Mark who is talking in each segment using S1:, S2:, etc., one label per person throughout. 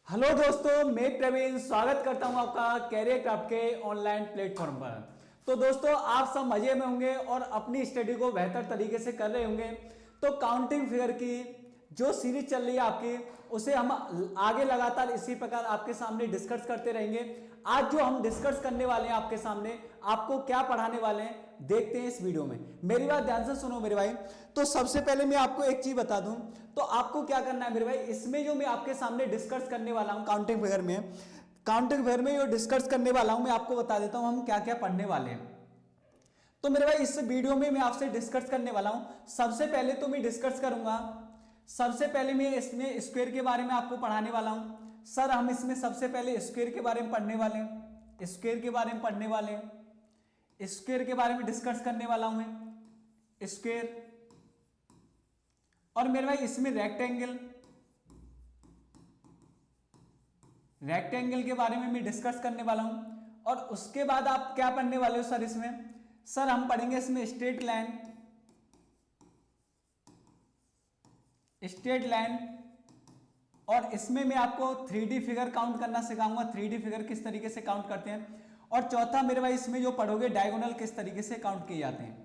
S1: Hello दोस्तों, मैं प्रवीण स्वागत करता हूं आपका कैरियर क्राफ्ट के ऑनलाइन प्लेटफॉर्म पर। तो दोस्तों, आप सब मजे में होंगे और अपनी स्टडी को बेहतर तरीके से कर रहे होंगे। तो काउंटिंग फिगर की जो सीरीज चल रही है आपकी, उसे हम आगे लगातार इसी प्रकार आपके सामने डिस्कस करते रहेंगे। आज जो हम डिस्कस करने वाले हैं आपके सामने, आपको क्या पढ़ाने वाले हैं देखते हैं इस वीडियो में। मेरी बात ध्यान से सुनो मेरे भाई। तो सबसे पहले मैं आपको एक चीज बता दूं, तो आपको क्या करना है मेरे भाई, इसमें जो मैं आपके सामने डिस्कस करने वाला हूं काउंटिंग फिगर में जो डिस्कस करने वाला हूं, मैं आपको बता देता हूं हम क्या क्या पढ़ने वाले हैं। तो मेरे भाई, इस वीडियो में मैं आपसे डिस्कस करने वाला हूं। सबसे पहले तो मैं डिस्कस करूंगा, सबसे पहले मैं इसमें स्क्वायर के बारे में आपको पढ़ाने वाला हूं। सर, हम इसमें सबसे पहले स्क्वायर के बारे में पढ़ने वाले हैं, स्क्वायर के बारे में पढ़ने वाले हैं, स्क्वायर के बारे में डिस्कस करने वाला हूं मैं, स्क्वायर। और मेरे भाई, इसमें रेक्टेंगल के बारे में मैं डिस्कस करने वाला हूं। और उसके बाद आप क्या पढ़ने वाले हो सर इसमें? सर, हम पढ़ेंगे इसमें स्ट्रेट लाइन। और इसमें मैं आपको 3D फिगर काउंट करना सिखाऊंगा, 3D फिगर किस तरीके से काउंट करते हैं। और चौथा मेरे भाई, इसमें जो पढ़ोगे डायगोनल किस तरीके से काउंट किए जाते हैं,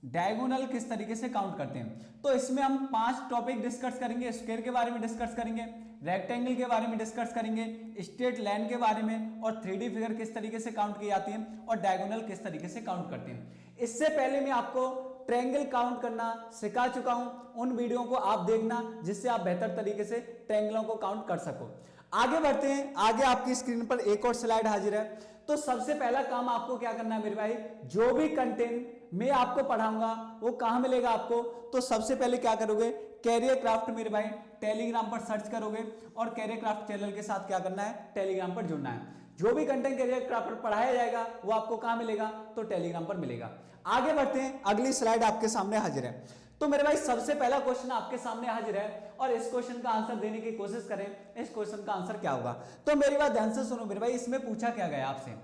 S1: डायगोनल किस तरीके से काउंट करते हैं। तो इसमें हम 5 टॉपिक डिस्कस करेंगे। स्क्वायर के बारे में डिस्कस करेंगे, रेक्टेंगल के बारे में डिस्कस करेंगे, स्ट्रेट लाइन के बारे में, और 3D फिगर किस तरीके से काउंट की जाती है, और डायगोनल किस तरीके से काउंट करते हैं। इससे पहले मैं आपको ट्रायंगल काउंट करना सिखा चुका हूं। उन वीडियो को आप देखना, जिससे आप बेहतर तरीके से ट्रायंगलों को काउंट कर सको। आगे बढ़ते हैं। आगे आपकी स्क्रीन पर एक और स्लाइड हाजिर है। तो सबसे पहला काम आपको क्या करना है मेरे भाई, जो भी कंटेंट मैं आपको पढ़ाऊंगा वो कहां मिलेगा आपको। तो सबसे पहले क्या करोगे, कैरियर क्राफ्ट मेरे भाई टेलीग्राम पर सर्च करोगे, और कैरियर क्राफ्ट चैनल के साथ क्या करना है, टेलीग्राम पर जुड़ना है। जो भी कंटेंट कैरियर क्राफ्ट पर पढ़ाया जाएगा वो आपको कहां मिलेगा, तो टेलीग्राम पर मिलेगा। आगे बढ़ते हैं, अगली स्लाइड आपके सामने हाजिर है। तो मेरे भाई, सबसे पहला क्वेश्चन आपके सामने हाजिर है, और इस क्वेश्चन का आंसर देने की कोशिश करें। इस क्वेश्चन का आंसर क्या होगा? तो मेरी बात ध्यान से सुनो मेरे भाई। इसमें पूछा क्या गया आपसे?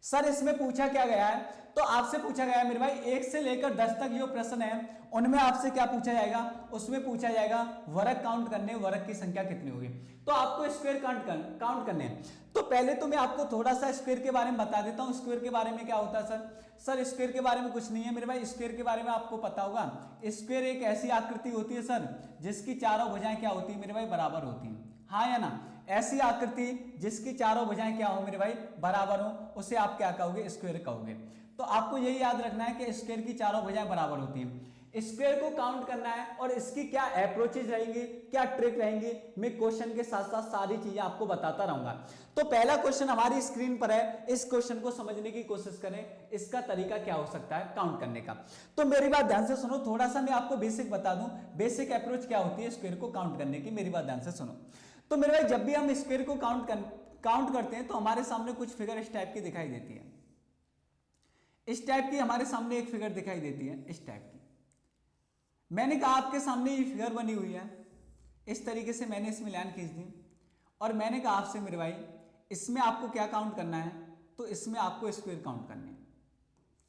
S1: सर, इसमें पूछा क्या गया है, तो आपसे पूछा गया है मेरे भाई 1 से लेकर 10 तक जो प्रश्न है, उनमें आपसे क्या पूछा जाएगा, उसमें पूछा जाएगा वर्ग काउंट करने, वर्ग की संख्या कितनी होगी। तो आपको स्क्वायर काउंट करने हैं। तो पहले तो मैं आपको थोड़ा सा स्क्वायर के बारे में बता देता हूं। स्क्वायर के बारे में क्या होता है सर, स्क्वायर के बारे में कुछ नहीं है मेरे भाई। स्क्वायर के बारे में आपको पता होगा, स्क्वायर एक ऐसी आकृति होती है सर, जिसकी चारों भुजाएं क्या होती है मेरे भाई, बराबर होती है। हाँ या ना? ऐसी आकृति जिसकी चारों भुजाएं क्या हो मेरे भाई, बराबर हो, उसे आप क्या कहोगे, स्क्वायर कहोगे। तो आपको यही याद रखना है कि स्क्वायर की चारों भुजाएं बराबर होती हैं। स्क्वायर को काउंट करना है, और इसकी क्या अप्रोचेज रहेंगी, क्या ट्रिक रहेंगी, मैं क्वेश्चन के साथ साथ सारी चीजें आपको बताता रहूंगा। तो पहला क्वेश्चन हमारी स्क्रीन पर है, इस क्वेश्चन को समझने की कोशिश करें, इसका तरीका क्या हो सकता है काउंट करने का। तो मेरी बात ध्यान से सुनो, थोड़ा सा मैं आपको बेसिक बता दूं, बेसिक अप्रोच क्या होती है स्क्वायर को काउंट करने की। मेरी बात ध्यान से सुनो। तो मेरे भाई, जब भी हम स्क्वायर को काउंट करते हैं, तो हमारे सामने कुछ फिगर इस टाइप की दिखाई देती है। इस टाइप की हमारे सामने एक फिगर दिखाई देती है, इस टाइप की। मैंने कहा आपके सामने ये फिगर बनी हुई है, इस तरीके से मैंने इसमें लाइन खींच दी, और मैंने कहा आपसे मेरे भाई, इसमें आपको क्या काउंट करना है, तो इसमें आपको स्क्वायर काउंट करने हैं।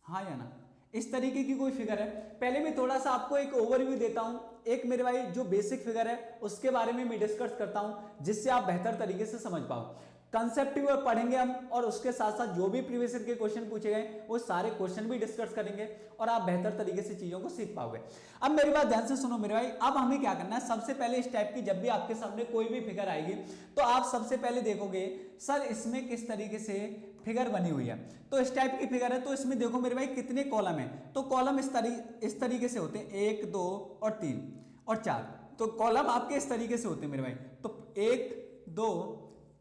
S1: हाँ या ना? इस तरीके की कोई फिगर है। पहले मैं थोड़ा सा आपको एक ओवरव्यू देता हूं, एक मेरे भाई जो बेसिक फिगर है उसके बारे में मैं डिस्कस करता हूं, जिससे आप बेहतर तरीके से समझ पाओ। कंसेप्ट भी पढ़ेंगे हम, और उसके साथ साथ जो भी प्रीवियस ईयर के क्वेश्चन पूछे गए वो सारे क्वेश्चन भी डिस्कस करेंगे, और आप बेहतर तरीके से चीजों को सीख पाओगे। अब मेरी बात ध्यान से सुनो मेरे भाई। अब हमें क्या करना है, सबसे पहले इस टाइप की जब भी आपके सामने कोई भी फिगर आएगी, तो आप सबसे पहले देखोगे सर इसमें किस तरीके से फिगर बनी हुई है। तो इस टाइप की फिगर है, तो इसमें देखो मेरे भाई कितने कॉलम है। तो कॉलम इस तरीके से होते हैं, 1 2 और 3 और 4। तो कॉलम आपके इस तरीके से होते हैं मेरे भाई। तो 1 2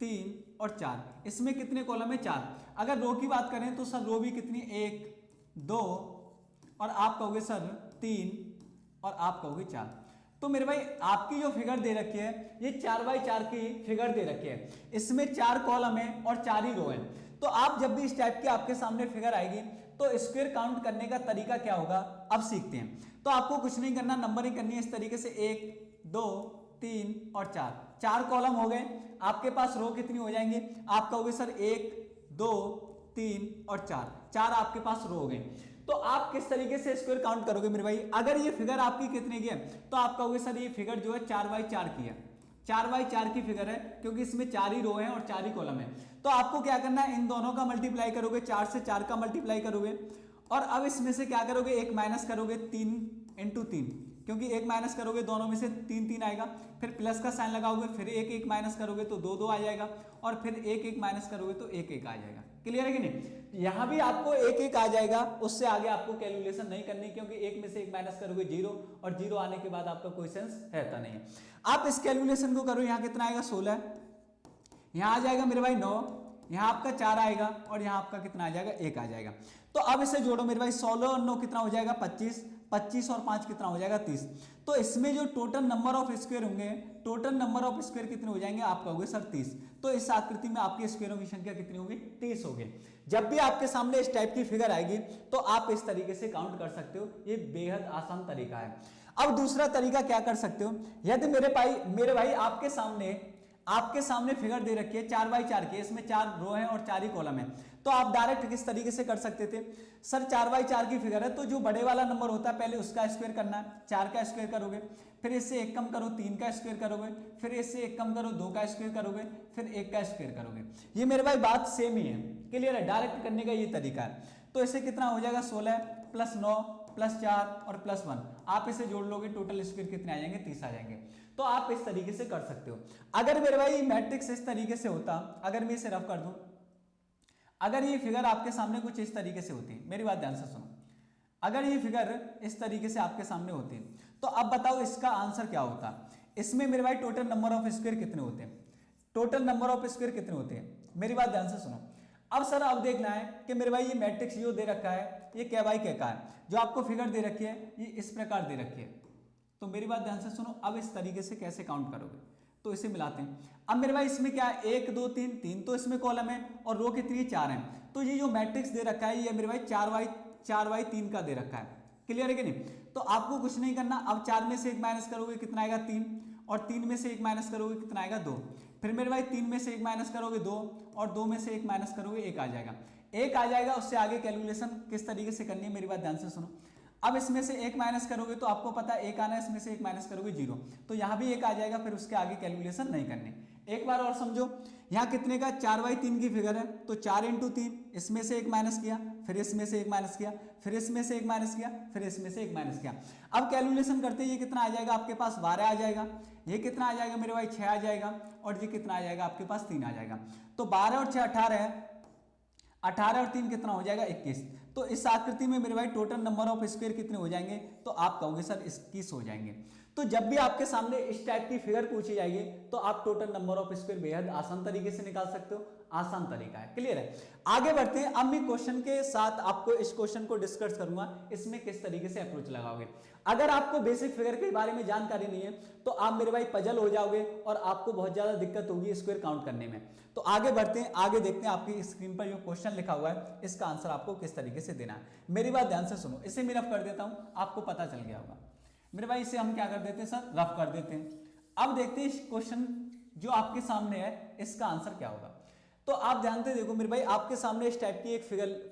S1: 3 और 4, इसमें कितने कॉलम है, 4। अगर रो की बात करें तो सर रो भी कितनी, 1 2, और आप कहोगे सर 3, और आप कहोगे 4। तो मेरे भाई, आपकी जो फिगर दे रखी है ये 4x4 की फिगर दे रखी है। इसमें 4 कॉलम है और 4 ही रो है। तो आप जब भी इस टाइप की आपके सामने फिगर आएगी, तो स्क्वायर काउंट करने का तरीका क्या होगा, अब सीखते हैं। तो आपको कुछ नहीं करना, नंबरिंग करनी है इस तरीके से, 1 2 3 और 4 कॉलम हो गए। आपके पास रो कितनी हो जाएंगे, आप कहोगे सर 1 2 3 और 4 आपके पास रो हो गए। तो आप किस तरीके से स्क्वायर काउंट करोगे मेरे भाई? अगर ये फिगर आपकी कितने की है, तो आप कहोगे सर ये फिगर जो है 4x4 की है। 4x4 की फिगर है क्योंकि इसमें 4 ही रो हैं और 4 ही कॉलम है। तो आपको क्या करना है, इन दोनों का मल्टीप्लाई करोगे, 4 से 4 का मल्टीप्लाई करोगे और अब इसमें से क्या करोगे, एक माइनस करोगे, 3 × 3, क्योंकि एक माइनस करोगे दोनों में से 3 3 आएगा, फिर प्लस का साइन लगाओगे, फिर एक एक माइनस करोगे तो 2 2 आ जाएगा और फिर एक एक माइनस करोगे तो एक एक आ जाएगा। क्लियर है कि नहीं? यहां भी आपको एक एक आ जाएगा, उससे आगे आपको कैलकुलेशन नहीं करनी क्योंकि एक में से एक माइनस करोगे 0 और 0 आने के बाद आपका कोई सेंस रहता नहीं है। आप इस कैलकुलेशन को करो, यहाँ कितना आएगा 16, यहाँ आ जाएगा मेरे भाई 9, यहाँ आपका 4 आएगा और यहाँ आपका कितना आ जाएगा 1 आ जाएगा। तो अब इसे जोड़ो मेरे भाई, 16 और 9 कितना हो जाएगा 25, 25 और 5 कितना हो जाएगा 30। तो इसमें जो टोटल नंबर ऑफ स्क्वायर होंगे, टोटल नंबर ऑफ स्क्वायर कितने हो जाएंगे, आप कहोगे सर 30। तो इस आकृति में आपके स्क्वायरों की संख्या कितनी होगी, 30 होगी। जब भी आपके सामने इस टाइप की फिगर आएगी तो आप इस तरीके से काउंट कर सकते हो, ये बेहद आसान तरीका है। अब दूसरा तरीका क्या कर सकते हो, यदि मेरे भाई आपके सामने फिगर दे रखी है 4x4 की, इसमें 4 रो है और 4 ही कॉलम है, तो आप डायरेक्ट किस तरीके से कर सकते थे, सर 4x4 की फिगर है तो जो बड़े वाला नंबर होता है पहले उसका स्क्वायर करना है, 4 का स्क्वायर करोगे, फिर इससे 1 कम करो 3 का स्क्वायर करोगे, फिर इससे 1 कम करो 2 का स्क्वायर करोगे, फिर 1 का स्क्वायर करोगे। ये मेरे भाई बात सेम ही है, क्लियर है? डायरेक्ट करने का ये तरीका है। तो इसे कितना हो जाएगा 16 + 9 + 4 और +1, आप इसे जोड़ लोगे, टोटल स्क्वायर कितने आ जाएंगे, 30 आ जाएंगे। तो आप इस तरीके से कर सकते हो। अगर मेरे भाई मैट्रिक्स इस तरीके से होता, अगर मैं इसे रफ कर दूं, अगर ये फिगर आपके सामने कुछ इस तरीके से होती, मेरी बात ध्यान से सुनो, अगर ये फिगर इस तरीके से आपके सामने होती तो अब बताओ इसका आंसर क्या होता। इसमें मेरे भाई टोटल नंबर ऑफ स्क्वायर कितने होते हैं, टोटल नंबर ऑफ स्क्वायर कितने होते हैं, मेरी बात ध्यान से सुनो। अब सर अब देखना है कि मेरे भाई ये मैट्रिक्स जो दे रखा है ये क्या बाई क्या का है, जो आपको फिगर दे रखी है ये इस प्रकार दे रखी है। तो मेरी बात ध्यान से सुनो, अब इस तरीके से कैसे काउंट करोगे, तो इसे मिलाते हैं। अब मेरे भाई इसमें क्या है, 1 2 3 3 तो इसमें कॉलम है और रो कितनी 4 है, तो ये जो मैट्रिक्स दे रखा है ये मेरे भाई 4x3 का दे रखा है। क्लियर है कि नहीं? तो आपको कुछ नहीं करना, अब 4 में से 1 माइनस करोगे कितना आएगा 3, और 3 में से 1 माइनस करोगे कितना आएगा 2, फिर मेरे भाई 3 में से 1 माइनस करोगे 2 और 2 में से 1 माइनस करोगे 1 आ जाएगा, 1 आ जाएगा। उससे आगे कैलकुलेशन किस तरीके से करनी है मेरी बात ध्यान से सुनो। अब इसमें से 1 माइनस करोगे तो आपको पता है 1 आना है, इसमें से 1 माइनस करोगे 0, तो यहाँ भी 1 आ जाएगा, फिर उसके आगे कैलकुलेशन नहीं करनी। एक बार और समझो, यहाँ कितने का 4x3 की फिगर है, तो 4 × 3, इसमें से 1 माइनस किया, फिर इसमें से 1 माइनस किया, फिर इसमें से 1 माइनस किया, फिर इसमें से 1 माइनस किया। अब कैलकुलेशन करते ये कितना आ जाएगा आपके पास 12 आ जाएगा, ये कितना आ जाएगा मेरे भाई 6 आ जाएगा, और ये कितना आ जाएगा आपके पास 3 आ जाएगा। तो 12 और 6 18 है, 18 और 3 कितना हो जाएगा 21। तो इस आकृति में मेरे भाई टोटल नंबर ऑफ स्क्वायर कितने हो जाएंगे, तो आप कहोगे सर 21 हो जाएंगे। तो जब भी आपके सामने इस टाइप की फिगर पूछी जाएगी तो आप टोटल नंबर ऑफ स्क्वायर बेहद आसान तरीके से निकाल सकते हो, आसान तरीका है। क्लियर है? आगे बढ़ते हैं। अब मैं क्वेश्चन के साथ आपको इस क्वेश्चन को डिस्कस करूंगा, इसमें किस तरीके से अप्रोच लगाओगे। अगर आपको बेसिक फिगर के बारे में जानकारी नहीं है तो आप मेरे भाई पजल हो जाओगे और आपको बहुत ज्यादा दिक्कत होगी स्क्वायर काउंट करने में। तो आगे बढ़ते हैं, आगे देखते हैं आपकी स्क्रीन पर जो क्वेश्चन लिखा हुआ है इसका आंसर आपको किस तरीके से देना है। मेरी बात ध्यान से सुनो, इसे मैं रफ कर देता हूं, आपको पता चल गया होगा। मेरे भाई इसे हम क्या कर देते हैं सर, रफ कर देते हैं। अब देखते हैं इस क्वेश्चन जो आपके सामने है इसका आंसर क्या होगा। तो आप ध्यान से देखो मेरे भाई, आपके सामने इस टाइप की एक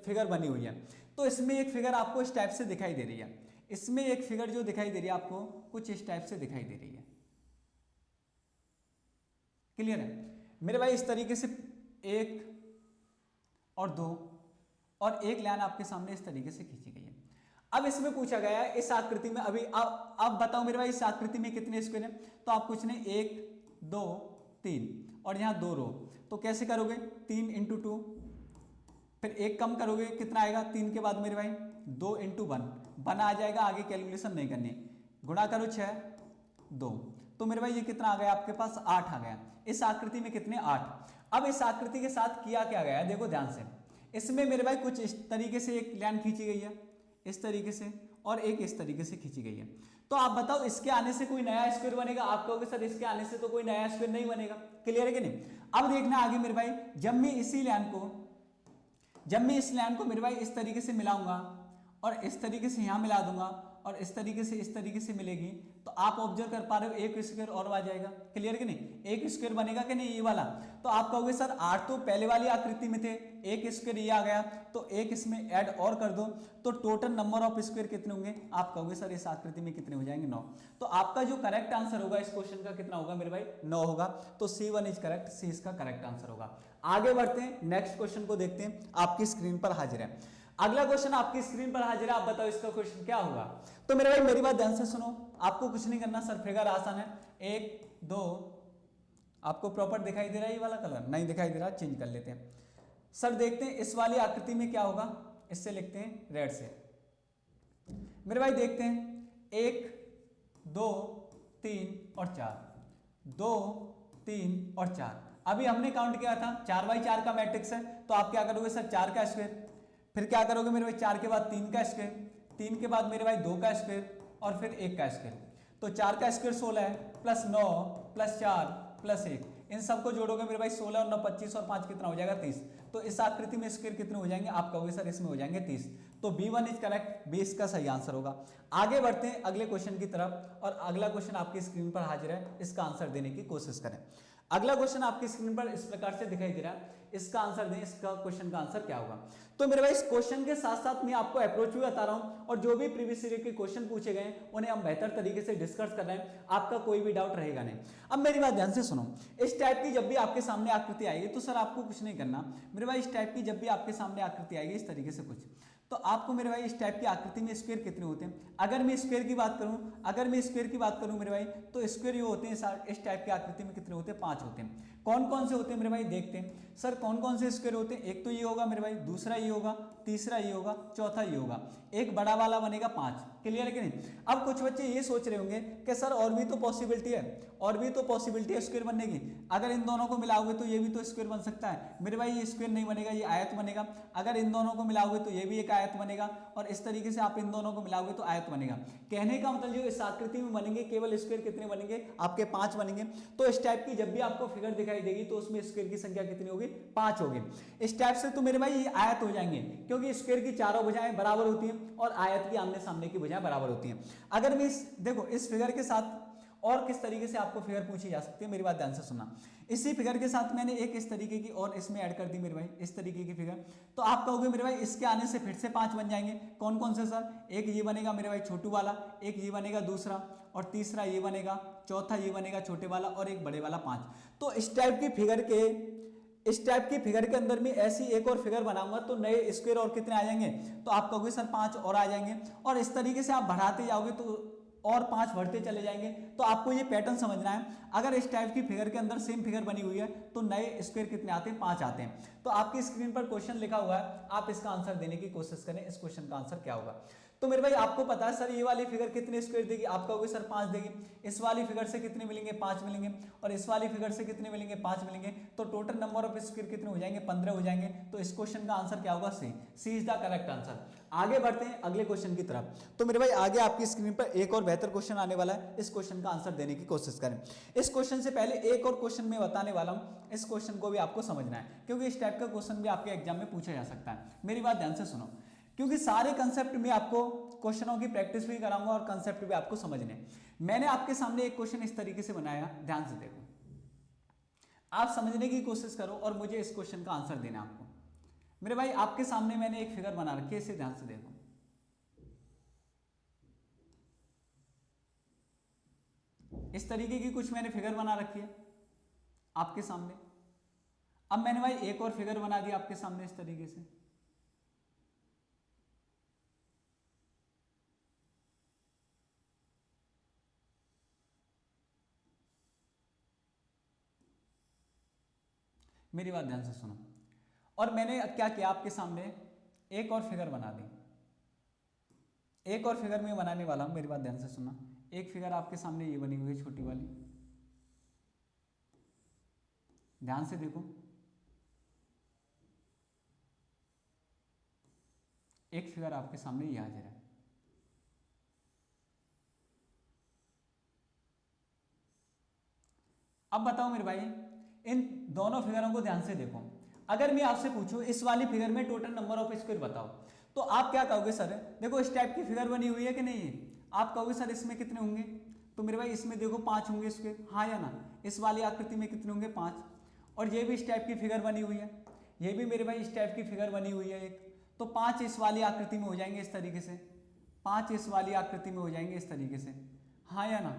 S1: फिगर बनी हुई है। तो इसमें एक फिगर आपको इस टाइप से दिखाई दे रही है, इसमें एक फिगर जो दिखाई दे रही है आपको कुछ इस टाइप से दिखाई दे रही है। क्लियर है मेरे भाई? इस तरीके से 1 और 2 और एक लाइन आपके सामने इस तरीके से खींची गई है। अब इसमें पूछा गया है इस आकृति में, अभी अब बताओ मेरे भाई इस आकृति में कितने स्क्वायर हैं। तो आप कुछ नहीं, 1 2 3 और यहाँ 2 रो। तो कैसे करोगे, 3 × 2, फिर 1 कम करोगे कितना आएगा, 3 के बाद मेरे भाई 2 × 1 आ जाएगा, आगे कैलकुलेशन नहीं करनी, गुणा करो 6 2। तो मेरे भाई ये कितना आ गया आपके पास, 8 आ गया। इस आकृति में कितने, 8। अब इस आकृति के साथ किया क्या गया है, देखो ध्यान से। इसमें मेरे भाई कुछ इस तरीके से एक लाइन खींची गई है, इस तरीके से, और एक इस तरीके से खींची गई है। तो आप बताओ इसके आने से कोई नया स्क्वायर बनेगा? आप कहोगे सर इसके आने से तो कोई नया स्क्वायर नहीं बनेगा। क्लियर है कि नहीं? अब देखना आगे मेरे भाई, जब मैं इस लाइन को मेरे भाई इस तरीके से मिलाऊंगा और इस तरीके से यहां मिला दूंगा और इस तरीके से मिलेगी, तो आप ऑब्जर्व कर पा रहे हो एक स्क्वायर और आ जाएगा। क्लियर कि नहीं, एक स्क्वायर बनेगा कि नहीं ये वाला। तो आप कहोगे सर 8 तो पहले वाली आकृति में थे, एक स्क्वायर ये आ गया, तो एक इसमें ऐड और कर दो, तो टोटल नंबर ऑफ स्क्वायर कितने होंगे। आप कहोगे सर इस आकृति में कितने हो जाएंगे 9। तो आपका जो करेक्ट आंसर होगा इस क्वेश्चन का कितना होगा मेरे भाई 9 होगा। तो C1 इज करेक्ट, सी इसका करेक्ट आंसर होगा। आगे बढ़ते हैं, नेक्स्ट क्वेश्चन को देखते हैं, आपकी स्क्रीन पर हाजिर है अगला क्वेश्चन, आपकी स्क्रीन पर हाजिर है। आप बताओ इसका क्वेश्चन क्या होगा। तो मेरे भाई मेरी बात ध्यान से सुनो, आपको कुछ नहीं करना सर, फिगर आसान है। 1 2, आपको प्रॉपर दिखाई दे रहा है ये वाला कलर, नहीं दिखाई दे रहा, चेंज कर लेते हैं सर। देखते हैं इस वाली आकृति में क्या होगा, इससे लिखते हैं रेड से। मेरे भाई देखते हैं 1 2 3 और 4, 2 3 और 4। अभी हमने काउंट किया था 4x4 का मैट्रिक्स है, तो आप क्या करोगे सर 4 का स्क्वायर, फिर क्या करोगे मेरे भाई 4 के बाद 3 का स्क्वायर, 3 के बाद मेरे भाई 2 का स्क्वायर और फिर 1 का स्क्वायर। तो 4 का स्क्वायर 16 है, प्लस 9 प्लस 4 प्लस 1, इन सबको जोड़ोगे मेरे भाई 16 और 9 25 और 5 कितना हो जाएगा 30। तो इस आकृति में स्क्वायर कितने हो जाएंगे, आप कहोगे सर इसमें हो जाएंगे 30। तो B1 इज करेक्ट, बी इसका सही आंसर होगा। आगे बढ़ते हैं अगले क्वेश्चन की तरफ, और अगला क्वेश्चन आपकी स्क्रीन पर हाजिर है, इसका आंसर देने की कोशिश करें। अगला क्वेश्चन आपकी स्क्रीन पर इस प्रकार से दिखाई दे रहा है, इसका आंसर दें, इसका क्वेश्चन का आंसर क्या होगा। तो मेरे भाई इस क्वेश्चन के साथ साथ मैं आपको अप्रोच भी बता रहा हूं, और जो भी प्रीवियस ईयर के क्वेश्चन पूछे गए उन्हें हम बेहतर तरीके से डिस्कस कर रहे हैं, आपका कोई भी डाउट रहेगा नहीं। अब मेरी बात ध्यान से सुनो, इस टाइप की जब भी आपके सामने आकृति आएगी तो सर आपको कुछ नहीं करना मेरे भाई। इस टाइप की जब भी आपके सामने आकृति आएगी इस तरीके से कुछ, तो आपको मेरे भाई इस टाइप की आकृति में स्क्वायर कितने होते हैं। अगर मैं स्क्वायर की बात करूं, मेरे भाई, तो स्क्वायर ये होते हैं इस टाइप की आकृति में कितने होते हैं, 5 होते हैं। कौन कौन से होते हैं मेरे भाई, देखते हैं सर कौन कौन से स्क्वायर होते हैं। एक तो ये होगा मेरे भाई, दूसरा ये होगा, तीसरा ये होगा, चौथा ये होगा, एक बड़ा वाला बनेगा 5। क्लियर है कि नहीं। अब कुछ बच्चे ये सोच रहे होंगे कि सर और भी तो पॉसिबिलिटी है स्क्वायर बनने की, अगर इन दोनों को मिलाओगे तो ये भी तो स्क्वायर बन सकता है। मेरे भाई ये स्क्वायर नहीं बनेगा, ये आयत बनेगा। अगर इन दोनों को मिलाओगे तो ये भी एक आयत बनेगा, और इस तरीके से आप इन दोनों को मिलाओगे तो आयत बनेगा। कहने का मतलब जो इस आकृति में बनेंगे केवल स्क्वायर कितने बनेंगे, आपके 5 बनेंगे। तो इस टाइप की जब भी आपको फिगर दिखाई देगी तो उसमें स्क्वायर की संख्या कितनी होगी, 5 होगी। इस टाइप से तो मेरे भाई ये आयत हो जाएंगे, क्योंकि स्क्वायर की चारों भुजाएं बराबर होती हैं और आयत की आमने सामने की भुजाएं बराबर होती हैं। अगर मैं देखो इस फिगर के साथ और किस तरीके से आपको फिगर पूछी जा सकती है, मेरी बात ध्यान से सुनना। इसी फिगर के साथ मैंने एक इस तरीके की और इसमें ऐड कर दी मेरे भाई, इस तरीके की फिगर। तो आप कहोगे मेरे भाई इसके आने से फिर से 5 बन जाएंगे। कौन कौन से सर, एक ये बनेगा मेरे भाई छोटू वाला, एक ये बनेगा दूसरा, और तीसरा ये बनेगा, चौथा ये बनेगा छोटे वाला, और एक बड़े वाला 5। तो इस टाइप की फिगर के अंदर में ऐसी एक और फिगर बनाऊंगा तो नए स्क्वायर और कितने आ जाएंगे, तो आप कहोगे सर 5 और आ जाएंगे। और इस तरीके से आप बढ़ाते जाओगे तो और 5 बढ़ते चले जाएंगे। तो आपको ये पैटर्न समझना है, अगर इस टाइप की फिगर के अंदर सेम फिगर बनी हुई है तो नए स्क्वायर कितने आते हैं, 5 आते हैं। तो आपकी स्क्रीन पर क्वेश्चन लिखा हुआ है, आप इसका आंसर देने की कोशिश करें, इस क्वेश्चन का आंसर क्या होगा। तो मेरे भाई आपको पता है सर ये वाली फिगर कितने स्क्वायर देगी, आप कहोगे सर 5 देगी। इस वाली फिगर से कितने मिलेंगे, 5 मिलेंगे, और इस वाली फिगर से कितने मिलेंगे, 5 मिलेंगे। तो टोटल नंबर ऑफ स्क्वायर कितने हो जाएंगे, 15 हो जाएंगे। तो इस क्वेश्चन का आंसर क्या होगा, सी इज द करेक्ट आंसर। आगे बढ़ते हैं अगले क्वेश्चन की तरफ। तो मेरे भाई आगे आपकी स्क्रीन पर एक और बेहतर क्वेश्चन आने वाला है, इस क्वेश्चन का आंसर देने की कोशिश करें। इस क्वेश्चन से पहले एक और क्वेश्चन मैं बताने वाला हूं, इस क्वेश्चन को भी आपको समझना है, क्योंकि इस टाइप का क्वेश्चन भी आपके एग्जाम में पूछा जा सकता है। मेरी बात ध्यान से सुनो, क्योंकि सारे कंसेप्ट में आपको क्वेश्चनों की प्रैक्टिस भी कराऊंगा और कंसेप्ट भी आपको समझने। मैंने आपके सामने एक क्वेश्चन इस तरीके से बनाया, ध्यान से देखो, आप समझने की कोशिश करो और मुझे इस क्वेश्चन का आंसर देना आपको। मेरे भाई आपके सामने मैंने एक फिगर बना रखी है, इसे ध्यान से देखो। इस तरीके की कुछ मैंने फिगर बना रखी है आपके सामने। अब मैंने भाई एक और फिगर बना दी आपके सामने इस तरीके से। मेरी बात ध्यान से सुनो, और मैंने क्या किया आपके सामने एक और फिगर बना दी, एक और फिगर मैं बनाने वाला हूं। मेरी बात ध्यान से सुनना, एक फिगर आपके सामने ये बनी हुई है छोटी वाली, ध्यान से देखो। एक फिगर आपके सामने ये हाजिर है। अब बताओ मेरे भाई, इन दोनों फिगरों को ध्यान से देखो। अगर मैं आपसे पूछूं इस वाली फिगर में टोटल नंबर ऑफ स्क्वायर बताओ, तो आप क्या कहोगे सर। देखो इस टाइप की फिगर बनी हुई है कि नहीं है, आप कहोगे सर इसमें कितने होंगे, तो मेरे भाई इसमें देखो 5 होंगे स्क्वायर, हाँ या ना। इस वाली आकृति में कितने होंगे 5, और ये भी इस टाइप की फिगर बनी हुई है, ये भी मेरे भाई इस टाइप की फिगर बनी हुई है एक, तो 5 इस वाली आकृति में हो जाएंगे इस तरीके से, 5 इस वाली आकृति में हो जाएंगे इस तरीके से, हाँ या ना।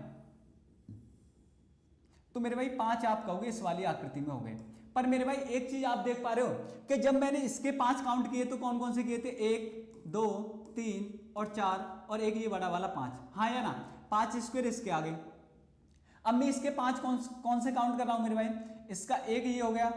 S1: तो मेरे भाई 5 आप कहोगे इस वाली आकृति में हो गए। पर मेरे भाई एक चीज आप देख पा रहे हो कि जब मैंने इसके 5 काउंट किए तो कौन कौन से किए थे, 1 2 3 और 4 और एक ये बड़ा वाला 5, हाँ या ना। 5 स्क्वायर इसके आगे। अब मैं इसके 5 कौन से काउंट कर रहा हूं मेरे भाई, इसका एक ये हो गया,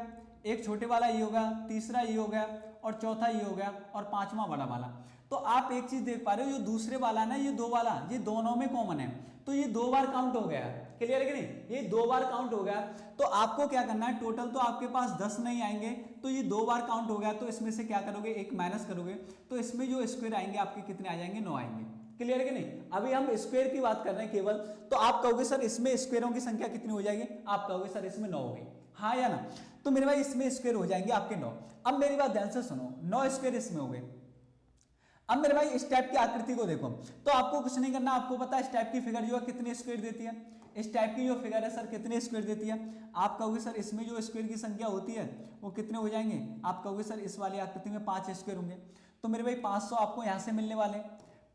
S1: एक छोटे वाला ये हो गया, तीसरा ये हो गया और चौथा ये हो गया और पांचवा बड़ा वाला। तो आप एक चीज देख पा रहे हो, जो दूसरे वाला ना ये 2 वाला, ये दोनों में कॉमन है, तो ये 2 बार काउंट हो गया। क्लियर है कि नहीं, ये 2 बार काउंट हो गया। तो आपको क्या करना है, टोटल तो आपके पास 10 नहीं आएंगे, तो ये 2 बार काउंट हो गया, तो इसमें से क्या करोगे, एक माइनस करोगे, तो इसमें जो स्क्वायर आएंगे आपके कितने आ जाएंगे, 9 आएंगे। क्लियर है कि नहीं, अभी हम स्क्वायर की बात कर रहे हैं केवल। तो आप कहोगे सर इसमें स्क्वायरों की संख्या कितनी हो जाएगी, आप कहोगे सर इसमें 9 होगी, हाँ या ना। तो मेरे भाई इसमें स्क्वायर हो जाएंगे आपके 9। अब मेरी बात ध्यान से सुनो, 9 स्क्वायर इसमें हो गए। अब मेरे भाई इस टाइप की आकृति को देखो, तो आपको कुछ नहीं करना, आपको पता है इस टाइप की फिगर जो है कितने स्क्वायर देती है, इस टाइप की जो फिगर है सर कितने स्क्वायर देती है। आप कहोगे सर इसमें जो स्क्वायर की संख्या होती है वो कितने हो जाएंगे, आप कहोगे सर इस वाली आकृति में 5 स्क्वायर होंगे। तो मेरे भाई 500 आपको यहाँ से मिलने वाले,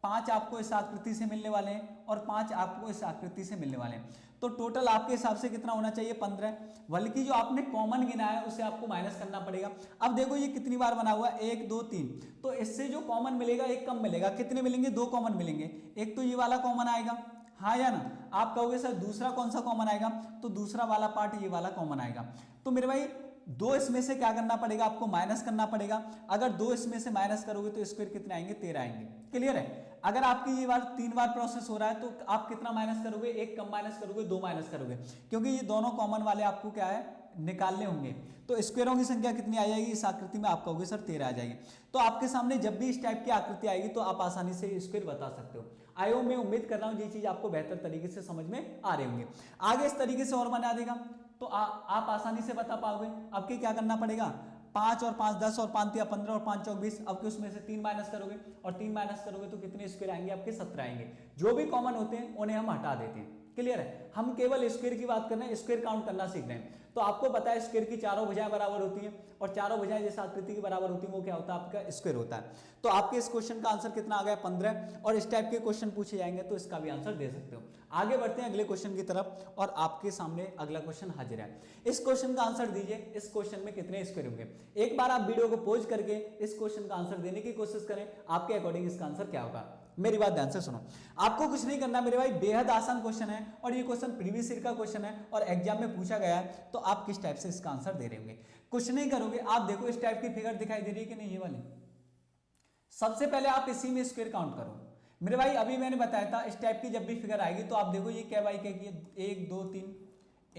S1: 5 आपको इस आकृति से मिलने वाले हैं और 5 आपको इस आकृति से मिलने वाले हैं। तो टोटल आपके हिसाब से कितना होना चाहिए, 15। बल्कि जो आपने कॉमन गिना है उसे आपको माइनस करना पड़ेगा। अब देखो ये कितनी बार बना हुआ है, 1 2 3, तो इससे जो कॉमन मिलेगा एक कम मिलेगा, कितने मिलेंगे, 2 कॉमन मिलेंगे। एक तो ये वाला कॉमन आएगा, हाँ या ना। आप कहोगे सर दूसरा कौन सा कॉमन आएगा, तो दूसरा वाला पार्ट ये वाला कॉमन आएगा। तो मेरे भाई 2 इसमें से क्या करना पड़ेगा, आपको माइनस करना पड़ेगा। अगर 2 इसमें से माइनस करोगे तो स्क्वायर कितने आएंगे, 13 आएंगे। क्लियर है। अगर आपकी ये बार 3 बार प्रोसेस हो रहा है तो आप कितना माइनस करोगे, एक कम माइनस करोगे, 2 माइनस करोगे, क्योंकि ये दोनों कॉमन वाले आपको क्या है, निकालने होंगे। तो स्क्वायरों की संख्या कितनी आ जाएगी इस आकृति में, आप कहोगे सर 13 आ जाएगी। तो आपके सामने जब भी इस टाइप की आकृति आएगी तो आप आसानी से स्क्वायर बता सकते हो। आयो मैं उम्मीद कर रहा हूँ ये चीज आपको बेहतर तरीके से समझ में आ रहे होंगे। आगे इस तरीके से और बना देगा तो आप आसानी से बता पाओगे। अब क्या करना पड़ेगा, 5 और 5 10 और 5 3 15 और 5 4 20। अब उसमें से 3 माइनस करोगे और 3 माइनस करोगे तो कितने स्क्वायर आएंगे, आपके 17 आएंगे। जो भी कॉमन होते हैं उन्हें हम हटा देते हैं। क्लियर है, हम केवल स्क्वायर की बात कर रहे हैं, स्क्वायर काउंट करना सीख रहे हैं। तो आपको पता है स्क्वायर की चारों भुजाएं बराबर होती हैं और चारों भुजाएं जिस आकृति की बराबर होती है वो क्या होता है, आपका स्क्वायर होता है। तो आपके इस क्वेश्चन का आंसर कितना आ गया, 15। और इस टाइप के क्वेश्चन पूछे जाएंगे तो इसका भी आंसर दे सकते हो। आगे बढ़ते हैं अगले क्वेश्चन की तरफ और आपके सामने अगला क्वेश्चन हाजिर है। इस क्वेश्चन का आंसर दीजिए, इस क्वेश्चन में कितने स्क्वायर होंगे। एक बार आप वीडियो को पॉज करके इस क्वेश्चन का आंसर देने की कोशिश करें, आपके अकॉर्डिंग इसका आंसर क्या होगा। मेरी बात ध्यान से सुनो, आपको कुछ नहीं करना मेरे भाई, बेहद आसान क्वेश्चन है और ये क्वेश्चन प्रीवियस ईयर का क्वेश्चन है और एग्जाम में पूछा गया है। तो आप किस टाइप से इसका आंसर दे रहे होंगे, कुछ नहीं करोगे। आप देखो इस टाइप की फिगर दिखाई दे रही है कि नहीं, ये वाली। सबसे पहले आप इसी में स्क्वायर काउंट करो मेरे भाई। अभी मैंने बताया था इस टाइप की जब भी फिगर आएगी तो आप देखो ये क्या बाई क्या की, 1 2 3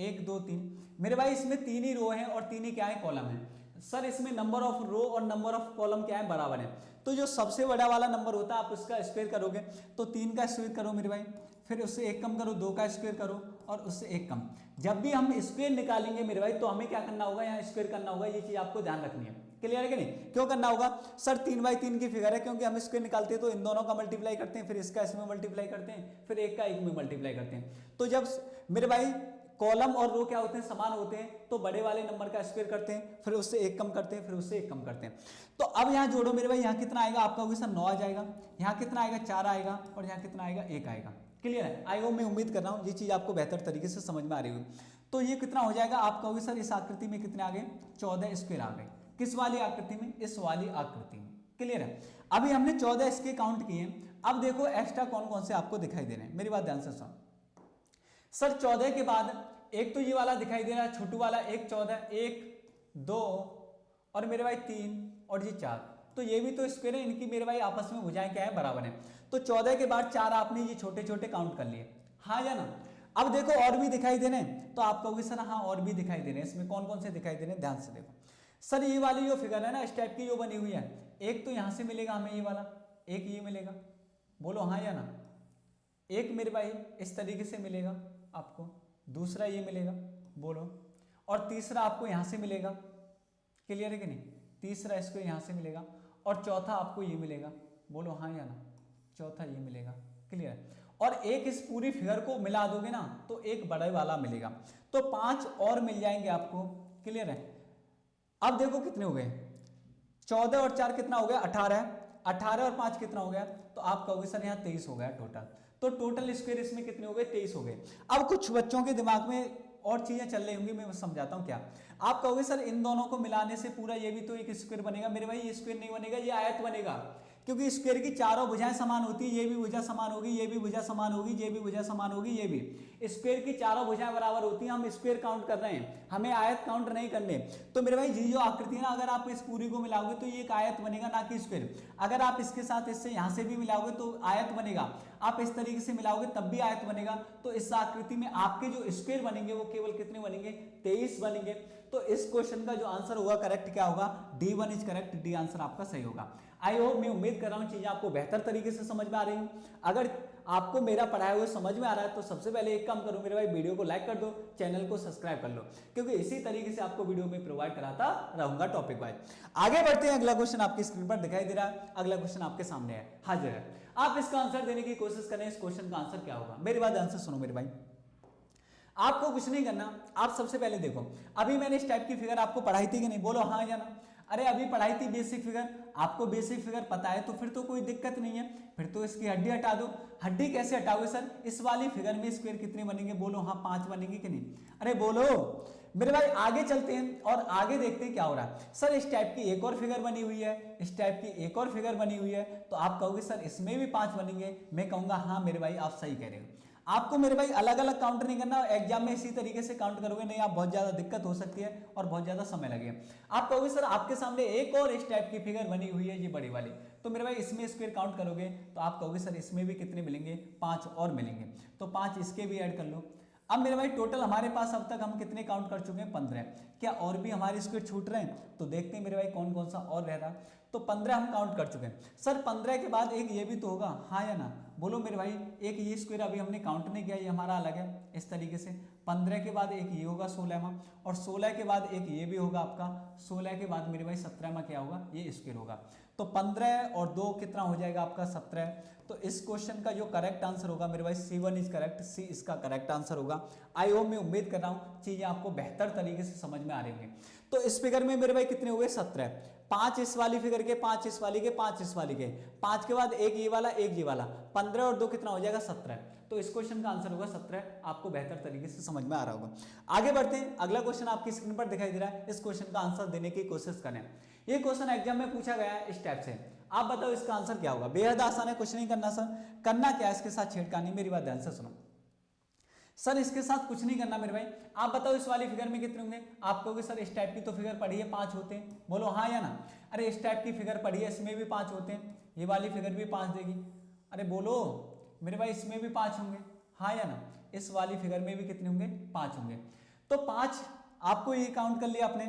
S1: 1 2 3। मेरे भाई इसमें 3 ही रो हैं और 3 ही क्या है, कॉलम है। सर इसमें नंबर ऑफ रो और नंबर ऑफ कॉलम क्या है, बराबर है। तो जो सबसे बड़ा वाला नंबर होता है आप उसका स्क्वायर करोगे, तो 3 का स्क्वायर करो मेरे भाई, फिर उससे 1 कम करो, 2 का स्क्वायर करो और उससे 1 कम। जब भी हम स्क्वायर निकालेंगे मेरे भाई तो हमें क्या करना होगा, यहाँ स्क्वायर करना होगा। ये चीज आपको ध्यान रखनी है। क्लियर है कि नहीं, क्यों करना होगा सर, 3/3 की फिगर है, क्योंकि हम स्क्वायर निकालते हैं तो इन दोनों का मल्टीप्लाई करते हैं, फिर इसका इसमें मल्टीप्लाई करते हैं, फिर एक का एक में मल्टीप्लाई करते हैं। तो जब मेरे भाई कॉलम और रो क्या होते हैं, समान होते हैं, तो बड़े वाले नंबर का स्क्वायर करते हैं, फिर उससे 1 कम करते हैं, फिर उससे 1 कम करते हैं। तो अब यहाँ जोड़ो मेरे भाई, यहाँ कितना आएगा, आपका होगा सर 9 आ जाएगा, यहाँ कितना आएगा 4 आएगा और यहाँ कितना आएगा 1 आएगा। क्लियर है, आई होप मैं उम्मीद कर रहा हूँ ये चीज आपको बेहतर तरीके से समझ में आ रही होगी। तो ये कितना हो जाएगा, आप कहोगे सर इस आकृति में कितने आ गए, 14 स्क्वायर आ गए। किस वाली आकृति में, इस वाली आकृति में। क्लियर है, अभी हमने 14 इसके काउंट किए। अब देखो एक्स्ट्रा कौन कौन से आपको दिखाई दे रहे हैं, मेरी बात ध्यान से सुनो। सर 14 के बाद एक तो ये वाला दिखाई दे रहा है छोटू वाला, 1 14 1 2 और मेरे भाई 3 और ये 4। तो ये भी तो स्क्वायर है, इनकी मेरे भाई आपस में भुजाएं क्या है, बराबर है। तो 14 के बाद 4 आपने ये छोटे छोटे काउंट कर लिए, हाँ या ना। अब देखो और भी दिखाई दे रहे हैं, तो आप कहोगे सर हाँ और भी दिखाई दे रहे हैं। इसमें कौन कौन से दिखाई दे रहे हैं, ध्यान से देखो। सर ये वाली जो फिगर है ना इस टाइप की जो बनी हुई है, एक तो यहां से मिलेगा हमें ये वाला, एक ये मिलेगा, बोलो हाँ या ना। एक मेरे भाई इस तरीके से मिलेगा आपको, दूसरा ये मिलेगा, बोलो, और तीसरा आपको यहां से मिलेगा। क्लियर है कि नहीं, तीसरा इसको यहां से मिलेगा और चौथा आपको ये मिलेगा, बोलो हाँ या ना, चौथा ये मिलेगा। क्लियर है, और एक इस पूरी फिगर को मिला दोगे ना तो एक बड़े वाला मिलेगा, तो 5 और मिल जाएंगे आपको। क्लियर है? अब देखो कितने हो गए, 14 और 4 कितना हो गया, 18, 18 और 5 कितना हो गया, तो आप कहोगे सर यहाँ 23 हो गया टोटल। तो टोटल स्क्वायर इसमें कितने हो गए, 23 हो गए। अब कुछ बच्चों के दिमाग में और चीजें चल रही होंगी, मैं समझाता हूँ क्या। आप कहोगे सर इन दोनों को मिलाने से पूरा ये भी तो एक स्क्वायर बनेगा। मेरे भाई ये स्क्वायर नहीं बनेगा, ये आयत बनेगा, क्योंकि स्क्वायर की चारों भुजाएं समान होती है। ये भी भुजा समान होगी, ये भी भुजा समान होगी, ये भी भुजा समान होगी, ये भी। स्क्वायर की चारों भुजाएं बराबर होती हैं। हम स्क्वायर काउंट कर रहे हैं, हमें आयत काउंट नहीं करने। तो मेरे भाई ये जो आकृति है ना, अगर आप इस पूरी को मिलाओगे तो ये एक आयत बनेगा, ना कि स्क्वायर। अगर आप इसके साथ इससे यहां से भी मिलाओगे तो आयत बनेगा, आप इस तरीके से मिलाओगे तब भी आयत बनेगा। तो इस आकृति में आपके जो स्क्वायर बनेंगे वो केवल कितने बनेंगे, 23 बनेंगे। तो इस क्वेश्चन का जो आंसर होगा करेक्ट क्या होगा, D1 is correct, D answer आपका सही होगा। आई होप, मैं उम्मीद कर रहा हूं चीजें आपको बेहतर तरीके से समझ में आ रही हूं। अगर आपको मेरा पढ़ाया हुआ समझ में आ रहा है तो सबसे पहले एक काम करो मेरे भाई, वीडियो को लाइक कर दो, चैनल को सब्सक्राइब कर लो, क्योंकि इसी तरीके से आपको वीडियो में प्रोवाइड कराता रहूंगा टॉपिक वाइज। आगे बढ़ते हैं, अगला क्वेश्चन आपकी स्क्रीन पर दिखाई दे रहा है। अगला क्वेश्चन आपके सामने है, हाजिर है। आप इसका आंसर देने की कोशिश करें, इस क्वेश्चन का आंसर क्या होगा। मेरी बात आंसर सुनो मेरे भाई, आपको कुछ नहीं करना। आप सबसे पहले देखो, अभी मैंने इस टाइप की फिगर आपको पढ़ाई थी कि नहीं, बोलो हाँ या ना। अरे अभी पढ़ाई थी बेसिक फिगर, आपको बेसिक फिगर पता है तो फिर तो कोई दिक्कत नहीं है, फिर तो इसकी हड्डी हटा दो। हड्डी कैसे हटाओगे सर, इस वाली फिगर में स्क्वायर कितने बनेंगे, बोलो हाँ 5 बनेंगे कि नहीं। अरे बोलो मेरे भाई, आगे चलते हैं और आगे देखते हैं क्या हो रहा है। सर इस टाइप की एक और फिगर बनी हुई है, इस टाइप की एक और फिगर बनी हुई है, तो आप कहोगे सर इसमें भी 5 बनेंगे। मैं कहूंगा हाँ मेरे भाई आप सही कह रहे हो। आपको मेरे भाई अलग अलग काउंट नहीं करना, एग्जाम में इसी तरीके से काउंट करोगे नहीं, आप बहुत ज्यादा दिक्कत हो सकती है और बहुत ज्यादा समय लगेगा। आप कहोगे सर आपके सामने एक और इस टाइप की फिगर बनी हुई है, ये बड़ी वाली, तो मेरे भाई इसमें स्क्वायर काउंट करोगे तो आप कहोगे सर इसमें भी कितने मिलेंगे, 5 और मिलेंगे, तो 5 इसके भी ऐड कर लो। अब मेरे भाई टोटल हमारे पास अब तक हम कितने काउंट कर चुके हैं, 15। क्या और भी हमारे स्क्वायर छूट रहे हैं, तो देखते हैं मेरे भाई कौन कौन सा और रह रहा है। तो 15 हम काउंट कर चुके हैं। सर 15 के बाद एक ये भी तो होगा, हाँ या ना, बोलो मेरे भाई। एक ये स्क्वायर अभी हमने काउंट नहीं किया, ये हमारा अलग है इस तरीके से। 15 के बाद एक ये होगा 16वां, और 16 के बाद एक ये भी होगा आपका। 16 के बाद मेरे भाई 17वां क्या होगा, ये स्क्वायर होगा। तो 15 और 2 कितना हो जाएगा आपका, 17। तो इस क्वेश्चन का जो करेक्ट आंसर होगा मेरे भाई C1 इज करेक्ट, सी इसका करेक्ट आंसर होगा। आई होप, मैं उम्मीद कर रहा हूँ चीजें आपको बेहतर तरीके से समझ में आ रही होंगी। तो इस फिगर में मेरे भाई कितने हुए, 17। 5 इस वाली फिगर के, 5 इस वाली के, 5 इस वाली के, 5 के बाद एक ये वाला, एक ये वाला, 15 और 2 कितना हो जाएगा, 17। तो इस क्वेश्चन का आंसर होगा 17। आपको बेहतर तरीके से समझ में आ रहा होगा। आगे बढ़ते हैं, अगला क्वेश्चन आपकी स्क्रीन पर दिखाई दे रहा है। इस क्वेश्चन का आंसर देने की कोशिश करें। ये क्वेश्चन एग्जाम में पूछा गया है इस टाइप से, आप बताओ इसका आंसर क्या होगा। बेहद आसान है, कुछ नहीं करना सर। करना क्या है, इसके साथ छेड़खानी, मेरी बात ध्यान से सुनो। सर इसके साथ कुछ नहीं करना मेरे भाई। आप बताओ इस वाली फिगर में कितने होंगे। आप कहोगे सर इस टाइप की तो फिगर पढ़ी है, 5 होते हैं, बोलो हाँ या ना। अरे इस टाइप की फिगर पढ़ी है, इसमें भी 5 होते हैं, ये वाली फिगर भी 5 देगी। अरे बोलो मेरे भाई, इसमें भी 5 होंगे, हाँ या ना। इस वाली फिगर में भी कितने होंगे, 5 होंगे। तो 5 आपको ये काउंट कर लिया आपने,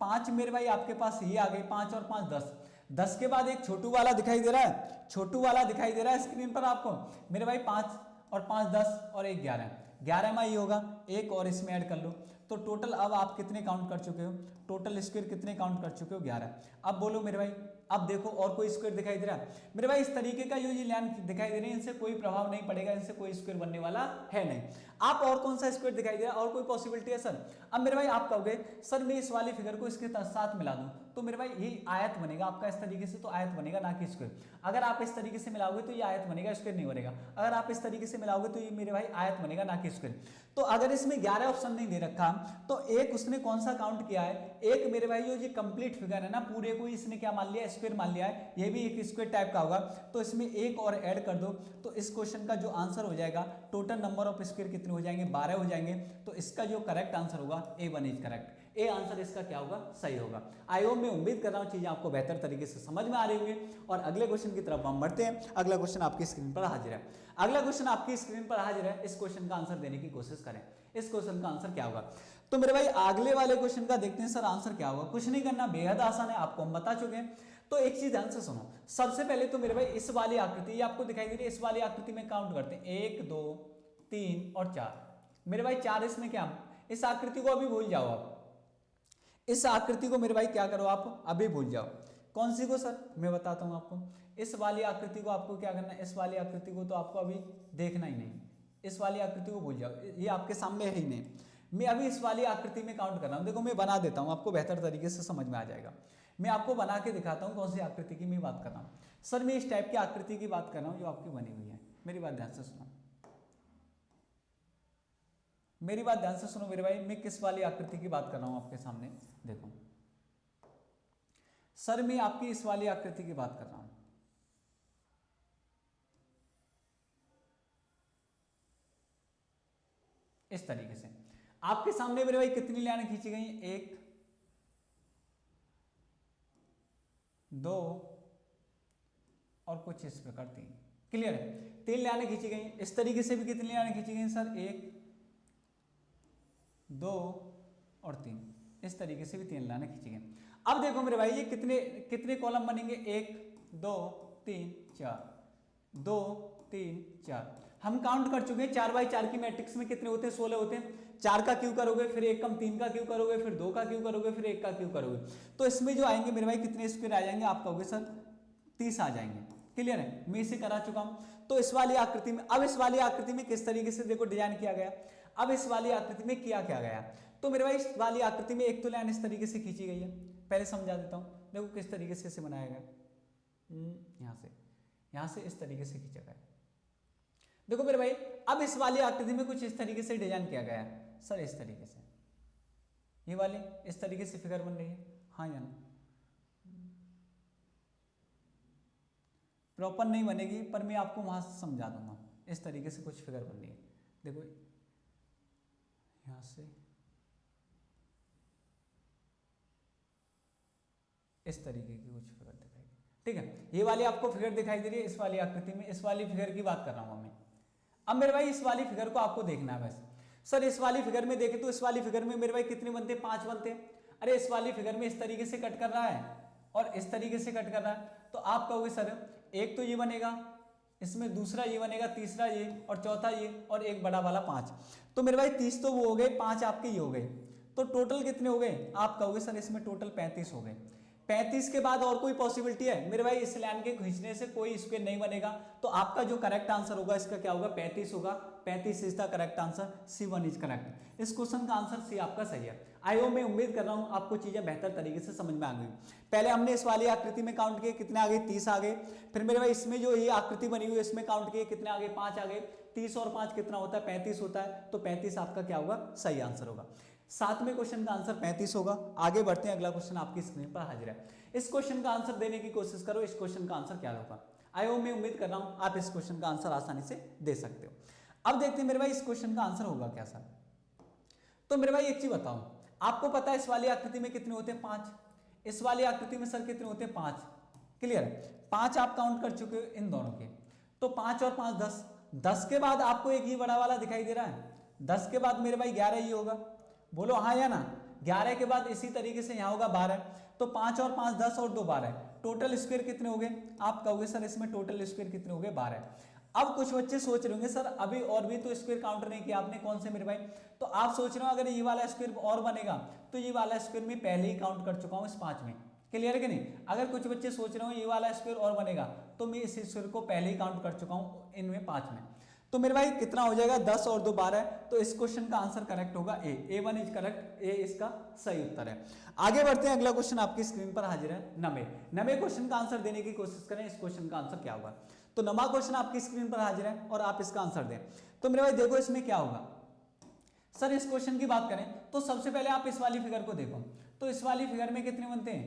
S1: 5 मेरे भाई आपके पास ये आ गए, 5 और 5 10। 10 के बाद एक छोटू वाला दिखाई दे रहा है, छोटू वाला दिखाई दे रहा है स्क्रीन पर आपको मेरे भाई। 5 और 5 10 और 1 11, 11 में ये होगा, एक और इसमें ऐड कर लो। तो टोटल अब आप कितने काउंट कर चुके हो, टोटल स्क्वायर कितने काउंट कर चुके हो, 11। अब बोलो मेरे भाई, अब देखो और कोई स्क्वायर दिखाई दे रहा है मेरे भाई। इस तरीके का जो ये लाइन दिखाई दे रही है, इनसे कोई प्रभाव नहीं पड़ेगा, इनसे कोई स्क्वायर बनने वाला है नहीं। आप और कौन सा स्क्वायर दिखाई दे रहा है, और कोई पॉसिबिलिटी है सर। अब मेरे भाई आप कहोगे सर मैं इस वाली फिगर को इसके साथ मिला दूं, तो मेरे भाई ये आयत बनेगा आपका इस तरीके से, तो आयत बनेगा ना कि स्क्वायर। अगर आप इस तरीके से मिलाओगे तो ये आयत बनेगा, स्क्वायर नहीं बनेगा। अगर आप इस तरीके से मिलाओगे तो ये मेरे भाई आयत बनेगा, ना कि स्क्वायर। तो अगर इसमें 11 ऑप्शन नहीं दे रखा, तो एक उसने कौन सा काउंट किया है, एक मेरे भाई जो कंप्लीट फिगर है ना, पूरे को इसने क्या मान लिया, स्क्वायर मान लिया है। ये भी एक स्क्वायर टाइप का होगा, तो इसमें एक और ऐड कर दो। तो इस क्वेश्चन का जो आंसर हो जाएगा, टोटल नंबर ऑफ स्क्वायर कितने हो जाएंगे, 12 हो जाएंगे। तो इसका जो करेक्ट आंसर होगा, A1 is correct, A answer इसका क्या होगा, सही होगा। आई होप, मैं उम्मीद कर रहा हूं चीजें आपको बेहतर तरीके से समझ में आ रही होंगी। और अगले क्वेश्चन की तरफ हम बढ़ते हैं। अगला क्वेश्चन आपकी स्क्रीन पर हाजिर है, अगला क्वेश्चन आपकी स्क्रीन पर हाजिर है। इस क्वेश्चन का आंसर देने की कोशिश करें। इस क्वेश्चन का आंसर क्या होगा, तो मेरे भाई अगले वाले क्वेश्चन का देखते हैं सर आंसर क्या होगा। कुछ नहीं करना, बेहद आसान है, आपको हम बता चुके हैं। तो एक चीज ध्यान से सुनो, सबसे पहले तो मेरे भाई इस वाली आकृति, ये आपको दिखाई दे रही है, इस वाली आकृति में काउंट करते हैं, 1 2 3 और 4। मेरे भाई 4 इसमें क्या, इस आकृति को अभी भूल जाओ आप, इस आकृति को मेरे भाई क्या करो आप, अभी भूल जाओ। कौन सी को सर? मैं बताता हूँ आपको। इस वाली आकृति को आपको क्या करना है, इस वाली आकृति को तो आपको अभी देखना ही नहीं, इस वाली आकृति को भूल जाओ, ये आपके सामने है ही नहीं। मैं अभी इस वाली आकृति में काउंट कर रहा हूँ। देखो मैं बना देता हूँ, आपको बेहतर तरीके से समझ में आ जाएगा। मैं आपको बना के दिखाता हूँ कौन सी आकृति की मैं बात कर रहा हूँ। सर मैं इस टाइप की आकृति की बात कर रहा हूँ जो आपकी बनी हुई है। मेरी बात ध्यान से सुनो, मेरी बात ध्यान से सुनो मेरे भाई, मैं किस वाली आकृति की बात कर रहा हूँ आपके सामने। देखो सर मैं आपकी इस वाली आकृति की बात कर रहा हूं। इस तरीके से आपके सामने मेरे भाई कितनी लाइनें खींची गई? 1 2 और कुछ इस प्रकार 3। क्लियर है? 3 लाइनें खींची गई। इस तरीके से भी कितनी लाइनें खींची गई सर? 1 2 और 3। इस तरीके से भी 3 लाइनें खींची गई। अब देखो मेरे भाई ये कितने कितने कॉलम बनेंगे? 1 2 3 4, 2 3 4। हम काउंट कर चुके हैं। 4x4 की मैट्रिक्स में कितने होते हैं? 16 होते हैं। 4 का क्यू करोगे, फिर 1 कम 3 का क्यू करोगे, फिर 2 का क्यू करोगे, फिर 1 का क्यू करोगे, तो इसमें जो आएंगे मेरे भाई कितने स्क्वायर आ जाएंगे? आप कहोगे सर 30 आ जाएंगे। क्लियर है? मैं इसे करा चुका हूं। तो इस वाली आकृति में, अब इस वाली आकृति में किस तरीके से देखो डिजाइन किया गया। अब इस वाली आकृति में किया क्या गया, तो मेरे भाई इस वाली आकृति में एक तो लाइन इस तरीके से खींची गई है। पहले समझा देता हूं। देखो किस तरीके से इसे बनाया गया, यहां से इस तरीके से खींचा गया। देखो मेरे भाई अब इस वाली आकृति में कुछ इस तरीके से डिजाइन किया गया है सर, इस तरीके से ये वाली इस तरीके से फिगर बन रही है। हाँ या ना? प्रॉपर नहीं बनेगी पर मैं आपको वहां से समझा दूंगा। इस तरीके से कुछ फिगर बन रही है। देखो यहां से इस तरीके की कुछ फिगर दिखाई दी। ठीक है, ये वाली आपको फिगर दिखाई दे रही है इस वाली आकृति में। इस वाली फिगर की बात कर रहा हूं मैं। अब मेरे भाई इस वाली फिगर को आपको देखना है बस। सर इस वाली फिगर में देखें तो इस वाली फिगर में मेरे भाई कितने बनते हैं? 5 बनते हैं। अरे इस वाली फिगर में इस तरीके से कट कर रहा है और इस तरीके से कट कर रहा है, तो आप कहोगे सर एक तो ये बनेगा, इसमें दूसरा ये बनेगा, तीसरा ये और चौथा ये और एक बड़ा वाला 5। तो मेरे भाई 30 तो वो हो गए, 5 आपके ये हो गए, तो टोटल कितने हो गए? आप कहोगे सर इसमें टोटल 35 हो गए। 35 के बाद और कोई पॉसिबिलिटी है? मेरे भाई इस लाइन के खींचने से कोई स्क्वायर नहीं बनेगा, तो आपका जो करेक्ट आंसर होगा इसका क्या होगा? 35 होगा। 35 is the correct answer. C1 is correct. इस क्वेश्चन का आंसर C आपका सही है। आई होप, मैं उम्मीद कर रहा हूं आपको चीजें बेहतर तरीके से समझ में आ गई। पहले हमने इस वाली आकृति में काउंट किए, कितने आ गए? 30 आ गए। फिर मेरे भाई इसमें जो ये आकृति बनी हुई है इसमें काउंट किए, कितने आ गए? 5 आ गए। 30 और 5 कितना होता है? 35 होता है। तो 35 आपका क्या होगा? सही आंसर होगा। 7वें क्वेश्चन का आंसर 35 होगा। आगे बढ़ते हैं, अगला क्वेश्चन आपकी स्क्रीन पर हाजिर है। इस क्वेश्चन का आंसर देने की कोशिश करो। इस क्वेश्चन का आंसर क्या होगा? आई होप, मैं उम्मीद कर रहा हूं आप इस क्वेश्चन का आंसर आसानी से दे सकते हो। अब देखते हैं मेरे भाई इस क्वेश्चन का आंसर होगा क्या सर। तो मेरे भाई एक चीज बताओ, आपको पता है इस वाली आकृति में कितने होते हैं? 5। इस वाली आकृति में सर कितने होते हैं? 5। क्लियर है? 5 आप काउंट कर चुके हो इन दोनों के, तो 5 और 5 10। 10 के बाद आपको एक ही बड़ा वाला दिखाई दे रहा है। 10 के बाद मेरे भाई 11 ही होगा। बोलो हाँ या ना? 11 के बाद इसी तरीके से यहां होगा 12। तो 5 और 5 10 और 2 12। टोटल स्क्वायर कितने हो गए? आप कहोगे सर इसमें टोटल स्क्वायर कितने हो गए? 12। अब कुछ बच्चे सोच रहे होंगे सर अभी और भी तो स्क्वायर काउंट नहीं किया आपने, कौन से मेरे भाई? तो आप सोच रहे हो अगर ये वाला स्क्वायर और बनेगा तो ये वाला स्क्वायर मैं पहले ही काउंट कर चुका हूं इस 5 में। क्लियर है कि नहीं? अगर कुछ बच्चे सोच रहे हो ये वाला स्क्वायर और बनेगा तो मैं इस स्क्वायर को पहले ही काउंट कर चुका हूं इनमें 5 में। तो मेरे भाई कितना हो जाएगा? 10 और 2 12। तो इस क्वेश्चन का आंसर करेक्ट होगा A1 इज करेक्ट। ए इसका सही उत्तर है। आगे बढ़ते हैं, अगला क्वेश्चन आपकी स्क्रीन पर हाजिर है। 9वें क्वेश्चन का आंसर देने की कोशिश करें। इस क्वेश्चन का आंसर क्या होगा? तो 9वां क्वेश्चन आपकी स्क्रीन पर हाजिर है और आप इसका आंसर दें। तो मेरे भाई देखो इसमें क्या होगा सर। इस क्वेश्चन की बात करें तो सबसे पहले आप इस वाली फिगर को देखो। तो इस वाली फिगर में कितने बनते हैं?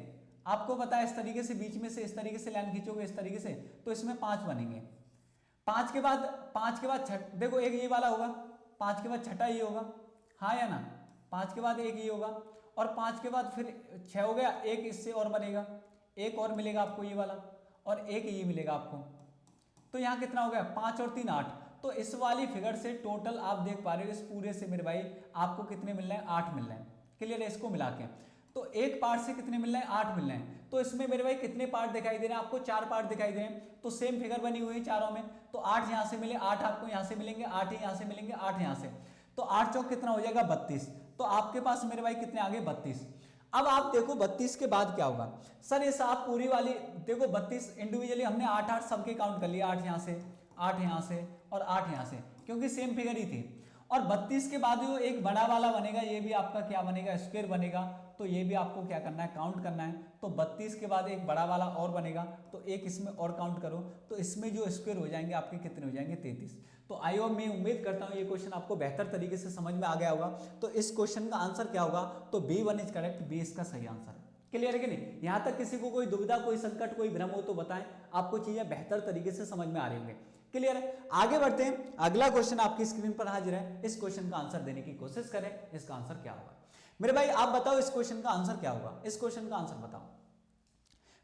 S1: आपको पता है इस तरीके से बीच में से इस तरीके से लाइन खींचोगे इस तरीके से, तो इसमें 5 बनेंगे। 5 के बाद देखो एक ये वाला होगा, 5 के बाद छठा ये होगा, हाँ या ना? 5 के बाद एक ये होगा और 5 के बाद फिर 6 हो गया। एक इससे और बनेगा, एक और मिलेगा आपको ये वाला और एक ये मिलेगा आपको। तो यहाँ कितना हो गया? 5 और 3 8। तो इस वाली फिगर से टोटल आप देख पा रहे हो इस पूरे से मेरे भाई आपको कितने मिल रहे हैं? 8 मिल रहे हैं। क्लियर है? इसको मिला के तो एक पार्ट से कितने मिल रहे हैं? 8 मिल रहे हैं। तो इसमें मेरे भाई कितने पार्ट दिखाई दे रहे हैं? आपको 4 पार्ट दिखाई दे रहे हैं। तो सेम फिगर बनी हुई है चारों में। तो 8 यहां से मिले, 8 आपको यहां से मिलेंगे, 8 यहां से मिलेंगे, 8 यहां से। तो 8 चौक कितना हो जाएगा? 32। तो आपके पास मेरे भाई कितने आ गए? 32। अब आप देखो 32 के बाद क्या होगा सर, ये आप पूरी वाली देखो 32 इंडिविजुअली हमने 8 सबके काउंट कर लिया, 8 यहाँ से, 8 यहाँ से और 8 यहाँ से, क्योंकि सेम फिगर ही थी। और 32 के बाद जो एक बड़ा वाला बनेगा, ये भी आपका क्या बनेगा, स्क्वायर बनेगा, तो ये भी आपको क्या करना है, काउंट करना है। तो 32 के बाद एक बड़ा वाला और बनेगा, तो एक इसमें और काउंट करो, तो इसमें जो स्क्वायर हो जाएंगे आपके कितने हो जाएंगे, 33। तो आई होप, मैं उम्मीद करता हूँ ये क्वेश्चन आपको बेहतर तरीके से समझ में आ गया होगा। तो इस क्वेश्चन का आंसर क्या होगा, तो B1 इज करेक्ट, बी इसका सही आंसर है। क्लियर है कि नहीं? यहाँ तक किसी को कोई दुविधा, कोई संकट, कोई भ्रम हो तो बताएं, आपको चीजें बेहतर तरीके से समझ में आ रही होंगी। क्लियर है? आगे बढ़ते हैं, अगला क्वेश्चन आपकी स्क्रीन पर हाजिर है, इस क्वेश्चन का आंसर देने की कोशिश करें। इसका आंसर क्या होगा मेरे भाई, आप बताओ इस क्वेश्चन का आंसर क्या होगा, इस क्वेश्चन का आंसर बताओ।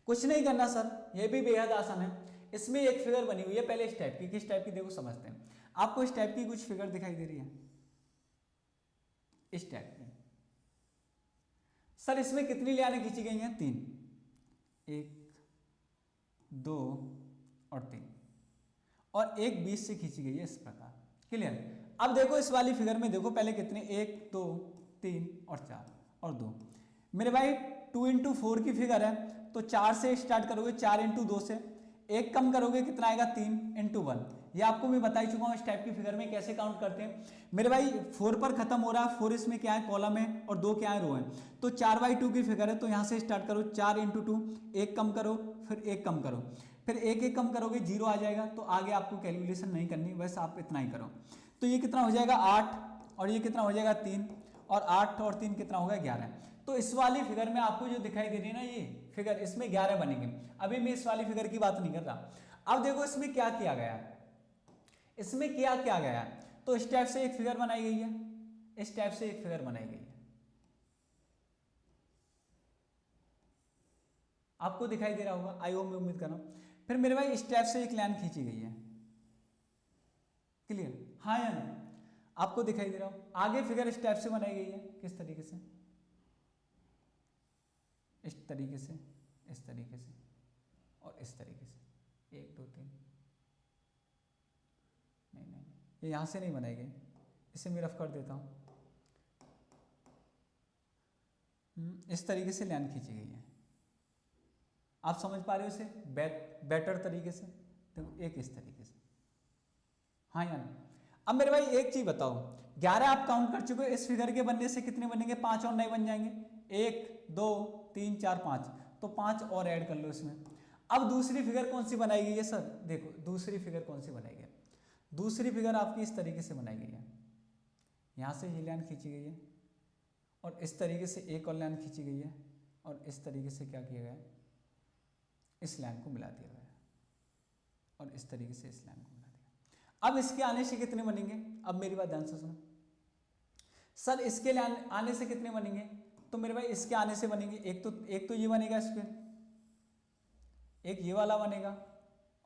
S1: कुछ नहीं करना सर, ये भी बेहद आसान है। इसमें एक फिगर बनी हुई है, पहले इस टाइप की, किस टाइप की देखो समझते हैं। आपको इस टाइप की कुछ फिगर दिखाई दे रही है, इस टाइप की। सर इसमें कितनी लाइनें खींची गई हैं, 3, 1, 2 और 3, और एक 20 से खींची गई है इस प्रकार। क्लियर? अब देखो इस वाली फिगर में देखो पहले कितने, 1, 2, 3 और 4 और 2। मेरे भाई 2 इंटू 4 की फिगर है, तो 4 से स्टार्ट करोगे, 4 इंटू 2 से, एक कम करोगे कितना आएगा, 3 इंटू 1। ये आपको मैं बता ही चुका हूँ इस टाइप की फिगर में कैसे काउंट करते हैं। मेरे भाई 4 पर खत्म हो रहा है, 4 इसमें क्या है, कॉलम है, और 2 क्या है, रो है। तो 4/2 की फिगर है, तो यहाँ से स्टार्ट करो, 4 इंटू 2, एक कम करो, फिर एक कम करो, फिर एक कम करोगे, 0 आ जाएगा। तो आगे आपको कैलकुलेशन नहीं करनी, बस आप इतना ही करो। तो ये कितना हो जाएगा, 8, और ये कितना हो जाएगा, 3, और 8 और 3 कितना होगा, 11। तो इस वाली फिगर में आपको जो दिखाई दे रही है ना ये फिगर, इसमें 11 बनेंगे। अभी मैं इस वाली फिगर की बात नहीं कर रहा। अब देखो इसमें क्या किया गया है, इसमें क्या किया गया है, तो इस टाइप से एक फिगर बनाई गई है, इस टाइप से एक फिगर बनाई गई है, आपको दिखाई दे रहा होगा, आई होप, मैं उम्मीद कर रहा हूं। फिर मेरे भाई इस टाइप से एक लाइन खींची गई है। क्लियर? हाँ या नहीं? आपको दिखाई दे रहा हो? आगे फिगर इस टाइप से बनाई गई है, किस तरीके से, इस तरीके से, इस तरीके से, और इस तरीके से, 1 2 3, नहीं, ये यहां से नहीं बनाई गई, इसे मैं रफ कर देता हूं। इस तरीके से लाइन खींची गई है, आप समझ पा रहे हो इसे बेटर तरीके से? तो एक इस तरीके से, हाँ या नहीं? अब मेरे भाई एक चीज बताओ, 11 आप काउंट कर चुके हो, इस फिगर के बनने से कितने बनेंगे, 5 और नए बन जाएंगे, 1 2 3 4 5, तो 5 और ऐड कर लो इसमें। अब दूसरी फिगर कौन सी बनाई गई है सर, देखो दूसरी फिगर कौन सी बनाई गई है, दूसरी फिगर आपकी इस तरीके से बनाई गई है, यहां से ये लाइन खींची गई है, और इस तरीके से एक और लाइन खींची गई है, और इस तरीके से क्या किया गया है, इस लाइन को मिला दिया गया, और इस तरीके से इस लाइन को मिला दिया। अब इसके आने से कितने बनेंगे, अब मेरी बात ध्यान से सुनो सर, इसके आने से कितने बनेंगे, तो मेरे भाई इसके आने से बनेंगे, एक तो ये बनेगा स्क्वायर, एक ये वाला बनेगा,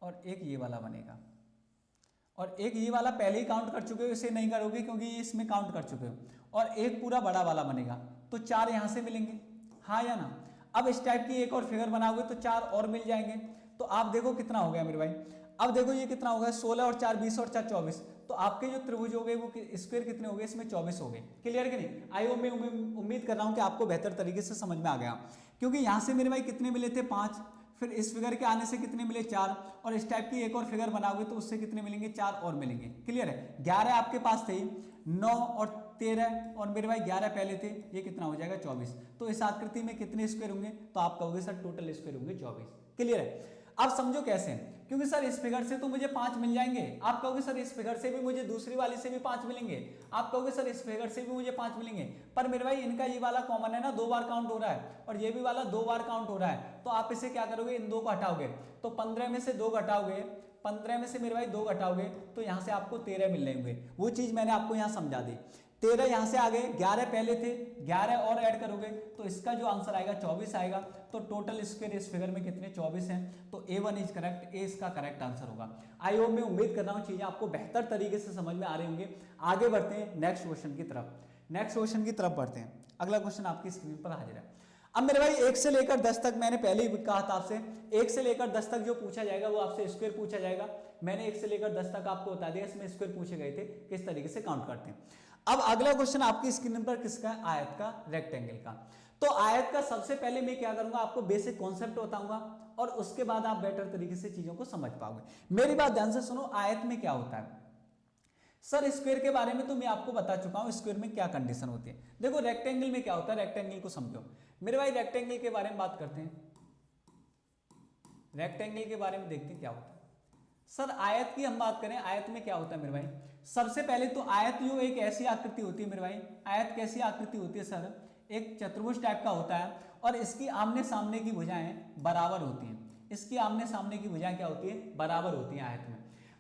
S1: और एक ये वाला बनेगा, और एक ये वाला पहले ही काउंट कर चुके हो, इसे नहीं करोगे क्योंकि ये इसमें काउंट कर चुके हो, और एक पूरा बड़ा वाला बनेगा, तो 4 यहां से मिलेंगे, हाँ या ना? अब इस टाइप की एक और फिगर बनाओगे तो 4 और मिल जाएंगे। तो आप देखो कितना हो गया मेरे भाई, अब देखो ये कितना हो गया, 16 और 4 20 और 4 24, तो आपके जो त्रिभुज हो गए वो स्क्वायर कितने हो गए, इसमें 24 हो गए। क्लियर कि नहीं? आई होप, मैं उम्मीद कर रहा हूं कि आपको बेहतर तरीके से समझ में आ गया, क्योंकि यहां से मेरे भाई कितने मिले थे, 5, फिर इस फिगर के आने से कितने मिले, 4, और इस टाइप की एक और फिगर बनाओगे तो उससे कितने मिलेंगे, 4 और मिलेंगे। क्लियर है? 11 आपके पास थे, 9 और 13, और मेरे भाई 11 पहले थे, ये कितना हो जाएगा, 24। तो इस आकृति में कितने स्क्वायर होंगे, तो आप कहोगे सर टोटल स्क्वायर होंगे 24। क्लियर है? अब समझो कैसे, क्योंकि सर इस फिगर से तो मुझे 5 मिल जाएंगे, आप कहोगे सर इस फिगर से भी मुझे दूसरी वाली से भी 5 मिलेंगे, आप कहोगे सर इस फिगर से भी मुझे 5 मिलेंगे, पर मेरे भाई इनका ये वाला कॉमन है ना, 2 बार काउंट हो रहा है, और ये भी वाला 2 बार काउंट हो रहा है, तो आप इसे क्या करोगे, इन 2 को हटाओगे, तो 15 में से 2 घटाओगे, 15 में से मेरे भाई 2 घटाओगे, तो यहां से आपको 13 मिल होंगे। वो चीज मैंने आपको यहां समझा दी, 13 यहां से आ गए, 11 पहले थे, 11 और ऐड करोगे तो इसका जो आंसर आएगा 24 आएगा। तो टोटल स्क्वायर इस फिगर में कितने, 24 हैं, तो A1 इज करेक्ट, ए इसका करेक्ट आंसर होगा। आई होप, मैं उम्मीद कर रहा हूं चीजें आपको बेहतर तरीके से समझ में आ रहे होंगे। आगे बढ़ते हैं नेक्स्ट क्वेश्चन की तरफ, नेक्स्ट क्वेश्चन की तरफ बढ़ते हैं। अगला क्वेश्चन आपकी स्क्रीन पर हाजिर है। अब मेरे भाई 1 से लेकर 10 तक, मैंने पहले ही कहा था आपसे, 1 से लेकर 10 तक जो पूछा जाएगा वो आपसे स्क्वायर पूछा जाएगा। मैंने 1 से लेकर 10 तक आपको बता दिया, इसमें स्क्वायर पूछे गए थे, किस तरीके से काउंट करते हैं। अब अगला क्वेश्चन आपकी स्क्रीन पर किसका है? आयत का, रेक्टेंगल का। तो आयत का सबसे पहले मैं क्या करूंगा, आपको बेसिक कॉन्सेप्ट बताऊंगा और उसके बाद आप बेटर तरीके से चीजों को समझ पाओगे। मेरी बात ध्यान से सुनो, आयत में क्या होता है? सर स्क्वायर के बारे में तो मैं आपको बता चुका हूं, स्क्वायर में क्या कंडीशन होती है। देखो रेक्टेंगल में क्या होता है, रेक्टेंगल को समझो मेरे भाई। रेक्टेंगल के बारे में बात करते हैं, रेक्टेंगल के बारे में देखते हैं क्या होता है। सर आयत की हम बात करें, आयत में क्या होता है मेरे भाई? सबसे पहले तो आयत जो एक ऐसी आकृति होती है मेरे भाई, आयत कैसी आकृति होती है सर? एक चतुर्भुज टाइप का होता है और इसकी आमने सामने की भुजाएं बराबर होती हैं। इसकी आमने सामने की भुजाएं क्या होती है? बराबर होती हैं आयत में।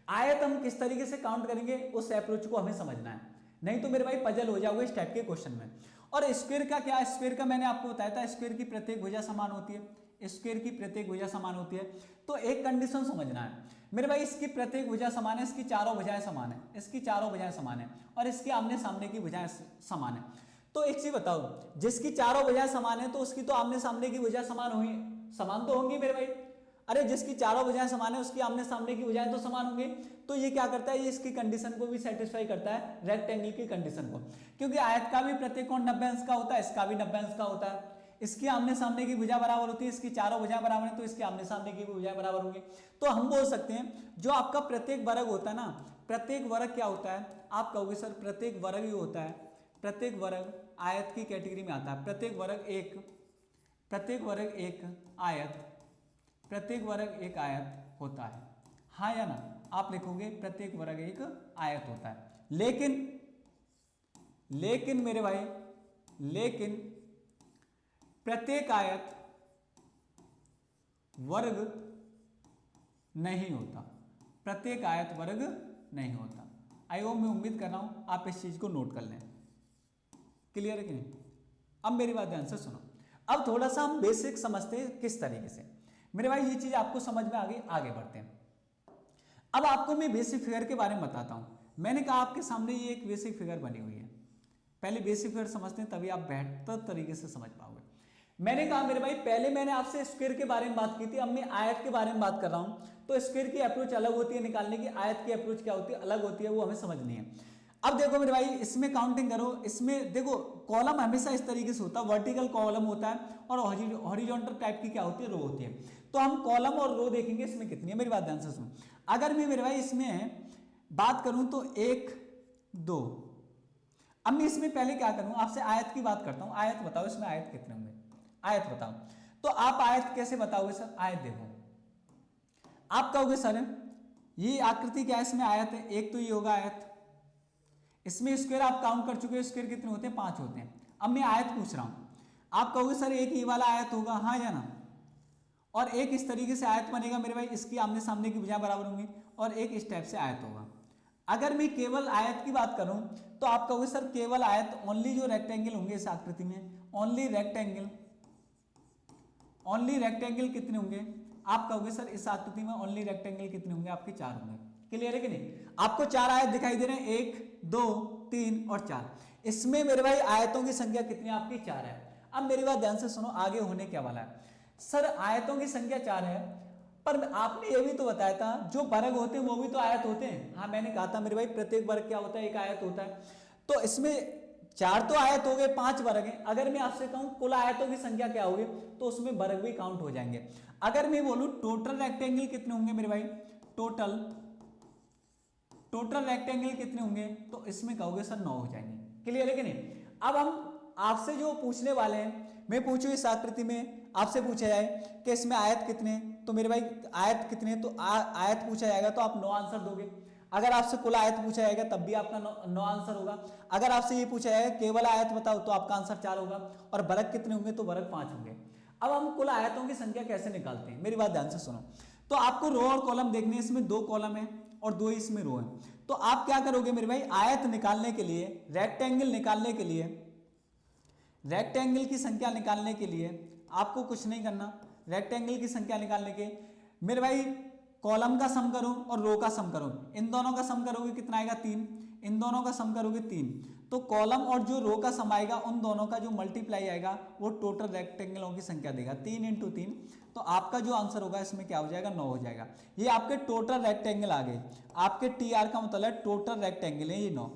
S1: आयत हम किस तरीके से काउंट करेंगे उस अप्रोच को हमें समझना है, नहीं तो मेरे भाई पजल हो जाओगे इस टाइप के क्वेश्चन में। और स्क्वायर का क्या? स्क्वायर का मैंने आपको बताया था, स्क्वायर की प्रत्येक भुजा समान होती है, स्क्वायर की प्रत्येक भुजा समान होती है। तो एक कंडीशन समझना है मेरे भाई, इसकी प्रत्येक भुजा समान है, इसकी चारों भुजाएं समान है, इसकी चारों भुजाएं समान है और इसके आमने सामने की भुजाएं समान है। तो एक चीज बताओ, जिसकी चारों भुजाएं समान है तो उसकी तो आमने सामने की भुजा समान तो होंगी मेरे भाई। अरे जिसकी चारों भुजाएं समान है उसकी आमने सामने की भुजाएं तो समान होंगे। तो ये क्या करता है? ये इसकी कंडीशन को भी सेटिस्फाई करता है, रेक्टेंगल की कंडीशन को, क्योंकि आयत का भी प्रत्येक कोण 90 अंश का होता है, इसका भी 90 अंश का होता है। इसकी आमने सामने की भुजा बराबर होती है, इसकी चारों भुजाएं बराबर है तो इसके आमने सामने की भुजाएं बराबर होंगी। तो हम बोल सकते हैं जो आपका प्रत्येक वर्ग होता है ना, प्रत्येक वर्ग क्या होता है? आप कहोगे सर प्रत्येक वर्ग ही होता है, प्रत्येक वर्ग आयत की कैटेगरी में आता है। प्रत्येक वर्ग एक आयत, प्रत्येक वर्ग एक आयत होता है, हाँ या ना? आप लिखोगे प्रत्येक वर्ग एक आयत होता है। लेकिन मेरे भाई, लेकिन प्रत्येक आयत वर्ग नहीं होता, प्रत्येक आयत वर्ग नहीं होता। आई होप, मैं उम्मीद कर रहा हूं आप इस चीज को नोट कर लें। क्लियर है कि नहीं? अब मेरी बात ध्यान से सुनो, अब थोड़ा सा हम बेसिक समझते हैं किस तरीके से। मेरे भाई ये चीज आपको समझ में आगे बढ़ते हैं। अब आपको मैं बेसिक फिगर के बारे में बताता हूं। मैंने कहा आपके सामने ये एक बेसिक फिगर बनी हुई है, पहले बेसिक फिगर समझते हैं तभी आप बेहतर तरीके से समझ पाओगे। मैंने कहा मेरे भाई, पहले मैंने आपसे स्क्वायर के बारे में बात की थी, अब मैं आयत के बारे में बात कर रहा हूं। तो स्क्वायर की अप्रोच अलग होती है निकालने की, आयत की अप्रोच क्या होती है? अलग होती है, वो हमें समझनी है। अब देखो मेरे भाई, इसमें काउंटिंग करो, इसमें देखो कॉलम हमेशा इस तरीके से होता है, वर्टिकल कॉलम होता है और हॉरिजॉन्टल टाइप की क्या होती है? रो होती है। तो हम कॉलम और रो देखेंगे इसमें कितनी है। मेरी बात ध्यान से सुनो, अगर मैं मेरे भाई इसमें बात करूं तो 1 2, अब मैं इसमें पहले क्या करूं, आपसे आयत की बात करता हूं। आयत बताओ इसमें आयत कितने होंगे? आयत बताओ। तो आप आयत कैसे बताओगे सर? आयत देखो, आप कहोगे सर ये आकृति क्या है, इसमें आयत है, एक तो ये होगा आयत, इसमें स्क्वायर आप काउंट कर चुके हो, स्क्वायर कितने होते हैं? 5 होते हैं। अब मैं आयत पूछ रहा हूं, आप कहोगे सर एक ये वाला आयत होगा, हाँ या ना? और एक इस तरीके से आयत बनेगा मेरे भाई, इसकी आमने सामने की भुजाएं बराबर होंगी, और एक इस टाइप से आयत होगा। अगर मैं केवल आयत की बात करूं तो आप कहोगे सर केवल आयत, ओनली जो रेक्टेंगल होंगे इस आकृति में, ओनली रेक्टेंगल कितने होंगे? आप कहोगे सर इस आकृति में ओनली रेक्टेंगल कितने होंगे? आपके 4 होंगे। क्लियर है कि नहीं? आपको 4 आयत दिखाई दे रहे हैं, 1 2 3 और 4। इसमें मेरे भाई आयतों की संख्या कितनी? आपकी 4 है। अब मेरी बात ध्यान से सुनो, आगे होने क्या वाला है। सर आयतों की संख्या 4 है, पर आपने ये भी तो बताया था जो वर्ग होते हैं वो भी तो आयत होते हैं। हाँ मैंने कहा था मेरे भाई प्रत्येक वर्ग क्या होता है? एक आयत होता है। तो इसमें 4 तो आयत हो गए, 5 वर्ग हैं। अगर मैं आपसे कहूं कुल आयतों की संख्या क्या होगी, तो उसमें वर्ग भी काउंट हो जाएंगे। अगर मैं बोलूं टोटल रेक्टेंगल कितने होंगे मेरे भाई, टोटल रेक्टेंगल कितने होंगे, तो इसमें कहोगे सर 9 हो जाएंगे। क्लियर है कि नहीं? अब हम आपसे जो पूछने वाले हैं, मैं पूछूं इस आकृति में आपसे पूछा जाए कि इसमें आयत कितने, तो मेरे भाई आयत कितने, तो आयत पूछा जाएगा तो आप 9 आंसर दोगे। अगर आपसे कुल आयत पूछा जाएगा तब भी आपका 9 आंसर होगा। अगर आपसे ये पूछा जाएगा केवल आयत बताओ तो आपका आंसर 4 होगा। और वर्ग कितने होंगे, तो वर्ग 5 होंगे। अब हम कुल आयतों की संख्या कैसे निकालते हैं, मेरी बात ध्यान से सुनो। तो आपको रो और कॉलम देखने, इसमें 2 कॉलम है और 2 इसमें रो है। तो आप क्या करोगे मेरे भाई, आयत निकालने के लिए, रेक्टेंगल निकालने के लिए, रेक्टेंगल की संख्या निकालने के लिए आपको कुछ नहीं करना। रेक्टेंगल की संख्या निकालने के मेरे भाई कॉलम का सम करो और रो का सम करो, इन दोनों का सम करोगे कितना आएगा? 3। इन दोनों का सम करोगे 3, तो कॉलम और जो रो का सम आएगा उन दोनों का जो मल्टीप्लाई आएगा वो टोटल रेक्टेंगलों की संख्या देगा। 3 × 3, तो आपका जो आंसर होगा इसमें क्या हो जाएगा? 9 हो जाएगा। ये आपके टोटल रेक्टेंगल आ गए। आपके TR का मतलब है टोटल रेक्टेंगल है ये 9।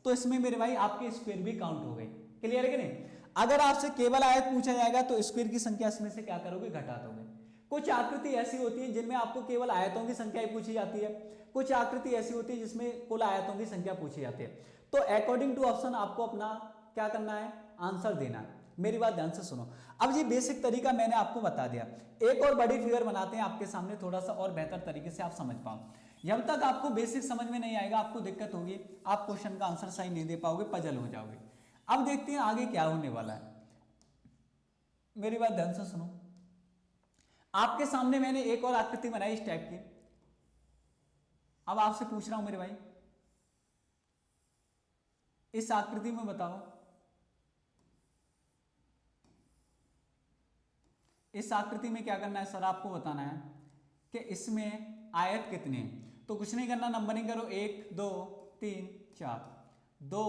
S1: तो इसमें मेरे भाई आपके स्क्वायर भी काउंट हो गए। क्लियर है कि नहीं? अगर आपसे केवल आयत पूछा जाएगा तो स्क्वायर की संख्या इसमें से क्या करोगे, घटा दोगे। कुछ आकृति ऐसी होती है जिनमें आपको केवल आयतों की संख्या ही पूछी जाती है, कुछ आकृति ऐसी होती है जिसमें कुल आयतों की संख्या पूछी जाती है। तो अकॉर्डिंग टू ऑप्शन आपको अपना क्या करना है, आंसर देना है। मेरी बात ध्यान से सुनो। अब ये बेसिक तरीका मैंने आपको बता दिया। एक और बड़ी फिगर बनाते हैं आपके सामने, थोड़ा सा और बेहतर तरीके से आप समझ पाओ। जब तक आपको बेसिक समझ में नहीं आएगा आपको दिक्कत होगी, आप क्वेश्चन का आंसर सही नहीं दे पाओगे, पजल हो जाओगे। अब देखते हैं आगे क्या होने वाला है। मेरी बात ध्यान से सुनो। आपके सामने मैंने एक और आकृति बनाई इस टाइप की। अब आपसे पूछ रहा हूं मेरे भाई, इस आकृति में बताओ, इस आकृति में क्या करना है सर, आपको बताना है कि इसमें आयत कितने हैं। तो कुछ नहीं करना, नंबरिंग करो 1 2 3 4, 2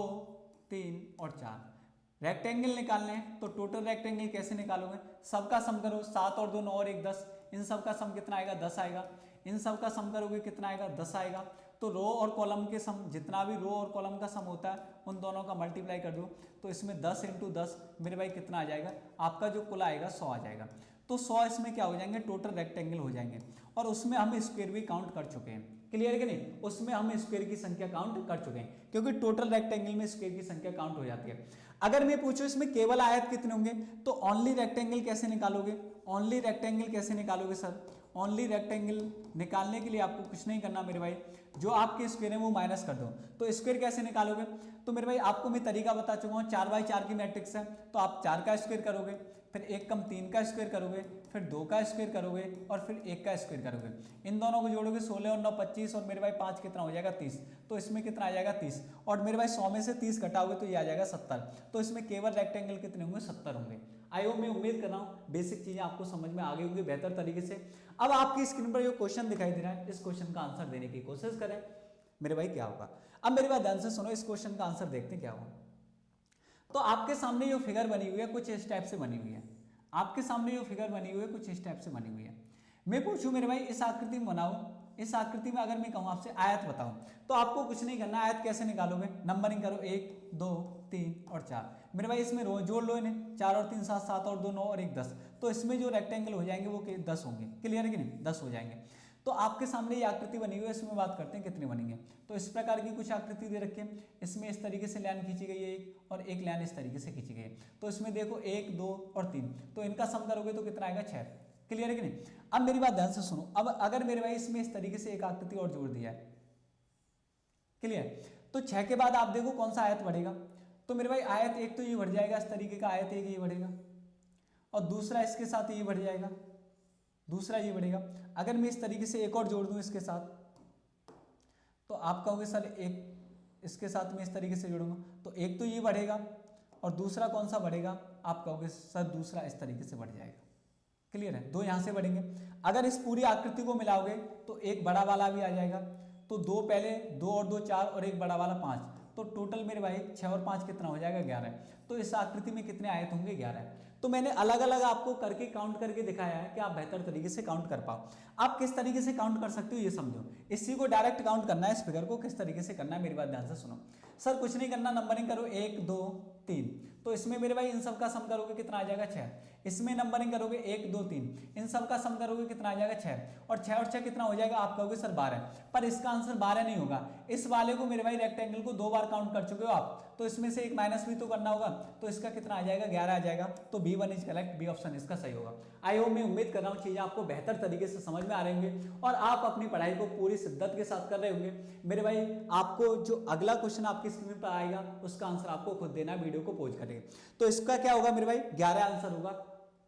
S1: 3 और 4। रेक्टेंगल निकालने हैं तो टोटल रेक्टेंगल कैसे निकालोगे, सबका सम करो, 7 और 2 9 और 1 10, इन सब का सम कितना आएगा, 10 आएगा। इन सब का सम करोगे कितना आएगा, 10 आएगा। तो रो और कॉलम के सम, जितना भी रो और कॉलम का सम होता है उन दोनों का मल्टीप्लाई कर दो, तो इसमें 10 × 10 मेरे भाई कितना आ जाएगा, आपका जो कुल आएगा 100 आ जाएगा। तो 100 इसमें क्या हो जाएंगे, टोटल रेक्टेंगल हो जाएंगे। और उसमें हम स्क्वायर भी काउंट कर चुके हैं। क्लियर है कि नहीं? उसमें हम स्क्वायर की संख्या काउंट कर चुके हैं, क्योंकि टोटल रेक्टेंगल में स्क्वायर की संख्या काउंट हो जाती है। अगर मैं पूछूं इसमें केवल आयत कितने होंगे, तो ओनली रेक्टेंगल कैसे निकालोगे, ओनली रेक्टेंगल कैसे निकालोगे सर? ओनली रेक्टेंगल निकालने के लिए आपको कुछ नहीं करना मेरे भाई, जो आपके स्क्वायर है वो माइनस कर दो। तो स्क्वायर कैसे निकालोगे, तो मेरे भाई आपको मैं तरीका बता चुका हूँ। 4×4 की मैट्रिक्स है, तो आप 4 का स्क्वायर करोगे, फिर 1 कम 3 का स्क्वायर करोगे, फिर 2 का स्क्वायर करोगे और फिर 1 का स्क्वायर करोगे। इन दोनों को जोड़ोगे, 16 और 9 25, और मेरे भाई 5 कितना हो जाएगा, 30। तो इसमें कितना आ जाएगा, 30। और मेरे भाई 100 में से 30 घटाओगे तो ये आ जाएगा 70। तो इसमें केवल रेक्टेंगल कितने होंगे, 70 होंगे। आयो मैं उम्मीद कर रहा हूँ बेसिक चीजें आपको समझ में आ गई होंगी बेहतर तरीके से। अब आपकी स्क्रीन पर जो क्वेश्चन दिखाई दे रहा है, इस क्वेश्चन का आंसर देने की कोशिश करें मेरे भाई, क्या होगा। अब मेरी बात ध्यान से सुनो, इस क्वेश्चन का आंसर देखते हैं क्या होगा। तो आपके सामने जो फिगर बनी हुई है कुछ इस टाइप से बनी हुई है। आपके सामने जो फिगर बनी हुई है कुछ इस टाइप से बनी हुई है। मैं पूछूं मेरे भाई इस आकृति में बनाओ, इस आकृति में अगर मैं कहूं आपसे आयत बताओ, तो आपको कुछ नहीं करना। आयत कैसे निकालोगे, नंबरिंग करो 1 2 3 और 4। मेरे भाई इसमें रो जोड़ लो इन्हें, 4 और 3 7, 7 और 2 9 और 1 10। तो इसमें जो रेक्टेंगल हो जाएंगे वो 10 होंगे। क्लियर है कि नहीं, 10 हो जाएंगे। तो आपके सामने ये आकृति बनी हुई है, इसमें बात करते हैं कितने बनेंगे। तो इस प्रकार की कुछ आकृति दे रखी है, इसमें इस तरीके से लाइन खींची गई है एक, और एक लाइन इस तरीके से खींची गई है। तो इसमें देखो 1 2 और 3, तो इनका सम करोगे तो कितना आएगा, 6। क्लियर है कि नहीं? अब मेरी बात ध्यान से सुनो। अब अगर मेरे भाई इसमें इस तरीके से एक आकृति और जोड़ दिया है, क्लियर, तो 6 के बाद आप देखो कौन सा आयत बढ़ेगा। तो मेरे भाई आयत एक तो ये बढ़ जाएगा, इस तरीके का आयत एक ये बढ़ेगा, और दूसरा इसके साथ ये बढ़ जाएगा, दूसरा ये बढ़ेगा। अगर मैं इस तरीके से एक और जोड़ दूं इसके साथ, तो आप कहोगे सर एक इसके साथ में इस तरीके से जोड़ूंगा तो एक तो ये बढ़ेगा, और दूसरा कौन सा बढ़ेगा, आप कहोगे सर दूसरा इस तरीके से बढ़ जाएगा। क्लियर है? दो यहां से बढ़ेंगे। अगर इस पूरी आकृति को मिलाओगे तो एक बड़ा वाला भी आ जाएगा। तो 2 पहले, 2 और 2 4 और एक बड़ा वाला 5, तो टोटल मेरे भाई 6 और 5 कितना हो जाएगा, 11। तो इस आकृति में कितने आयत होंगे, 11। तो मैंने अलग अलग आपको करके काउंट करके दिखाया है कि आप बेहतर तरीके से काउंट कर पाओ। आप किस तरीके से काउंट कर सकते हो ये समझो। इसी को डायरेक्ट काउंट करना है, इस फिगर को किस तरीके से करना है मेरी बात ध्यान से सुनो। सर कुछ नहीं करना, नंबरिंग करो 1 2 3। तो इसमें मेरे भाई इन सब का सम करोगे कितना आ जाएगा, 6। इसमें नंबरिंग करोगे 1 2 3, इन सब का सम करोगे कितना आ जाएगा, 6। और 6 और 6 कितना हो जाएगा, आप कहोगे सर 12। पर इसका आंसर 12 नहीं होगा। इस वाले को मेरे भाई रेक्टेंगल को 2 बार काउंट कर चुके हो आप, तो इसमें से एक माइनस भी तो करना होगा। तो इसका कितना आ जाएगा, 11 आ जाएगा। तो B1 is correct, B option इसका सही होगा। आई होप, मैं उम्मीद कर रहा हूँ चीजें आपको बेहतर तरीके से समझ में आ रही होंगे और आप अपनी पढ़ाई को पूरी शिद्दत के साथ कर रहे होंगे। मेरे भाई आपको जो अगला क्वेश्चन आपकी स्क्रीन पर आएगा उसका आंसर आपको खुद देना, वीडियो को पॉज करेंगे। तो इसका क्या होगा मेरे भाई, 11 आंसर होगा।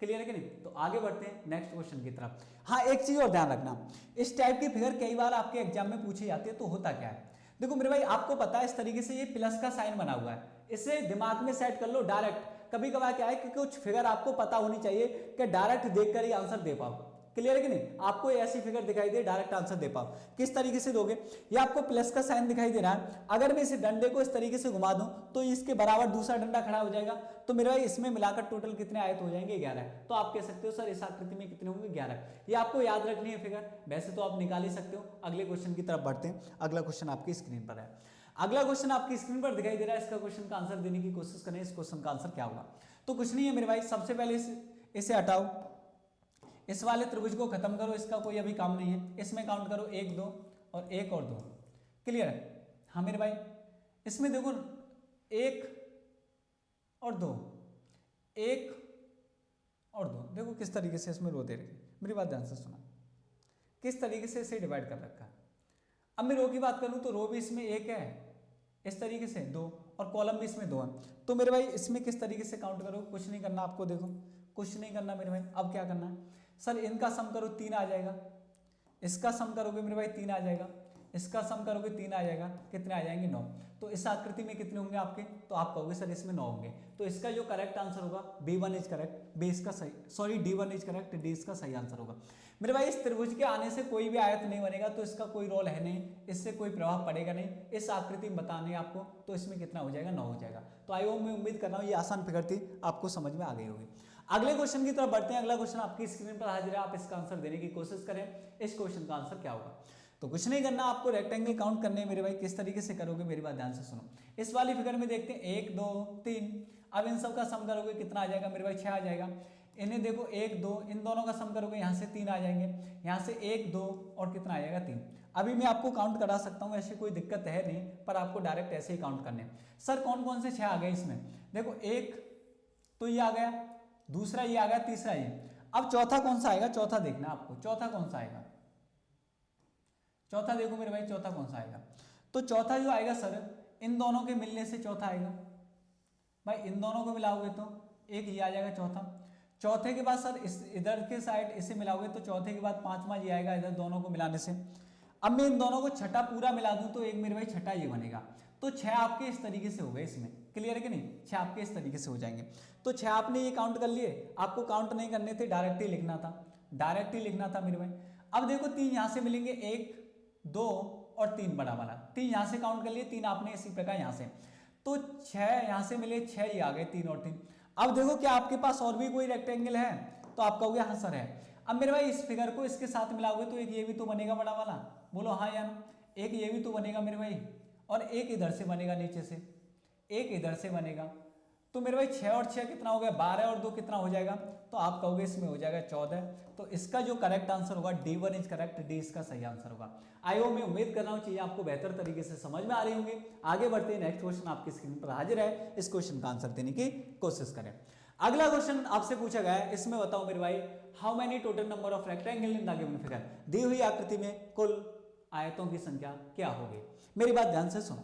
S1: क्लियर है कि नहीं? तो आगे बढ़ते हैं नेक्स्ट क्वेश्चन की तरफ। हाँ, एक चीज और ध्यान रखना, इस टाइप की फिगर कई बार आपके एग्जाम में पूछी जाती है। तो होता क्या है, देखो मेरे भाई आपको पता है इस तरीके से ये प्लस का साइन बना हुआ है, इसे दिमाग में सेट कर लो डायरेक्ट। कभी कभार क्या है कि कुछ फिगर आपको पता होनी चाहिए कि डायरेक्ट देखकर ही आंसर दे पाओ। क्लियर है कि नहीं? आपको ऐसी फिगर दिखाई दे, डायरेक्ट आंसर दे पाओ। किस तरीके से दोगे, ये आपको प्लस का साइन दिखाई दे रहा है। अगर मैं इस डंडे को इस तरीके से घुमा दूं तो इसके बराबर दूसरा डंडा खड़ा हो जाएगा। तो मेरे भाई इसमें मिलाकर टोटल कितने आयत हो जाएंगे, 11। तो आप कह सकते हो सर इस आकृति में कितने होंगे, 11। ये आपको याद रखनी है फिगर, वैसे तो आप निकाल ही सकते हो। अगले क्वेश्चन की तरफ बढ़ते हैं। अगला क्वेश्चन आपकी स्क्रीन पर है। अगला क्वेश्चन आपकी स्क्रीन पर दिखाई दे रहा है, इसका क्वेश्चन का आंसर देने की कोशिश करें। इस क्वेश्चन का आंसर क्या होगा? तो कुछ नहीं है मेरे भाई, सबसे पहले इसे हटाओ, इस वाले त्रिभुज को खत्म करो, इसका कोई अभी काम नहीं है। इसमें काउंट करो 1 2 और 1 और 2। क्लियर है? हाँ मेरे भाई, इसमें देखो 1 और 2, 1 और 2, देखो किस तरीके से इसमें रो दे रही है। मेरी बात ध्यान से सुना, किस तरीके से इसे डिवाइड कर रखा है। अब मैं रो की बात करूं तो रो भी इसमें 1 है इस तरीके से 2, और कॉलम भी इसमें 2 है। तो मेरे भाई इसमें किस तरीके से काउंट करो, कुछ नहीं करना आपको, देखो कुछ नहीं करना मेरे भाई। अब क्या करना है सर, इनका सम करो 3 आ जाएगा, इसका सम करोगे मेरे भाई 3 आ जाएगा, इसका सम करोगे 3 आ जाएगा, कितने आ जाएंगे 9। तो इस आकृति में कितने होंगे आपके? तो आप कहोगे सर इसमें 9 होंगे। तो इसका जो करेक्ट आंसर होगा B1 इज करेक्ट, B इसका सही, sorry D1 is correct, D इसका सही आंसर होगा। मेरे भाई इस त्रिभुज के आने से कोई भी आयत नहीं बनेगा, तो इसका कोई रोल है नहीं, इससे कोई प्रभाव पड़ेगा नहीं। इस आकृति में बताना है आपको, तो इसमें कितना हो जाएगा? 9 हो जाएगा। तो आई होप, मैं उम्मीद कर रहा हूँ ये आसान फिगर थी, आपको समझ में आ गई होगी। अगले क्वेश्चन की तरफ बढ़ते हैं। अगला क्वेश्चन आपकी स्क्रीन पर हाजिर है, आप इसका आंसर देने की कोशिश करें। इस क्वेश्चन का आंसर क्या होगा? तो कुछ नहीं करना, आपको रेक्टेंगल काउंट करने हैं मेरे भाई। किस तरीके से करोगे मेरी बात ध्यान से सुनो। इस वाली फिगर में देखते हैं 1 2 3, अब इन सब का सम करोगे कितना आ जाएगा मेरे भाई? 6 आ जाएगा। इन्हें देखो 1 2, इन दोनों का सम करोगे यहाँ से 3 आ जाएंगे, यहाँ से 1 2 और कितना आ जाएगा? 3। अभी मैं आपको काउंट करा सकता हूँ, ऐसी कोई दिक्कत है नहीं, पर आपको डायरेक्ट ऐसे ही काउंट करने हैं। सर कौन कौन से 6 आ गए इसमें? देखो 1 तो ये आ गया, दूसरा ये आ गया, तीसरा ये। अब चौथा कौन सा आएगा? चौथा देखना आपको, चौथा कौन सा आएगा? चौथा देखो मेरे भाई, चौथा कौन सा आएगा? तो चौथा जो आएगा सर, इन दोनों के मिलने से चौथा आएगा भाई। इन दोनों को मिलाओगे तो एक ये आ जाएगा चौथा। चौथे के बाद सर इस इधर के साइड इसे मिलाओगे तो चौथे के बाद पांचवा ये आएगा इधर दोनों को मिलाने से। अब मैं इन दोनों को छठा पूरा मिला दूं तो एक मेरे भाई छठा ये बनेगा। तो 6 आपके इस तरीके से हो गए इसमें। क्लियर है कि नहीं? 6 आपके इस तरीके से हो जाएंगे। तो 6 आपने ये काउंट कर लिए, आपको काउंट नहीं करने थे, डायरेक्ट ही लिखना था, डायरेक्ट ही लिखना था मेरे भाई। अब देखो 3 यहां से मिलेंगे, 1 2 और 3 बड़ा वाला, 3 यहां से काउंट कर लिए, 3 आपने इसी प्रकार यहां से। तो 6 यहां से मिले, 6 ये आ गए, 3 और 3। अब देखो क्या आपके पास और भी कोई रेक्टेंगल है? तो आप कहोगे हाँ सर है। अब मेरे भाई इस फिगर को इसके साथ मिलाओगे तो एक ये भी तो बनेगा बड़ा वाला, बोलो हाँ या ना? एक ये भी तो बनेगा मेरे भाई, और एक इधर से बनेगा नीचे से, एक इधर से बनेगा। तो मेरे भाई 6 और 6 कितना हो गया? 12 और 2 कितना हो जाएगा? तो आप कहोगे इसमें हो जाएगा 14। तो इसका जो करेक्ट आंसर होगा D1 इज करेक्ट, D इसका सही आंसर होगा। आई होप, मैं उम्मीद कर रहा हूँ चीजें आपको बेहतर तरीके से समझ में आ रही होंगी। आगे बढ़ते हैं, नेक्स्ट क्वेश्चन आपकी स्क्रीन पर हाजिर है, इस क्वेश्चन का आंसर देने की कोशिश करें। अगला क्वेश्चन आपसे पूछा गया है, इसमें बताओ मेरे भाई, how many total number of rectangle in the given figure? दी हुई आकृति में कुल आयतों की संख्या क्या होगी? मेरी बात ध्यान से सुनो,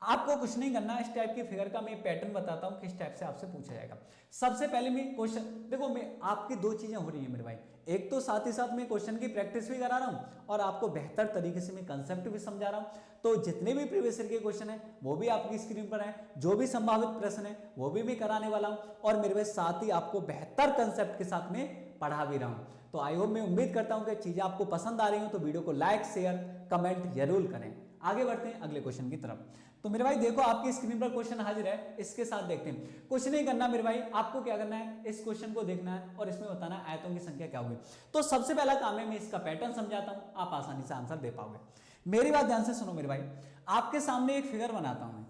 S1: आपको कुछ नहीं करना। इस टाइप की फिगर का मैं पैटर्न बताता हूं किस टाइप से आपसे पूछा जाएगा। सबसे पहले मैं क्वेश्चन, देखो मैं आपकी 2 चीजें हो रही है मेरे भाई, एक तो साथ ही साथ मैं क्वेश्चन की प्रैक्टिस भी करा रहा हूं और आपको बेहतर तरीके से मैं कंसेप्ट भी समझा रहा हूं। तो जितने भी प्रीवियस ईयर के क्वेश्चन है वो भी आपकी स्क्रीन पर है, जो भी संभावित प्रश्न है वो भी मैं कराने वाला हूं, और मेरे भाई साथ ही आपको बेहतर कंसेप्ट के साथ में पढ़ा भी रहा हूं। तो आई होप, मैं उम्मीद करता हूं कि चीजें आपको पसंद आ रही हो, तो वीडियो को लाइक शेयर कमेंट जरूर करें। आगे बढ़ते हैं अगले क्वेश्चन की तरफ। तो मेरे भाई देखो आपकी स्क्रीन पर क्वेश्चन हाजिर है, इसके साथ देखते हैं। कुछ नहीं करना मेरे भाई, आपको क्या करना है, इस क्वेश्चन को देखना है और इसमें बताना है आयतों की संख्या क्या होगी। तो सबसे पहला काम है, मैं इसका पैटर्न समझाता हूं, आप आसानी से आंसर दे पाओगे। मेरी बात ध्यान से सुनो मेरे भाई, आपके सामने एक फिगर बनाता हूं मैं,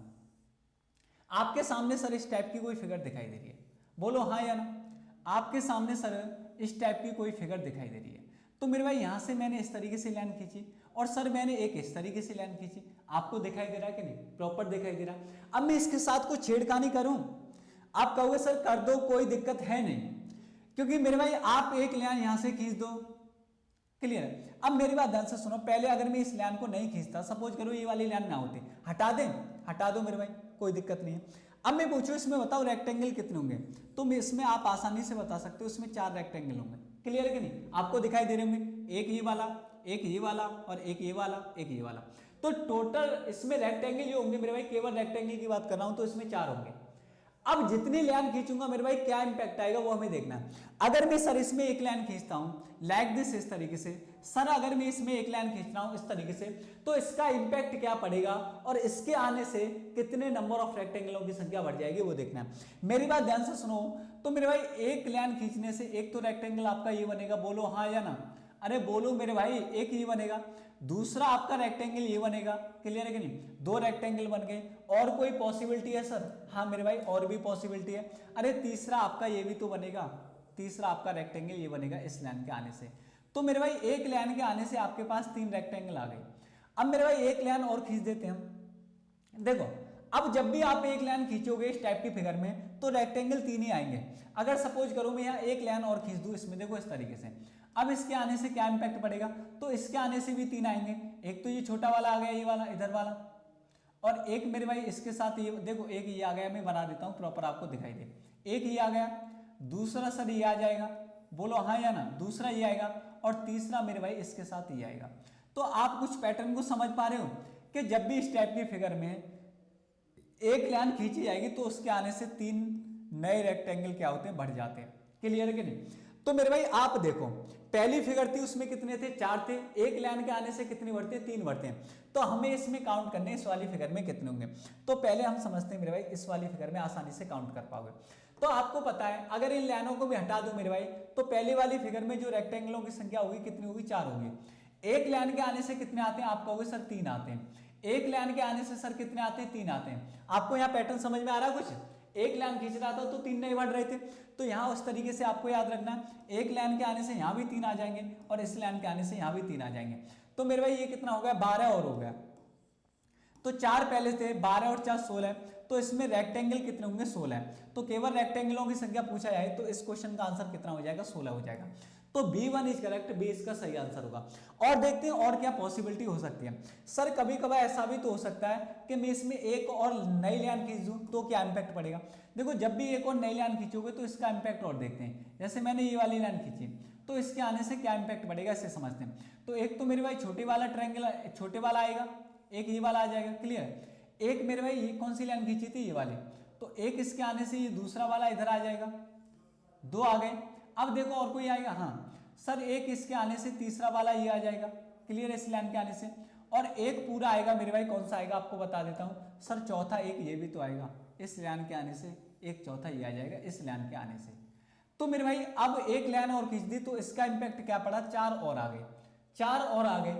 S1: आपके सामने सर इस टाइप की कोई फिगर दिखाई दे रही है, बोलो हाँ या ना? आपके सामने सर इस टाइप की कोई फिगर दिखाई दे रही है। तो मेरे भाई यहां से मैंने इस तरीके से लाइन खींची और सर मैंने एक इस तरीके से लाइन खींची, आपको दिखाई दे रहा है कि नहीं? प्रॉपर दिखाई दे रहा है। अब मैं इसके साथ कोई छेड़खानी करूं, आप कहोगे सर कर दो, कोई दिक्कत है नहीं, क्योंकि मेरे भाई आप एक लाइन यहां से खींच दो। क्लियर है? अब मेरी बात ध्यान से सुनो, पहले अगर मैं इस लाइन को नहीं खींचता, सपोज करो ये वाली लाइन ना होती, हटा दें, हटा दो मेरे भाई, कोई दिक्कत नहीं है। अब मैं पूछूं इसमें बताओ रेक्टेंगल कितने होंगे? तो मैं इसमें आप आसानी से बता सकते हो, इसमें 4 रेक्टेंगल होंगे। क्लियर है कि नहीं? आपको दिखाई दे रहे होंगे, एक ये वाला, एक ये वाला और एक ये वाला, एक ये वाला। तो टोटल इसमें रेक्टेंगल जो होंगे मेरे भाई, केवल रेक्टेंगल की बात कर रहा हूं, तो इसमें 4 होंगे। अब जितनी लाइन खींचूंगा मेरे भाई क्या इंपैक्ट आएगा वो हमें देखना है। अगर मैं सर इसमें एक लाइन खींचता हूं लाइक दिस, इस तरीके से, सर अगर मैं इसमें एक लाइन खींच रहा हूं इस तरीके से, तो इसका इंपैक्ट क्या पड़ेगा और इसके आने से कितने नंबर ऑफ रेक्टेंगलों की संख्या बढ़ जाएगी वो देखना है। मेरी बात ध्यान से सुनो, तो मेरे भाई एक लाइन खींचने से एक तो रेक्टेंगल आपका ये बनेगा, बोलो हाँ या ना? अरे बोलो मेरे भाई, एक ये बनेगा, दूसरा आपका रेक्टेंगल ये बनेगा, क्लियर है कि नहीं, दो रेक्टेंगल बन गए। और कोई पॉसिबिलिटी है सर? हाँ मेरे भाई और भी पॉसिबिलिटी है। अरे तीसरा आपका ये भी तो बनेगा, तीसरा आपका रेक्टेंगल ये बनेगा इस लाइन के आने से। तो मेरे भाई एक लाइन के आने से आपके पास 3 रेक्टेंगल आ गए। अब मेरे भाई एक लाइन और खींच देते हैं हम। देखो अब जब भी आप एक लाइन खींचोगे इस टाइप की फिगर में तो रेक्टेंगल 3 ही आएंगे। अगर सपोज करो मैं यहाँ एक लाइन और खींच दूं इसमें, देखो इस तरीके से, अब इसके आने से क्या इंपैक्ट पड़ेगा? तो इसके आने से भी 3 आएंगे। एक तो ये छोटा वाला आ गया, ये वाला इधर वाला, और एक मेरे भाई इसके साथ ये देखो, एक ये आ गया, मैं बना देता हूँ प्रॉपर आपको दिखाई दे, एक ये आ गया, दूसरा सर ये आ जाएगा, बोलो हाँ या ना, दूसरा ये आएगा, और तीसरा मेरे भाई इसके साथ ये आएगा। तो आप कुछ पैटर्न को समझ पा रहे हो कि जब भी इस टाइप की फिगर में एक लाइन खींची जाएगी तो उसके आने से 3 नए रेक्टेंगल क्या होते हैं, बढ़ जाते हैं। क्लियर है कि नहीं? तो मेरे भाई आप देखो पहली फिगर थी उसमें कितने थे, 4 थे, एक लाइन के आने से कितने बढ़ते हैं, 3 बढ़ते हैं। तो हमें इसमें काउंट करने इस वाली फिगर में कितने होंगे। तो पहले हम समझते हैं मेरे भाई, इस वाली फिगर में आसानी से काउंट कर पाओगे। तो आपको पता है अगर इन लाइनों को भी हटा दूं मेरे भाई, तो पहली वाली फिगर में जो रेक्टेंगलों की संख्या होगी कितनी होगी, 4 होगी। एक लाइन के आने से कितने आते हैं, आप कहोगे सर 3 आते हैं। एक लाइन के आने से सर कितने आते हैं, 3 आते हैं। आपको यहाँ पैटर्न समझ में आ रहा है कुछ? एक लाइन खींच रहा था तो 3 नहीं बढ़ रहे थे, तो यहाँ उस तरीके से आपको याद रखना है, एक लाइन के आने से यहाँ भी 3 आ जाएंगे और इस लाइन के आने से यहाँ भी 3 आ जाएंगे। तो मेरे भाई ये कितना हो गया, 12 और हो गया। तो 4 पहले थे, 12 और 4 16, तो इसमें रेक्टेंगल कितने होंगे, 16। तो केवल रेक्टेंगलों की संख्या पूछा जाए तो इस क्वेश्चन का आंसर कितना हो जाएगा, 16 हो जाएगा। तो B1 इज करेक्ट, B इसका सही आंसर होगा। और देखते हैं और क्या पॉसिबिलिटी हो सकती है। सर कभी कभार ऐसा भी तो हो सकता है कि मैं इसमें एक और नई लाइन खींच दूं तो क्या इंपैक्ट पड़ेगा। देखो जब भी एक और नई लाइन खींचोगे तो इसका इंपैक्ट और देखते हैं। जैसे मैंने ये वाली लाइन खींची तो इसके आने से क्या इंपैक्ट पड़ेगा इसे समझते हैं। तो एक तो मेरे भाई छोटे वाला ट्रायंगल, छोटे वाला आएगा, एक ये वाला आ जाएगा, क्लियर। एक मेरे भाई ये कौन सी लाइन खींची थी, ये वाली, तो एक इसके आने से ये दूसरा वाला इधर आ जाएगा, 2 आ गए। अब देखो और कोई आएगा, हाँ सर एक इसके आने से तीसरा वाला ये आ जाएगा, क्लियर, इस लाइन के आने से। और एक पूरा आएगा मेरे भाई, कौन सा आएगा आपको बता देता हूं सर, चौथा एक ये भी तो आएगा, इस लाइन के आने से एक चौथा ये आ जाएगा इस लाइन के आने से। तो मेरे भाई अब एक लाइन और खींच दी तो इसका इंपैक्ट क्या पड़ा, 4 और आ गए, 4 और आ गए।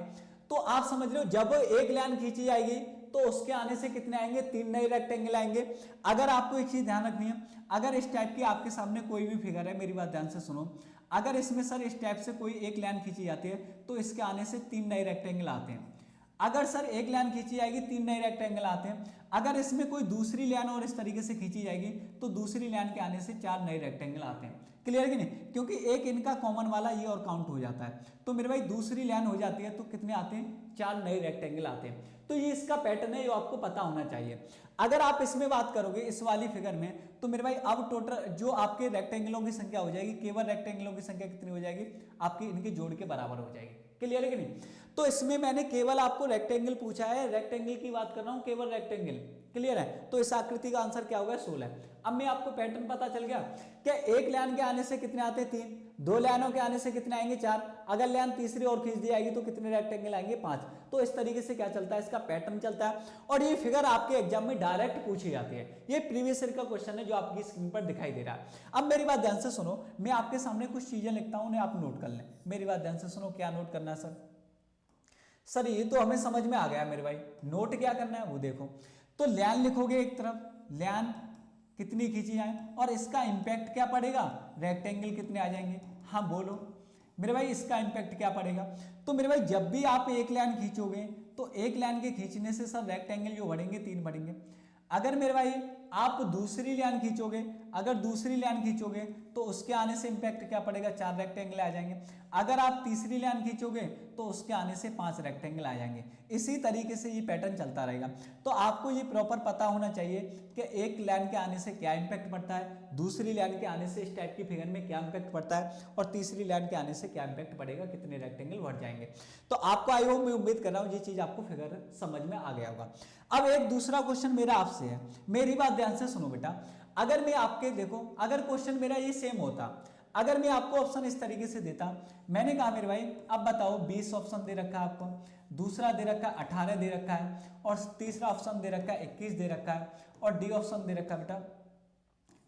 S1: तो आप समझ रहे हो जब एक लाइन खींची जाएगी तो उसके आने से कितने आएंगे, 3 नए रेक्टेंगल आएंगे। अगर आपको एक चीज ध्यान रखनी है, अगर इस टाइप की आपके सामने कोई भी फिगर है, मेरी बात ध्यान से सुनो, अगर इसमें सर इस टाइप से कोई एक लाइन खींची जाती है तो इसके आने से 3 नए रेक्टेंगल आते हैं। अगर सर एक लाइन खींची जाएगी 3 नए रेक्टेंगल आते हैं। अगर इसमें कोई दूसरी लाइन और इस तरीके से खींची जाएगी तो दूसरी लाइन के आने से 4 नए रेक्टेंगल आते हैं, क्लियर कि नहीं, क्योंकि एक इनका कॉमन वाला ये और काउंट हो जाता है। तो मेरे भाई दूसरी लाइन हो जाती है तो कितने आते हैं, 4 नए रेक्टेंगल आते हैं। तो ये इसका पैटर्न है, ये आपको पता होना चाहिए। अगर आप इसमें बात करोगे इस वाली फिगर में तो मेरे भाई अब टोटल जो आपके रेक्टेंगलों की संख्या हो जाएगी, केवल रेक्टेंगलों की संख्या कितनी हो जाएगी, आपकी इनके जोड़ के बराबर हो जाएगी, क्लियर है कि नहीं। तो इसमें मैंने केवल आपको रेक्टेंगल पूछा है, रेक्टेंगल की बात कर रहा हूं, केवल रेक्टेंगल, क्लियर है। तो इस आकृति का आंसर क्या होगा, 16। अब मैं आपको पैटर्न पता चल गया क्या, एक लाइन के आने से कितने आते हैं, 3, 2 लाइनों के आने से कितने आएंगे, 4, अगर लाइन तीसरी और खींच दी जाएगी तो कितने रेक्टेंगल आएंगे, 5। तो इस तरीके से क्या चलता है, इसका पैटर्न चलता है। और ये फिगर आपके एग्जाम में डायरेक्ट पूछी जाती है। ये प्रीवियस ईयर का क्वेश्चन है जो आपकी स्क्रीन पर दिखाई दे रहा है। अब मेरी बात ध्यान से सुनो, मैं आपके सामने कुछ चीजें लिखता हूं, उन्हें आप नोट कर लें। मेरी बात ध्यान से सुनो, क्या नोट करना है सर ये तो हमें समझ में आ गया मेरे भाई, नोट क्या करना है वो देखो। तो लाइन लिखोगे एक तरफ, लाइन कितनी खींची जाए और इसका इंपैक्ट क्या पड़ेगा, रेक्टेंगल कितने आ जाएंगे, हाँ बोलो मेरे भाई इसका इंपैक्ट क्या पड़ेगा। तो मेरे भाई जब भी आप एक लाइन खींचोगे तो एक लाइन के खींचने से सब रेक्टेंगल जो बढ़ेंगे 3 बढ़ेंगे। अगर मेरे भाई आप दूसरी लाइन खींचोगे, अगर दूसरी लाइन खींचोगे तो उसके आने से इंपैक्ट क्या पड़ेगा, 4 रेक्टेंगल आ जाएंगे। अगर आप तीसरी लाइन खींचोगे तो उसके आने से 5 रेक्टेंगल आ जाएंगे। इसी तरीके से ये पैटर्न चलता रहेगा। तो आपको ये प्रॉपर पता होना चाहिए कि एक लाइन के आने से क्या इंपैक्ट पड़ता है, दूसरी लाइन के आने से इस टाइप की फिगर में क्या इंपैक्ट पड़ता है, और तीसरी लाइन के आने से क्या इंपैक्ट पड़ेगा, कितने रेक्टेंगल बढ़ जाएंगे। तो आपको आई होप, मैं उम्मीद कर रहा हूँ ये चीज आपको फिगर समझ में आ गया होगा। अब एक दूसरा क्वेश्चन मेरा आपसे है, मेरी बात ध्यान से सुनो बेटा। अगर मैं आपके देखो, अगर क्वेश्चन मेरा ये सेम होता, अगर मैं आपको ऑप्शन इस तरीके से देता, मैंने कहा मेरे भाई अब बताओ 20 ऑप्शन दे रखा है आपको, दूसरा दे रखा है 18 दे रखा है, और तीसरा ऑप्शन दे रखा है 21 दे रखा है, और डी ऑप्शन दे रखा है बेटा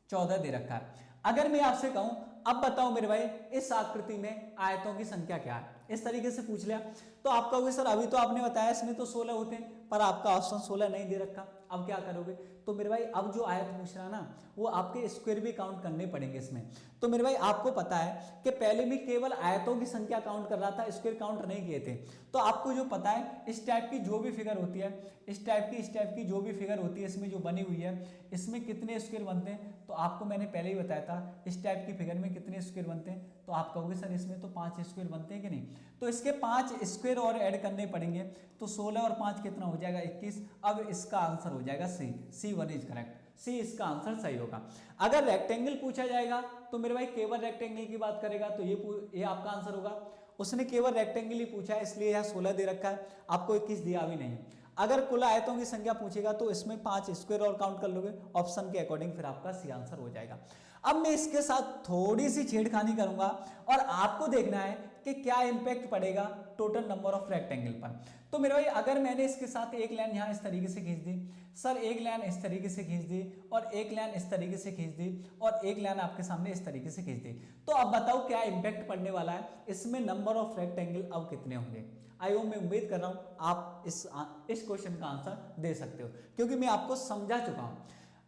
S1: 14 दे रखा है। अगर मैं आपसे कहूं अब बताओ मेरे भाई इस आकृति में आयतों की संख्या क्या है, इस तरीके से पूछ लिया तो आप कहोगे सर अभी तो आपने बताया इसमें तो 16 होते हैं, पर आपका ऑप्शन 16 नहीं दे रखा, अब क्या करोगे? तो मेरे भाई अब जो आयत पूछ रहा ना वो आपके स्क्वायर भी काउंट करने पड़ेंगे इसमें। तो मेरे भाई आपको पता है कि पहले भी केवल आयतों की संख्या काउंट कर रहा था, स्क्वायर काउंट नहीं किए थे। तो आपको जो पता है इस टाइप की जो भी फिगर होती है, इस टाइप की जो भी फिगर होती है इसमें जो बनी हुई है इसमें कितने स्क्वायर बनते हैं, तो आपको मैंने पहले ही बताया था इस टाइप की फिगर में कितने स्क्वायर बनते हैं। तो आप कहोगे सर इसमें तो 5 स्क्वायर बनते हैं कि नहीं, तो इसके 5 स्क्वायर और ऐड करने पड़ेंगे। तो 16 और 5 कितना हो जाएगा 21। अब इसका आंसर हो जाएगा C1 इज करेक्ट, सी इसका आंसर सही होगा। अगर रेक्टेंगल पूछा जाएगा तो मेरे भाई केवल रेक्टेंगल की बात करेगा तो ये आपका आंसर होगा। उसने केवल रेक्टेंगल ही पूछा है इसलिए यहाँ 16 दे रखा है, आपको 21 दिया भी नहीं। अगर कुल आयतों की संख्या पूछेगा तो इसमें 5 स्क्वायर और काउंट कर लोगे, ऑप्शन के अकॉर्डिंग फिर आपका सी आंसर हो जाएगा। अब मैं इसके साथ थोड़ी सी छेड़खानी करूंगा और आपको देखना है कि क्या इंपैक्ट पड़ेगा टोटल नंबर ऑफ रेक्टेंगल पर। तो मेरे भाई अगर मैंने इसके साथ एक लाइन यहाँ इस तरीके से खींच दी, सर एक लाइन इस तरीके से खींच दी और एक लाइन इस तरीके से खींच दी और एक लाइन आपके सामने इस तरीके से खींच दी, तो अब बताओ क्या इंपैक्ट पड़ने वाला है इसमें, नंबर ऑफ रेक्टेंगल अब कितने होंगे। आई होप मैं उम्मीद कर रहा हूं आप इस क्वेश्चन का आंसर दे सकते हो क्योंकि मैं आपको समझा चुका हूं।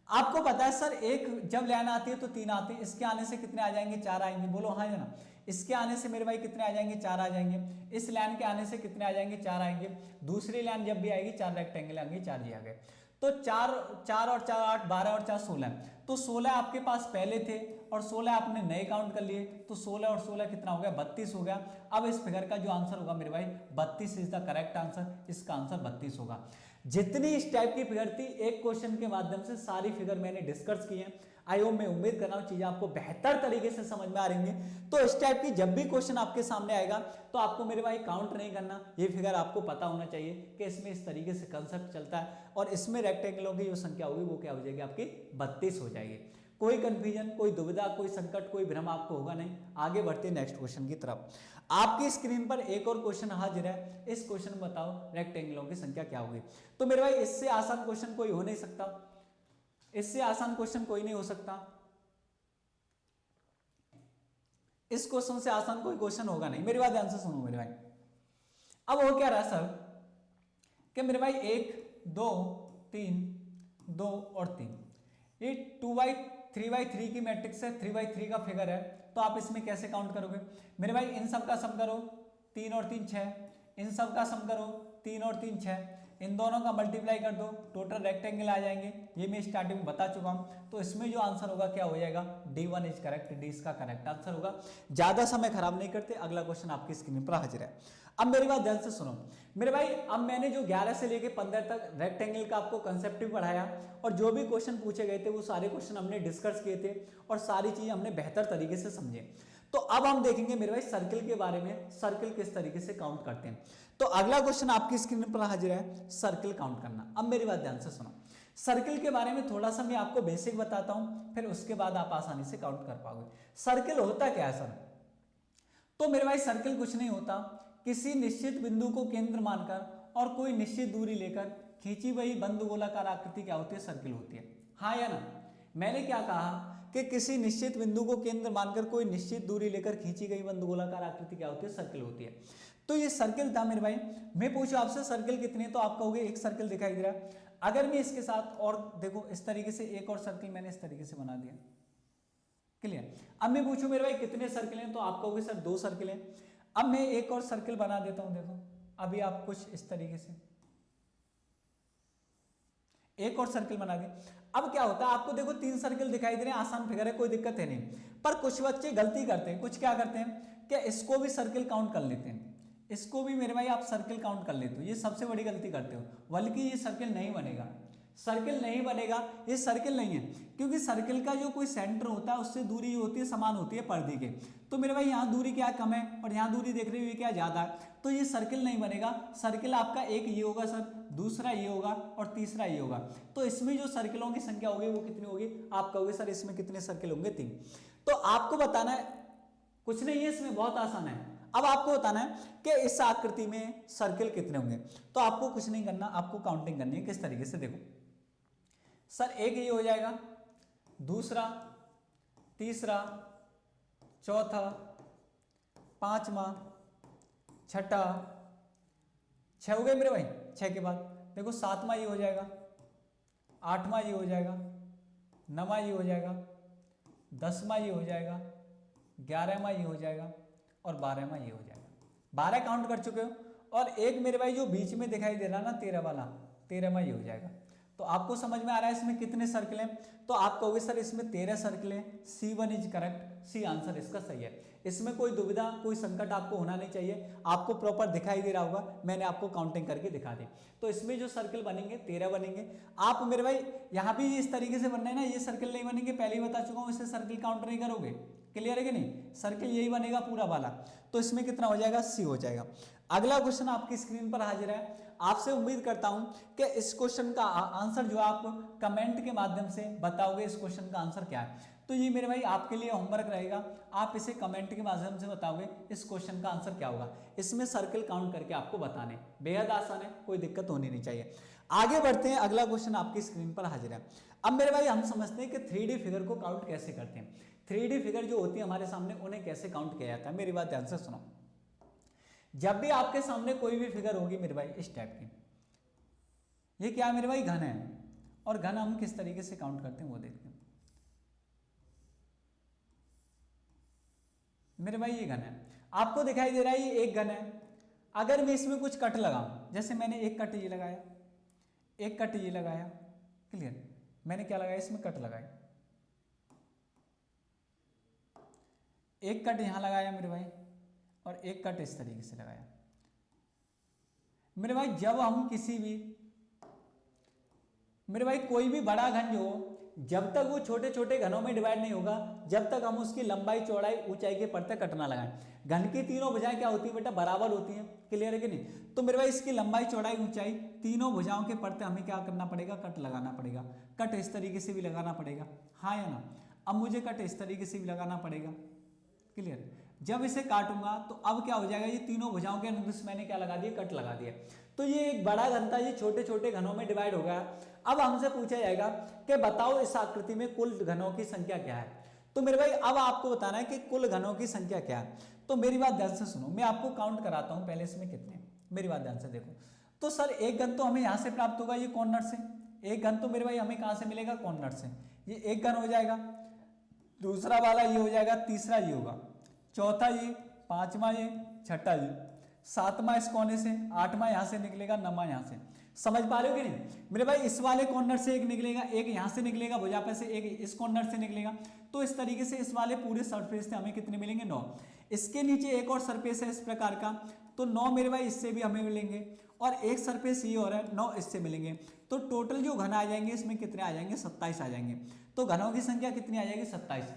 S1: आपको पता है सर एक जब लाइन आती है तो 3 आते हैं, इसके आने से कितने आ जाएंगे 4 आएंगे, बोलो हाँ या ना। इसके आने से मेरे भाई कितने आ जाएंगे 4 आ जाएंगे, इस लाइन के आने से कितने आ जाएंगे 4 आएंगे, दूसरी लाइन जब भी आएगी 4 रेक्टेंगल आएंगे, 4 ही आ गए। तो 4 और 4 8 12 और 4 16, तो 16 आपके पास पहले थे और 16 आपने नए काउंट कर लिए, तो 16 और 16 कितना हो गया 32 हो गया। अब इस फिगर का जो आंसर होगा मेरे भाई 32 इज द करेक्ट आंसर, इसका आंसर 32 होगा। जितनी इस टाइप की फिगर थी एक क्वेश्चन के माध्यम से सारी फिगर मैंने डिस्कस की है। आई होप मैं उम्मीद कर रहा हूं चीजें आपको बेहतर तरीके से समझ में आ रही होंगी। तो इस टाइप की जब भी क्वेश्चन आपके सामने आएगा तो आपको मेरे भाई काउंट नहीं करना, ये फिगर आपको पता होना चाहिए कि इसमें इस तरीके से कंसेप्ट चलता है और इसमें रेक्टेंगलों की जो संख्या होगी वो क्या हो जाएगी आपकी 32 हो जाएगी। कोई कंफ्यूजन, कोई दुविधा, कोई संकट, कोई भ्रम आपको होगा नहीं। आगे बढ़ते नेक्स्ट क्वेश्चन की तरफ। आपकी स्क्रीन पर एक और क्वेश्चन हाजिर है, इस क्वेश्चन में बताओ रेक्टेंगलों की संख्या क्या होगी। तो मेरे भाई इससे आसान क्वेश्चन कोई हो नहीं सकता, इससे आसान क्वेश्चन कोई नहीं हो सकता, इस क्वेश्चन से आसान कोई क्वेश्चन होगा नहीं। मेरी बात ध्यान से सुनो मेरे भाई। अब हो क्या रहा सर कि मेरे भाई 1 2 3 2 और 3, ये 3x3 की मैट्रिक्स है, 3x3 का फिगर है, तो आप इसमें कैसे काउंट करोगे मेरे भाई। इन सब का सम करो, 3 और 3 6, इन सब का सम करो 3 और 3 6, इन दोनों का मल्टीप्लाई कर दो, टोटल रेक्टेंगल आ जाएंगे। ये मैं स्टार्टिंग में बता चुका हूं। तो इसमें जो आंसर होगा क्या हो जाएगा D1 इज करेक्ट, डी इसका करेक्ट आंसर होगा। ज्यादा समय खराब नहीं करते, अगला क्वेश्चन आपकी स्क्रीन पर हाजिर है। अब मेरी बात ध्यान से सुनो मेरे भाई। अब मैंने जो 11 से लेके 15 तक रेक्टेंगल का आपको कंसेप्ट भी पढ़ाया और जो भी क्वेश्चन पूछे गए थे वो सारे क्वेश्चन हमने डिस्कस किए थे और सारी चीजें हमने बेहतर तरीके से समझे। तो अब हम देखेंगे मेरे भाई सर्किल के बारे में, सर्किल किस तरीके से काउंट करते हैं। तो अगला क्वेश्चन आपकी स्क्रीन पर हाजिर है, सर्किल काउंट करना। अब मेरी बात ध्यान से सुनो, सर्किल के बारे में थोड़ा सा मैं आपको बेसिक बताता हूं, फिर उसके बाद आप आसानी से काउंट कर पाओगे। सर्किल होता क्या है सर? तो मेरे भाई सर्किल कुछ नहीं होता, किसी निश्चित बिंदु को केंद्र मानकर और कोई निश्चित दूरी लेकर खींची हुई बंद गोलाकार आकृति क्या होती है सर्किल होती है। हाँ या ना? मैंने क्या कहा कि किसी निश्चित बिंदु को केंद्र मानकर कोई निश्चित दूरी लेकर खींची गई बंद गोलाकार आकृति क्या होती है सर्किल होती है। तो ये सर्किल था मेरे भाई। मैं पूछूं आपसे सर्किल कितने, तो आप कहोगे एक सर्किल दिखाई दे रहा है। अगर मैं इसके साथ और देखो इस तरीके से एक और सर्किल मैंने इस तरीके से बना दिया, क्लियर। अब मैं पूछूं मेरे भाई कितने सर्किल हैं, तो आप कहोगे सर 2 सर्किल हैं। अब मैं एक और सर्किल बना देता हूं, देखो अभी आप कुछ इस तरीके से एक और सर्किल बना दिया। अब क्या होता है आपको देखो 3 सर्किल दिखाई दे रहे हैं, आसान फिगर है, कोई दिक्कत है नहीं। पर कुछ बच्चे गलती करते हैं, कुछ क्या करते हैं कि इसको भी सर्किल काउंट कर लेते हैं, इसको भी मेरे भाई आप सर्किल काउंट कर लेते हो, ये सबसे बड़ी गलती करते हो। बल्कि ये सर्किल नहीं बनेगा, सर्किल नहीं बनेगा, ये सर्किल नहीं है, क्योंकि सर्किल का जो कोई सेंटर होता है उससे दूरी होती है समान होती है पर्दे के। तो मेरे भाई यहाँ दूरी क्या कम है और यहाँ दूरी देख रहे हो क्या ज्यादा है, तो ये सर्किल नहीं बनेगा। सर्किल आपका एक ये होगा सर, दूसरा ये होगा और तीसरा ये होगा। तो इसमें जो सर्किलों की संख्या होगी वो कितनी होगी, आप कहोगे सर इसमें कितने सर्किल होंगे 3। तो आपको बताना है, कुछ नहीं है इसमें, बहुत आसान है। अब आपको बताना है कि इस आकृति में सर्किल कितने होंगे। तो आपको कुछ नहीं करना, आपको काउंटिंग करनी है। किस तरीके से, देखो सर एक ये हो जाएगा, दूसरा, तीसरा, चौथा, 5वां, छठा, 6 हो गए मेरे भाई। 6 के बाद देखो 7वां ये हो जाएगा, 8वां ये हो जाएगा, 9वां ये हो जाएगा, 10वां ये हो जाएगा, 11वां ये हो जाएगा और 12वां ये हो जाएगा। 12 काउंट कर चुके हो। और एक मेरे भाई जो बीच में दिखाई दे रहा ना 13 वाला, 13वां ये हो जाएगा। तो आपको समझ में आ रहा है इसमें कितने सर्कल हैं? तो आप कहोगे सर इसमें 13 सर्कल हैं, C1 is correct, C answer इसका सही है। इसमें कोई दुविधा कोई संकट आपको होना नहीं चाहिए, आपको प्रॉपर दिखाई दे रहा होगा, मैंने आपको काउंटिंग करके दिखा दी। तो इसमें जो सर्कल बनेंगे 13 बनेंगे। आप मेरे भाई यहाँ भी इस तरीके से बनना है ना, ये सर्कल नहीं बनेंगे, पहले ही बता चुका हूँ, इसे सर्कल काउंट नहीं करोगे। क्लियर है कि नहीं? सर्कल यही बनेगा पूरा वाला। तो इसमें कितना हो जाएगा? C हो जाएगा। अगला क्वेश्चन आपकी स्क्रीन पर हाजिर है। आपसे उम्मीद करता हूं कि इस क्वेश्चन का आंसर जो आप कमेंट के माध्यम से बताओगे इस क्वेश्चन का आंसर क्या है। तो ये मेरे भाई आपके लिए होमवर्क रहेगा, आप इसे कमेंट के माध्यम से बताओगे इस क्वेश्चन का आंसर क्या होगा। इसमें सर्कल काउंट करके आपको बताने, बेहद आसान है, कोई दिक्कत होनी नहीं चाहिए। आगे बढ़ते हैं, अगला क्वेश्चन आपकी स्क्रीन पर हाजिर है। अब मेरे भाई हम समझते हैं कि 3D फिगर को काउंट कैसे करते हैं। 3D फिगर जो होती है हमारे सामने, उन्हें कैसे काउंट किया जाता है। मेरी बात ध्यान से सुनो। जब भी आपके सामने कोई भी फिगर होगी मेरे भाई इस टाइप की, ये क्या है मेरे भाई? घन है। और घन हम किस तरीके से काउंट करते हैं वो देखते हैं। मेरे भाई ये घन है, आपको दिखाई दे रहा है ये एक घन है। अगर मैं इसमें कुछ कट लगाऊं, जैसे मैंने एक कट ये लगाया, एक कट ये लगाया, क्लियर? मैंने क्या लगाया? इसमें कट लगाया, एक कट यहां लगाया मेरे भाई, और एक कट इस तरीके से लगाया। मेरे भाई जब हम किसी भी, मेरे भाई कोई भी बड़ा घन जो हो, जब तक वो छोटे छोटे घनों में डिवाइड नहीं होगा, जब तक हम उसकी लंबाई चौड़ाई ऊंचाई के परते कट ना लगाएं। घन की तीनों भुजाएं क्या होती है बेटा? बराबर होती हैं। क्लियर है कि नहीं? तो मेरे भाई इसकी लंबाई चौड़ाई ऊंचाई तीनों भुजाओं के परते हमें क्या करना पड़ेगा? कट लगाना पड़ेगा। कट इस तरीके से भी लगाना पड़ेगा, हाँ या ना? अब मुझे कट इस तरीके से भी लगाना पड़ेगा। क्लियर? जब इसे काटूंगा तो अब क्या हो जाएगा? ये तीनों भुजाओं के अनुदिश मैंने क्या लगा दिया? कट लगा दिया। तो ये एक बड़ा घन था, ये छोटे छोटे घनों में डिवाइड हो गया। अब हमसे पूछा जाएगा कि बताओ इस आकृति में कुल घनों की संख्या क्या है। तो मेरे भाई अब आपको बताना है कि कुल घनों की संख्या क्या है। तो मेरी बात ध्यान से सुनो, मैं आपको काउंट कराता हूं पहले इसमें कितने। मेरी बात ध्यान से देखो। तो सर एक घन तो हमें यहां से प्राप्त होगा, ये कॉर्नर से। एक घन तो मेरे भाई हमें कहां से मिलेगा? कॉर्नर से। ये एक घन हो जाएगा, दूसरा वाला ये हो जाएगा, तीसरा ये होगा, चौथा ये, पांचवा ये, छठा ये, सातवां इस कोने से, आठवां यहां से निकलेगा, नौवां यहां से। समझ पा रहे हो कि नहीं? मेरे भाई इस वाले कॉर्नर से एक निकलेगा, एक यहां से निकलेगा भुजा पे से, एक इस कॉर्नर से निकलेगा। तो इस तरीके से इस वाले पूरे सरफेस से हमें कितने मिलेंगे? 9। इसके नीचे एक और सरफेस है इस प्रकार का, तो 9 मेरे भाई इससे भी हमें मिलेंगे, और एक सरफेस ये और है, 9 इससे मिलेंगे। तो टोटल जो घन आ जाएंगे इसमें कितने आ जाएंगे? 27 आ जाएंगे। तो घनों की संख्या कितनी आ जाएगी? 27।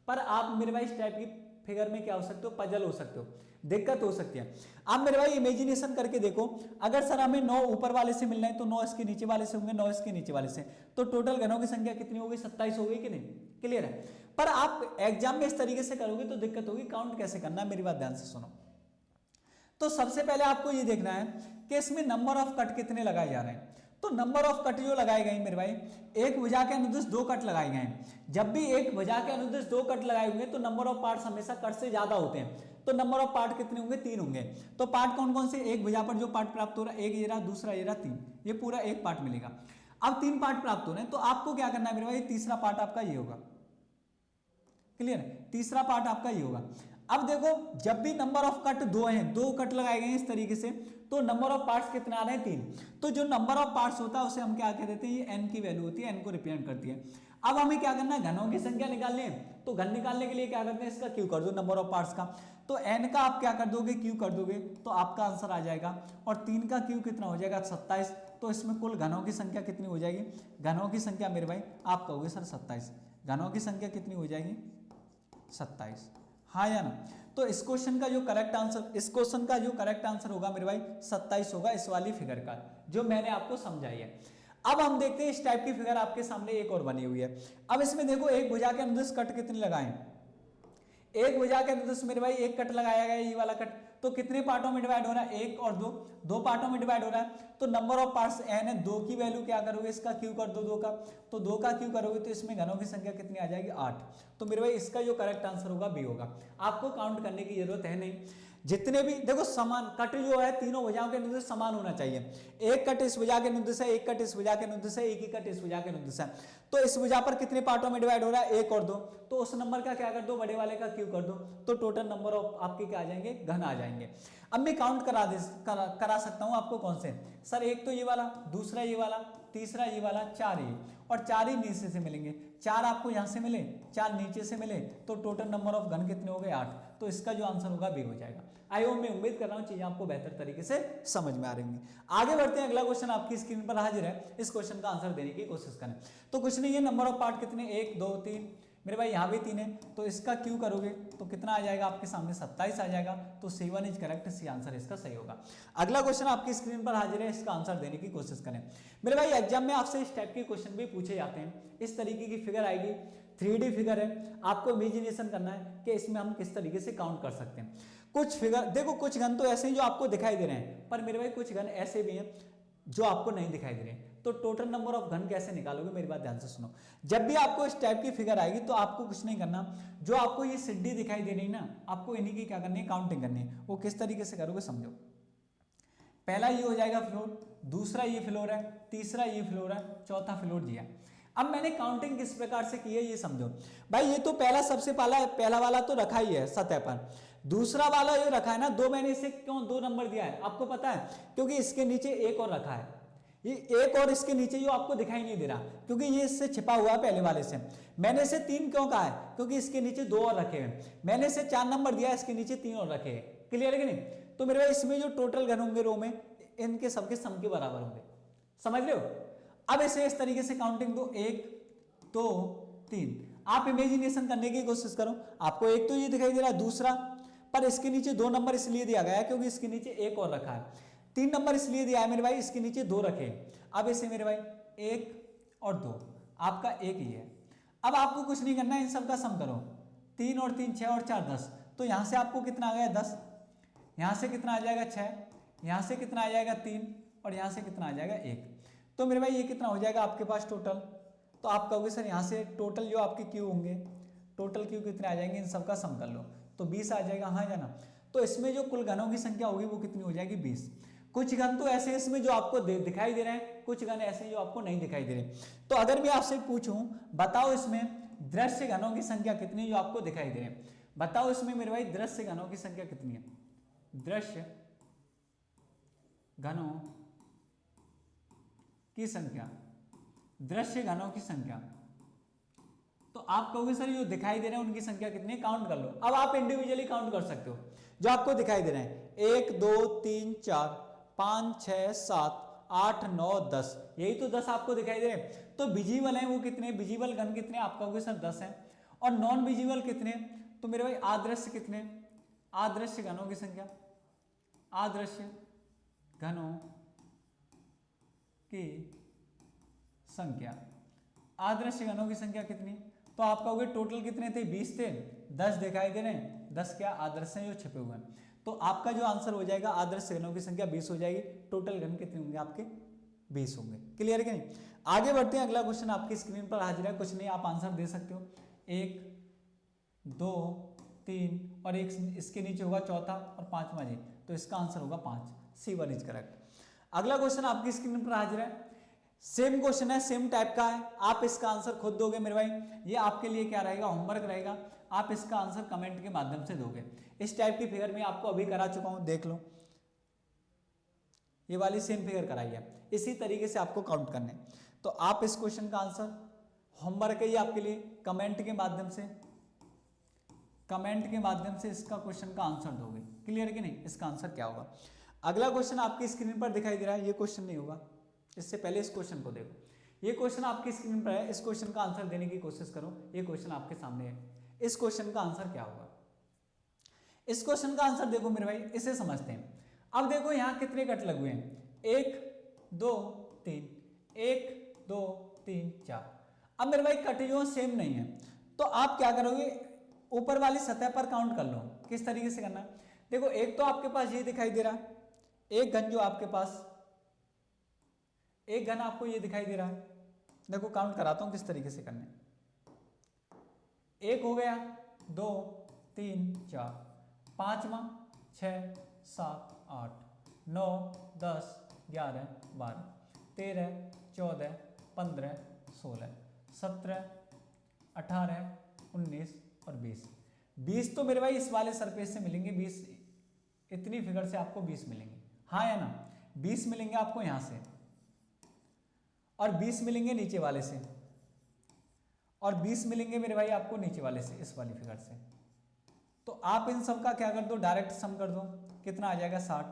S1: पर आप मेरे भाई इस टाइप की फिगर में क्या हो सकते हो? पजल हो सकते हो, दिक्कत हो सकती है। आप मेरे भाई इमेजिनेशन करके देखो, अगर सर हमें 9 ऊपर वाले से मिलना है तो 9 इसके नीचे वाले से होंगे, 9 इसके नीचे वाले से, तो टोटल घनों की संख्या कितनी होगी? 27 हो गई कि नहीं? क्लियर है? पर आप एग्जाम में इस तरीके से करोगे तो दिक्कत होगी, काउंट कैसे करना है मेरी बात ध्यान से सुनो। तो सबसे पहले आपको ये देखना है कि इसमें नंबर ऑफ कट कितने लगाए जा रहे हैं। तो नंबर ऑफ कट जो लगाए गए मेरे भाई, एक भुजा के अनुदिश 2 कट लगाए गए हैं। जब भी एक भुजा के अनुदिश 2 कट लगाए होंगे तो नंबर ऑफ पार्ट्स हमेशा कट से ज्यादा होते हैं। तो नंबर ऑफ पार्ट कितने होंगे? 3 होंगे। तो पार्ट कौन कौन से? एक भुजा पर जो पार्ट प्राप्त हो रहा है, एक ये रहा, दूसरा ये रहा, 3, ये पूरा एक पार्ट मिलेगा। अब 3 पार्ट प्राप्त हो रहे हैं, तो आपको क्या करना है मेरे भाई? तीसरा पार्ट आपका ये होगा। क्लियर? तीसरा पार्ट आपका ये होगा। अब देखो, जब भी नंबर ऑफ कट 2 हैं, 2 कट लगाए गए हैं इस तरीके से, तो नंबर ऑफ पार्ट्स कितना आ रहे हैं? 3। तो जो नंबर ऑफ पार्ट्स होता है उसे हम क्या कह देते हैं? ये n की वैल्यू होती है, n को रिप्रेजेंट करती है। अब हमें क्या करना है? घनों की संख्या निकालनी है। तो घन निकालने के लिए क्या करते हैं? इसका क्यू कर दो, नंबर ऑफ पार्ट्स का। तो n का आप क्या कर दोगे? क्यू कर दोगे, तो आपका आंसर आ जाएगा। और 3 का क्यू कितना हो जाएगा? 27। तो इसमें कुल घनों की संख्या कितनी हो जाएगी? घनों की संख्या मेरे भाई आप कहोगे सर 27, घनों की संख्या कितनी हो जाएगी? 27, हाँ या ना? तो इस क्वेश्चन का जो करेक्ट आंसर, इस क्वेश्चन का जो करेक्ट आंसर होगा मेरे भाई 27 होगा, इस वाली फिगर का जो मैंने आपको समझाई है। अब हम देखते हैं इस टाइप की फिगर आपके सामने एक और बनी हुई है। अब इसमें देखो, एक भुजा के अनुदिश कट कितने लगाएं? एक भुजा के अनुदिश मेरे भाई एक कट लगाया गया, ये वाला कट। तो कितने पार्टों में डिवाइड हो रहा है? 1 और 2, 2 पार्टों में डिवाइड हो रहा है। तो नंबर ऑफ पार्ट्स n है, 2 की वैल्यू क्या करोगे? इसका क्यू कर दो 2 का। तो 2 का क्यू करोगे तो इसमें घनों की संख्या कितनी आ जाएगी? 8। तो मेरे भाई इसका जो करेक्ट आंसर होगा बी होगा। आपको काउंट करने की जरूरत है नहीं। जितने भी देखो समान कट जो है तीनों भुजाओं के अनुदिश समान होना चाहिए। एक कट इस भुजा के अनुदिश है, एक कट इस भुजा के अनुदिश है, एक ही कट इस भुजा के अनुदिश है। तो इस भुजा पर कितने पार्टों में डिवाइड हो रहा है, 1 और 2। तो उस नंबर का क्या कर दो, बड़े वाले का क्यू कर दो, तो टोटल नंबर ऑफ आपके क्या आ जाएंगे, घन आ जाएंगे। अब मैं काउंट करा सकता हूं आपको कौन से, सर एक तो ये वाला, दूसरा ये वाला, तीसरा ये वाला, 4 ये, और 4 ही नीचे से मिलेंगे। 4 आपको यहां से मिले, 4 नीचे से मिले, तो टोटल नंबर ऑफ घन कितने हो गए, 8। तो इसका जो आंसर होगा बी हो जाएगा। आई होप, मैं उम्मीद कर रहा हूं चीजें आपको बेहतर तरीके से समझ में आ रही होंगी। आगे बढ़ते हैं, अगला क्वेश्चन आपकी स्क्रीन पर हाजिर है, इस क्वेश्चन का आंसर देने की कोशिश करें। तो कुछ नहीं है, नंबर ऑफ पार्ट कितने, 1 2 3, मेरे भाई यहाँ भी 3 है, तो इसका क्यू करोगे तो कितना आ जाएगा आपके सामने, 27 आ जाएगा। तो C1 is correct, C answer इसका सही होगा। अगला क्वेश्चन आपकी स्क्रीन पर हाजिर है, इसका आंसर देने की कोशिश करें। मेरे भाई एग्जाम में आपसे इस टाइप के क्वेश्चन भी पूछे जाते हैं। इस तरीके की फिगर आएगी, 3D फिगर है, आपको इमेजिनेशन करना है कि इसमें हम किस तरीके से काउंट कर सकते हैं। कुछ फिगर देखो, कुछ घन तो ऐसे ही जो आपको दिखाई दे रहे हैं, पर मेरे भाई कुछ घन ऐसे भी हैं जो आपको नहीं दिखाई दे रहे हैं। तो टोटल नंबर ऑफ घन कैसे निकालोगे, मेरी बात ध्यान से सुनो। जब भी आपको इस टाइप की फिगर आएगी तो आपको कुछ नहीं करना, जो आपको ये सिड्डी दिखाई दे रही ना, आपको इन्हीं की क्या करनी है, काउंटिंग करनी है। वो किस तरीके से करोगे समझो। पहला ये हो जाएगा फ्लोर, दूसरा ये फ्लोर है, तीसरा ये फ्लोर है, चौथा फ्लोर जी है। अब मैंने काउंटिंग किस प्रकार से की है ये समझो भाई। ये तो पहला सबसे पहला वाला तो रखा ही है सतह पर, दूसरा वाला ये रखा है ना, दो मैंने इसे क्यों 2 नंबर दिया है आपको पता है, क्योंकि इसके नीचे एक और रखा है, ये एक और इसके नीचे जो आपको दिखाई नहीं दे रहा, क्योंकि ये इससे छिपा हुआ है पहले वाले से। मैंने इसे 3 क्यों कहा है, क्योंकि इसके नीचे 2 और रखे हैं। मैंने इसे 4 नंबर दिया, इसके नीचे 3 और रखे हैं। क्लियर है कि नहीं। तो मेरे भाई इसमें जो टोटल घन होंगे रो में, इनके सबके सम के बराबर होंगे, समझ रहे हो। अब इसे इस तरीके से काउंटिंग दो, 1 2 3। आप इमेजिनेशन करने की कोशिश करो, आपको एक तो ये दिखाई दे रहा है, दूसरा पर इसके नीचे 2 नंबर इसलिए दिया गया है क्योंकि इसके नीचे एक और रखा है। 3 नंबर इसलिए दिया है मेरे भाई, इसके नीचे 2 रखे। अब इसे मेरे भाई 1 और 2, आपका 1 ही है। अब आपको कुछ नहीं करना है, इन सब का सम करो, 3 और 3 6 और 4 10। तो यहां से आपको कितना आ गया 10, यहां से कितना आ जाएगा 6, यहां से कितना आ जाएगा 3, और यहां से कितना आ जाएगा 1। तो मेरे भाई ये कितना हो जाएगा आपके पास टोटल। तो आप कहोगे सर यहाँ से टोटल जो आपके क्यू होंगे, टोटल क्यू कितने आ जाएंगे, इन सब का सम कर लो, तो 20 आ जाएगा, हाँ या ना। तो इसमें जो कुल घनों की संख्या होगी वो कितनी हो जाएगी, 20। कुछ घन तो ऐसे इसमें जो आपको दिखाई दे रहे हैं, कुछ घन ऐसे जो आपको नहीं दिखाई दे रहे। तो अगर मैं आपसे पूछूं बताओ इसमें दृश्य घनों की संख्या कितनी जो आपको दिखाई दे रहे हैं, बताओ इसमें मेरे भाई दृश्य घनों की संख्या कितनी है, दृश्य घनों की संख्या, दृश्य घनों की संख्या। तो आप कहोगे सर जो दिखाई दे रहे हैं उनकी संख्या कितनी है, काउंट कर लो। अब आप इंडिविजुअली काउंट कर सकते हो जो आपको दिखाई दे रहे हैं, 1 2 3 4 5 6 7 8 9 10, यही तो 10 आपको दिखाई दे रहे हैं। तो विजिबल है वो कितने, विजिबल घन कितने, आप कहोगे सर 10 है। और नॉन विजिबल कितने, तो मेरे भाई अदृश्य कितने, अदृश्य घनों की संख्या, अदृश्य घनों की संख्या, अदृश्य घनों की संख्या कितनी। तो आप कहोगे टोटल कितने थे, 20 थे, 10 दिखाई दे रहे हैं, 10 क्या अदृश्य हैं जो छिपे हुए हैं। तो आपका जो आंसर हो जाएगा अदृश्य घनों की संख्या 20 हो जाएगी। टोटल घन कितने होंगे आपके, 20 होंगे। क्लियर है कि नहीं। आगे बढ़ते हैं, अगला क्वेश्चन आपकी स्क्रीन पर हाजिर है, कुछ नहीं आप आंसर दे सकते हो, 1 2 3 और एक इसके नीचे होगा चौथा और 5वां जी, तो इसका आंसर होगा 5, C1 इज करेक्ट। अगला क्वेश्चन आपकी स्क्रीन पर हाजिर है, सेम क्वेश्चन है, सेम टाइप का है, आप इसका आंसर खुद दोगे मेरे भाई। ये आपके लिए क्या रहेगा, होमवर्क रहेगा, आप इसका आंसर कमेंट के माध्यम से दोगे। इस टाइप की फिगर में आपको अभी करा चुका हूं, देख लो, ये वाली सेम फिगर कराई है, इसी तरीके से आपको काउंट करने। तो आप इस क्वेश्चन का आंसर, होमवर्क है ये आपके लिए, कमेंट के माध्यम से, कमेंट के माध्यम से इसका क्वेश्चन का आंसर दोगे। क्लियर है कि नहीं, इसका आंसर क्या होगा। अगला क्वेश्चन आपकी स्क्रीन पर दिखाई दे रहा है, ये क्वेश्चन नहीं होगा, इससे पहले इस क्वेश्चन को देखो। ये क्वेश्चन आपकी स्क्रीन पर है, इस क्वेश्चन का आंसर देने की कोशिश करो। ये क्वेश्चन आपके सामने है, इस क्वेश्चन का आंसर क्या होगा। इस क्वेश्चन का आंसर देखो मेरे भाई, इसे समझते हैं। अब देखो यहाँ कितने कट लगे हुए हैं, 1 2 3, 1 2 3 4। अब मेरे भाई कट जो सेम नहीं है, तो आप क्या करोगे, ऊपर वाली सतह पर काउंट कर लो। किस तरीके से करना है, देखो एक तो आपके पास ये दिखाई दे रहा है, एक घन जो आपके पास, एक घन आपको ये दिखाई दे रहा है। देखो काउंट कराता हूं किस तरीके से करने, 1 हो गया, 2 3 4, 5वां 6 7 8 9 10 11 12 13 14 15 16 17 18 19 और 20 तो मेरे भाई इस वाले सरफेस से मिलेंगे 20, इतनी फिगर से आपको 20 मिलेंगे, हाँ या ना। 20 मिलेंगे आपको यहां से और 20 मिलेंगे नीचे वाले से और 20 मिलेंगे मेरे भाई आपको नीचे वाले से, इस वाली फिगर से। तो आप इन सब का क्या कर दो, डायरेक्ट सम कर दो, कितना आ जाएगा 60।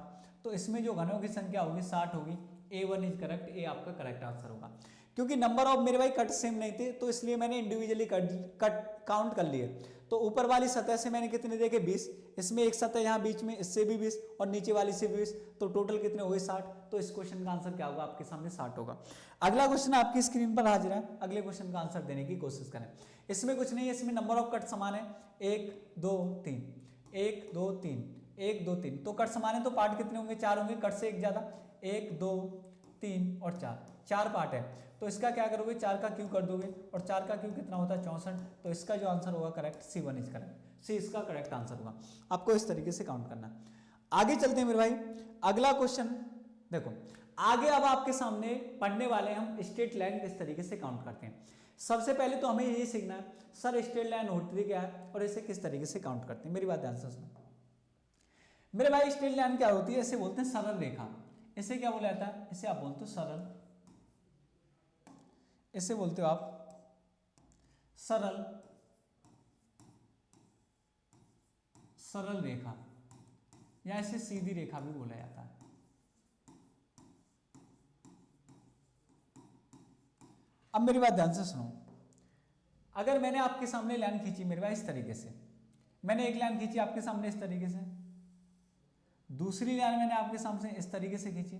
S1: तो इसमें जो घनों की संख्या होगी 60 होगी। A1 इज करेक्ट, ए आपका करेक्ट आंसर होगा। क्योंकि नंबर ऑफ मेरे भाई कट सेम नहीं थे तो इसलिए मैंने इंडिविजुअली कट काउंट कर लिए। तो ऊपर वाली सतह से मैंने कितने देखे 20, इसमें एक सतह यहाँ बीच में, इससे भी 20 और नीचे वाली से भी 20, तो टोटल कितने हो गए 60। तो इस क्वेश्चन का आंसर क्या होगा आपके सामने 60 होगा। अगला क्वेश्चन आपकी स्क्रीन पर हाजिर है, अगले क्वेश्चन का आंसर देने की कोशिश करें। इसमें कुछ नहीं है, इसमें नंबर ऑफ कट समान है 1 2 3 1 2 3 1 2 3। तो कट समान है तो पार्ट कितने होंगे, 4 होंगे, कट से एक ज्यादा, 1 2 3 और 4 पार्ट है। तो इसका क्या करोगे, 4 का क्यूब कर दोगे और 4 का क्यूब कितना होता है 64। तो इसका जो आंसर होगा करेक्ट C1 इज करेक्ट, सी इसका करेक्ट आंसर होगा। आपको इस तरीके से काउंट करना है। आगे चलते हैं मेरे भाई, अगला क्वेश्चन देखो। आगे अब आपके सामने पढ़ने वाले हम स्ट्रेट लाइन किस तरीके से काउंट करते हैं। सबसे पहले तो हमें ये सीखना है सर स्ट्रेट लाइन होती क्या है और इसे किस तरीके से काउंट करते हैं। मेरी बात ध्यान से सुनो मेरे भाई, स्ट्रेट लाइन क्या होती है, इसे बोलते हैं सरल रेखा। इसे क्या बोला जाता है, इसे आप बोलते हो सरल, इसे बोलते हो आप सरल सरल रेखा या इसे सीधी रेखा भी बोला जाता है। अब मेरी बात ध्यान से सुनो, अगर मैंने आपके सामने लाइन खींची मेरे भाई इस तरीके से, मैंने एक लाइन खींची आपके सामने इस तरीके से, दूसरी लाइन मैंने आपके सामने इस तरीके से खींची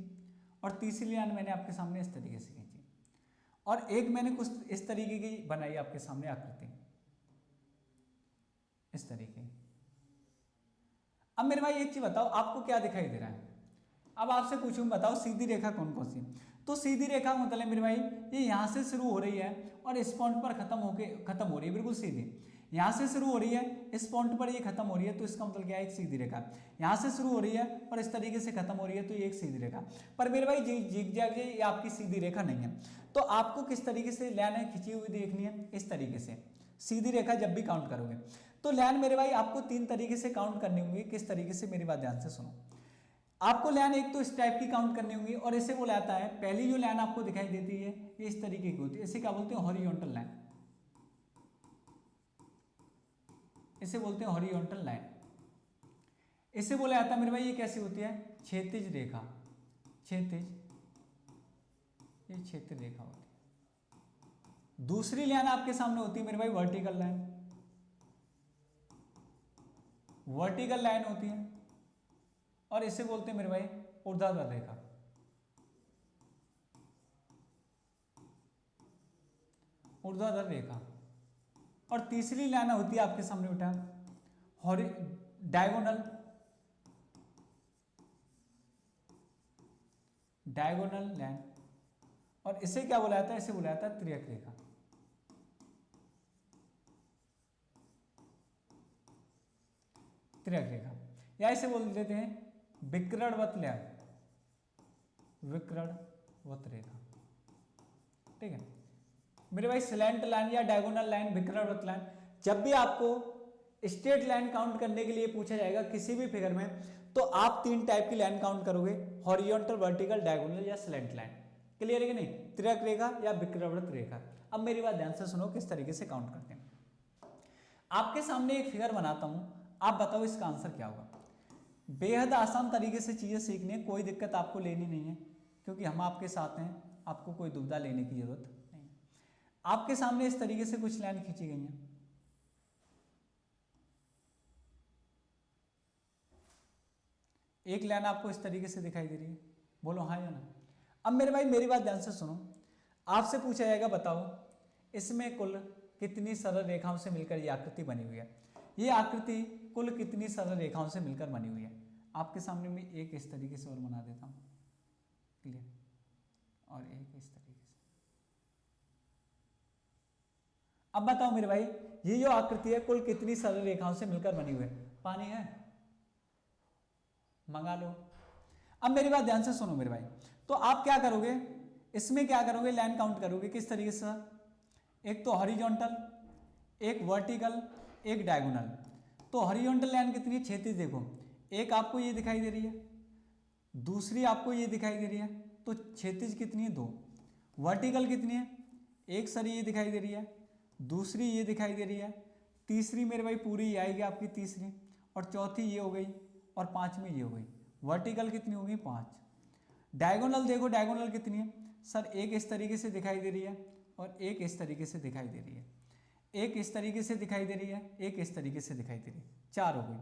S1: और तीसरी लाइन मैंने आपके सामने इस तरीके से खींची और एक मैंने कुछ इस तरीके की बनाई आपके सामने आकृति इस तरीके। अब मेरे भाई एक चीज बताओ, आपको क्या दिखाई दे रहा है। अब आपसे पूछूं बताओ सीधी रेखा कौन कौन सी। तो सीधी रेखा का मतलब मेरे भाई ये यहां से शुरू हो रही है और इस पॉइंट पर खत्म हो रही है, बिल्कुल सीधी। यहां से शुरू हो रही है, इस पॉइंट पर ये खत्म हो रही है, तो इसका मतलब क्या है, एक सीधी रेखा। यहां से शुरू हो रही है और इस तरीके से खत्म हो रही है, तो ये एक सीधी रेखा। पर मेरे भाई जिगजैग ये आपकी सीधी रेखा नहीं है। तो आपको किस तरीके से लाइन खींची हुई देखनी है, इस तरीके से सीधी रेखा जब भी काउंट करोगे। तो लाइन मेरे भाई आपको 3 तरीके से काउंट करनी होगी। किस तरीके से, मेरी बात ध्यान से सुनो। आपको लाइन एक तो इस टाइप की काउंट करनी होगी और इसे बोला जाता है, पहली जो लाइन आपको दिखाई देती है ये इस तरीके की होती है, इसे क्या बोलते हैं, हॉरिजॉन्टल लाइन। इसे बोलते हैं हॉरिजॉन्टल लाइन। इसे बोला जाता है मेरे भाई ये कैसी होती है, क्षैतिज रेखा। क्षैतिज, ये क्षैतिज रेखा होती है। दूसरी लाइन आपके सामने होती है मेरे भाई वर्टिकल लाइन। वर्टिकल लाइन होती है और इसे बोलते हैं मेरे भाई ऊर्ध्वाधर रेखा। ऊर्ध्वाधर रेखा। और तीसरी लाइन होती है आपके सामने बेटा डायगोनल लाइन। और इसे क्या बोला जाता है, इसे बोला जाता है त्रियक रेखा। त्रियक रेखा या इसे बोल देते हैं विकर्णवत लाइन, विकर्णवत रेखा। ठीक है मेरे भाई, स्लैंट लाइन या डायगोनल लाइन, विकर्णवत लाइन। जब भी आपको स्ट्रेट लाइन काउंट करने के लिए पूछा जाएगा किसी भी फिगर में, तो आप 3 टाइप की लाइन काउंट करोगे, हॉरिजॉन्टल, वर्टिकल, डायगोनल या स्लैंट लाइन। क्लियर है कि नहीं, त्रियक रेखा या विकर्णवत रेखा। अब मेरी बात ध्यान से सुनो किस तरीके से काउंट करते हैं। आपके सामने एक फिगर बनाता हूं, आप बताओ इसका आंसर क्या होगा। बेहद आसान तरीके से चीजें सीखनी है, कोई दिक्कत आपको लेनी नहीं है, क्योंकि हम आपके साथ हैं, आपको कोई दुविधा लेने की जरूरत नहीं है। आपके सामने इस तरीके से कुछ लाइन खींची गई हैं। एक लाइन आपको इस तरीके से दिखाई दे रही है, बोलो हाँ या ना। अब मेरे भाई मेरी बात ध्यान से सुनो, आपसे पूछा जाएगा बताओ इसमें कुल कितनी सरल रेखाओं से मिलकर ये आकृति बनी हुई है। ये आकृति कुल कितनी सरल रेखाओं से मिलकर बनी हुई है। आपके सामने मैं एक इस तरीके से और बना देता हूं, क्लियर, और एक इस तरीके से। अब बताओ मेरे भाई ये जो आकृति है कुल कितनी सरल रेखाओं से मिलकर बनी हुई है। पानी है, मंगा लो। अब मेरी बात ध्यान से सुनो मेरे भाई, तो आप क्या करोगे इसमें, क्या करोगे लाइन काउंट करोगे किस तरीके से, एक तो हॉरिजॉन्टल, एक वर्टिकल, एक डायगोनल। तो हॉरिजॉन्टल लाइन कितनी है, क्षैतिज देखो, एक आपको ये दिखाई दे रही है, दूसरी आपको ये दिखाई दे रही है, तो क्षैतिज कितनी है, 2। वर्टिकल कितनी है, एक सर ये दिखाई दे रही है, दूसरी ये दिखाई दे रही है, तीसरी मेरे भाई पूरी ये आएगी आपकी तीसरी, और चौथी ये हो गई, और पांचवी ये हो गई। वर्टिकल कितनी होगी, 5। डायगोनल देखो, डायगोनल कितनी है सर, एक इस तरीके से दिखाई दे रही है, और एक इस तरीके से दिखाई दे रही है, एक इस तरीके से दिखाई दे रही है, एक इस तरीके से दिखाई दे रही है, 4 हो गई।